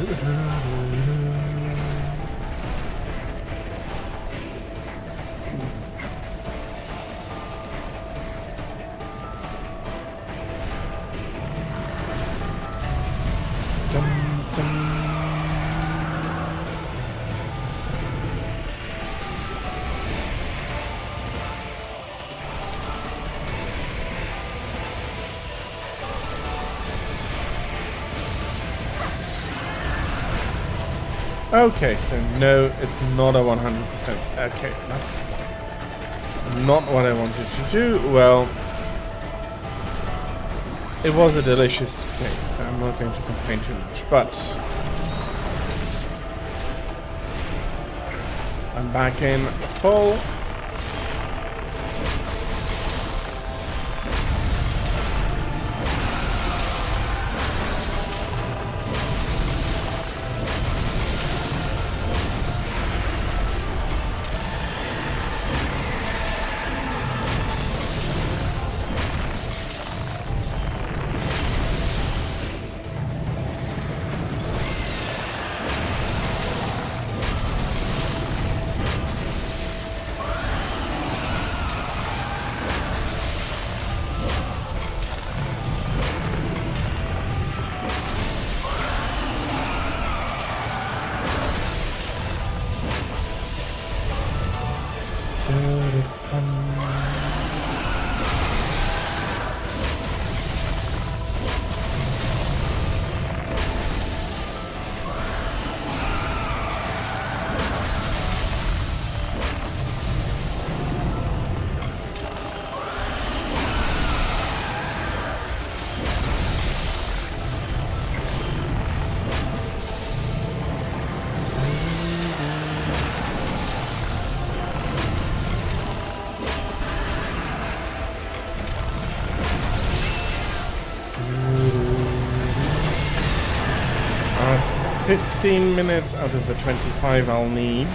Dum, dum. Okay, so no, it's not a 100%. Okay, that's not what I wanted to do. Well, it was a delicious steak, so I'm not going to complain too much. But I'm back in full. That's 15 minutes out of the 25 I'll need.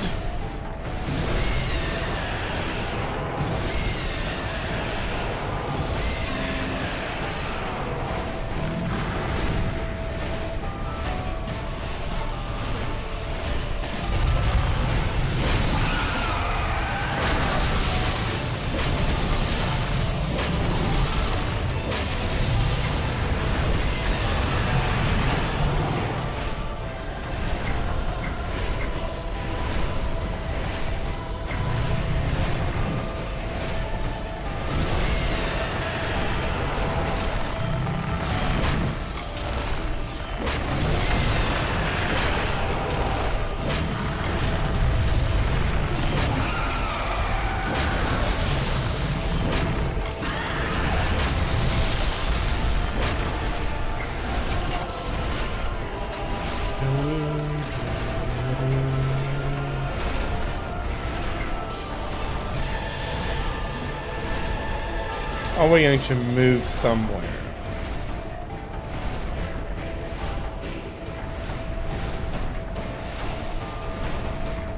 Are we going to move somewhere?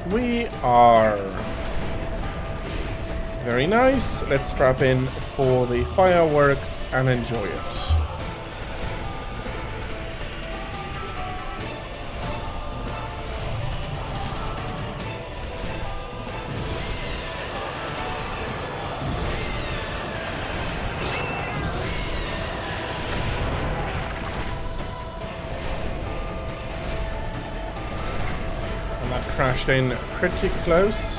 We are. Very nice. Let's strap in for the fireworks and enjoy it. Crashed in pretty close.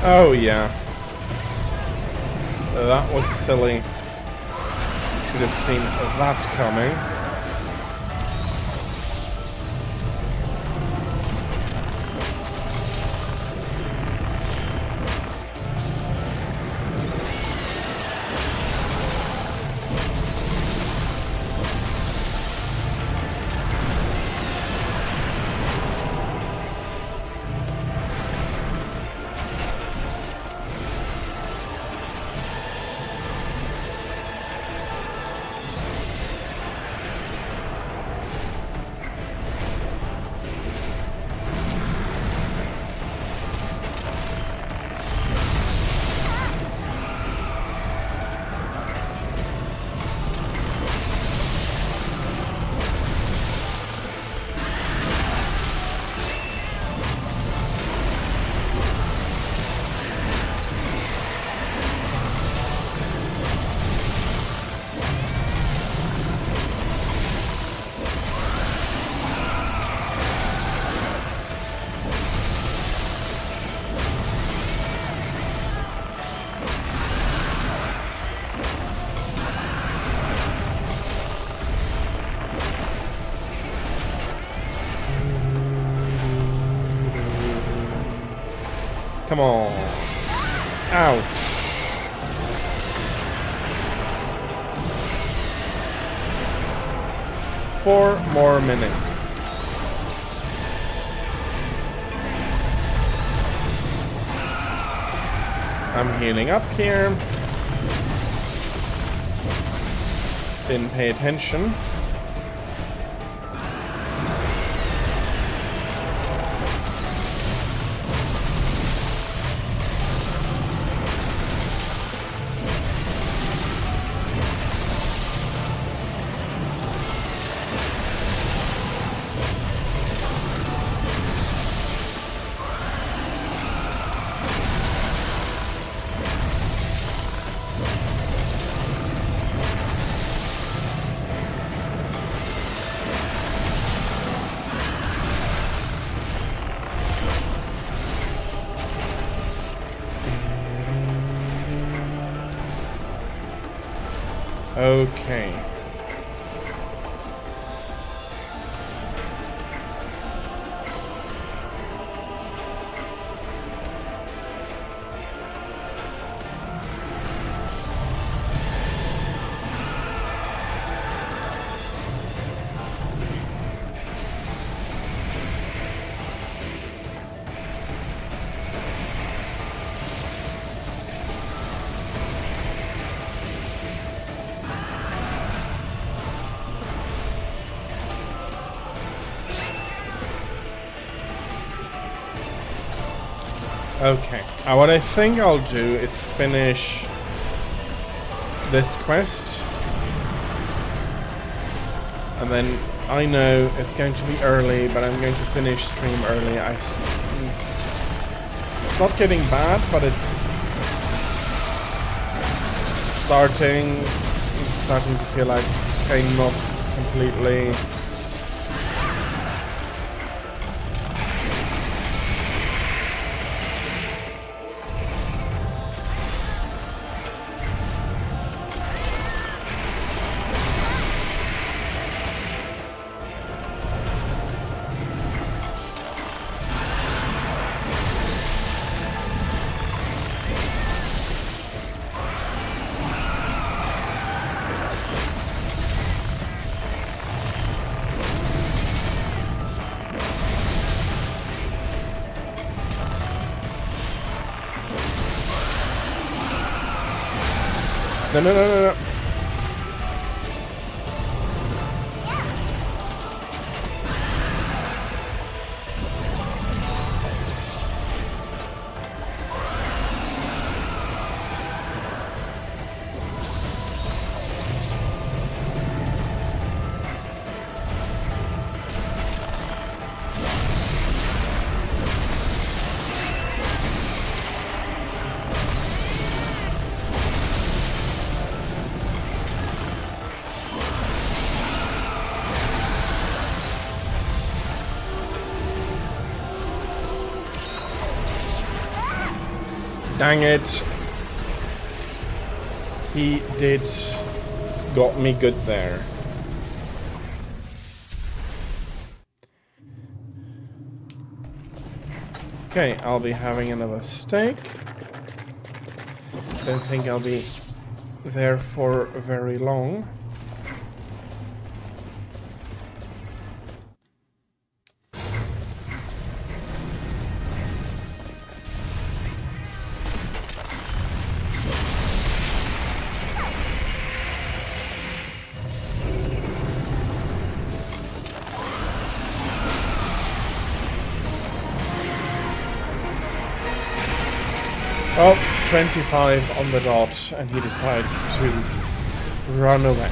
Oh yeah. That was silly. Should have seen that coming. Come on. Ouch. Four more minutes. I'm healing up here. Didn't pay attention. Okay. Okay, what I think I'll do is finish this quest, and then I know it's going to be early, but I'm going to finish stream early. It's not getting bad, but it's starting to feel like, okay, not completely. No. Dang it. He did got me good there. Okay, I'll be having another steak. Don't think I'll be there for very long. Oh, 25 on the dot, and he decides to run away.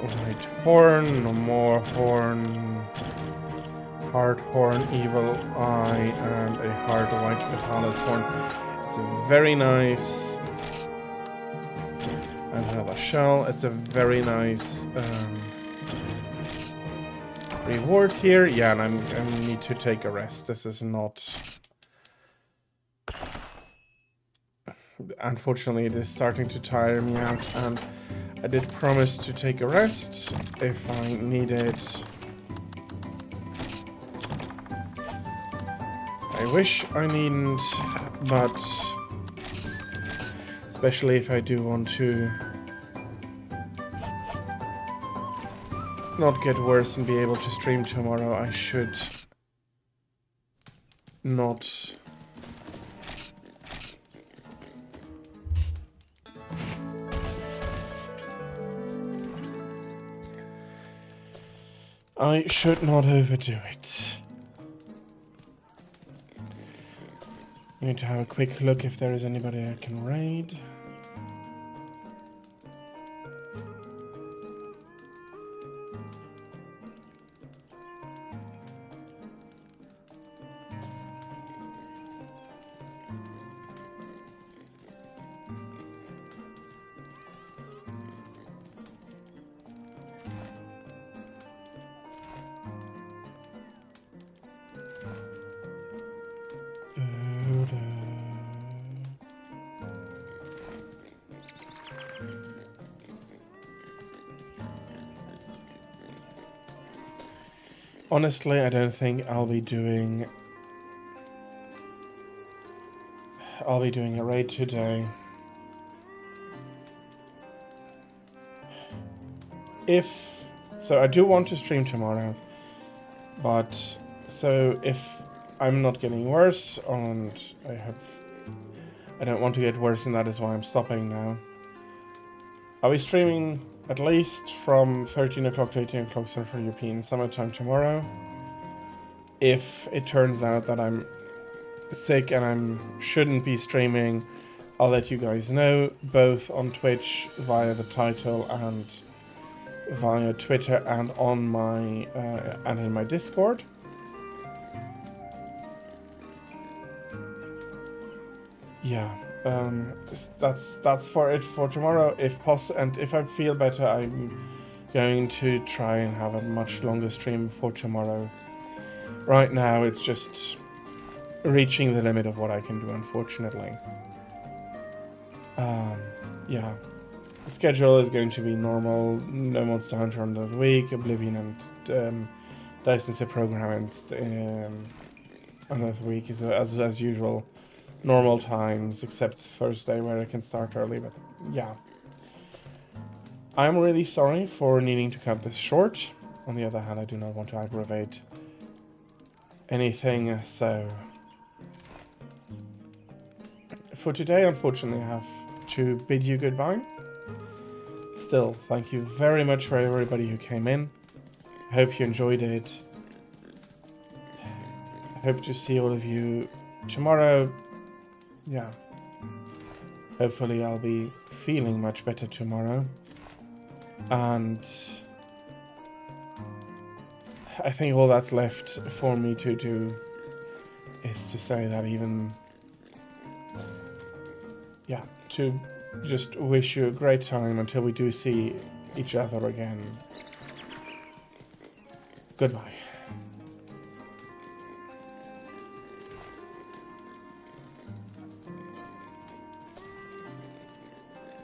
White horn, no more horn. Hard horn, evil eye, and a hard white Vitalis horn. It's a very nice. And another shell. It's a very nice reward here. Yeah, and I need to take a rest. This is not. Unfortunately, it is starting to tire me out, and I did promise to take a rest if I need it. I wish I needn't, but especially if I do want to not get worse and be able to stream tomorrow, I should not. I should not overdo it. Need to have a quick look if there is anybody I can raid. Honestly, I don't think I'll be doing a raid today. So I do want to stream tomorrow, but so if I'm not getting worse, and I don't want to get worse, and that is why I'm stopping now. I'll be streaming at least from 13 o'clock to 18 o'clock Central European Summertime tomorrow. If it turns out that I'm sick and I shouldn't be streaming, I'll let you guys know, both on Twitch via the title and via Twitter and on my and in my Discord. Yeah. That's for it for tomorrow. If possible, and if I feel better, I'm going to try and have a much longer stream for tomorrow. Right now, it's just reaching the limit of what I can do, unfortunately. Yeah. schedule is going to be normal. No Monster Hunter under the week. Oblivion and Dice and programming under the week is as usual. Normal times, except Thursday where I can start early. But yeah, I'm really sorry for needing to cut this short. On the other hand, I do not want to aggravate anything, so for today, unfortunately, I have to bid you goodbye. Still, thank you very much for everybody who came in. I hope you enjoyed it. I hope to see all of you tomorrow. Yeah. Hopefully I'll be feeling much better tomorrow. And I think all that's left for me to do is to say that to just wish you a great time until we do see each other again. Goodbye.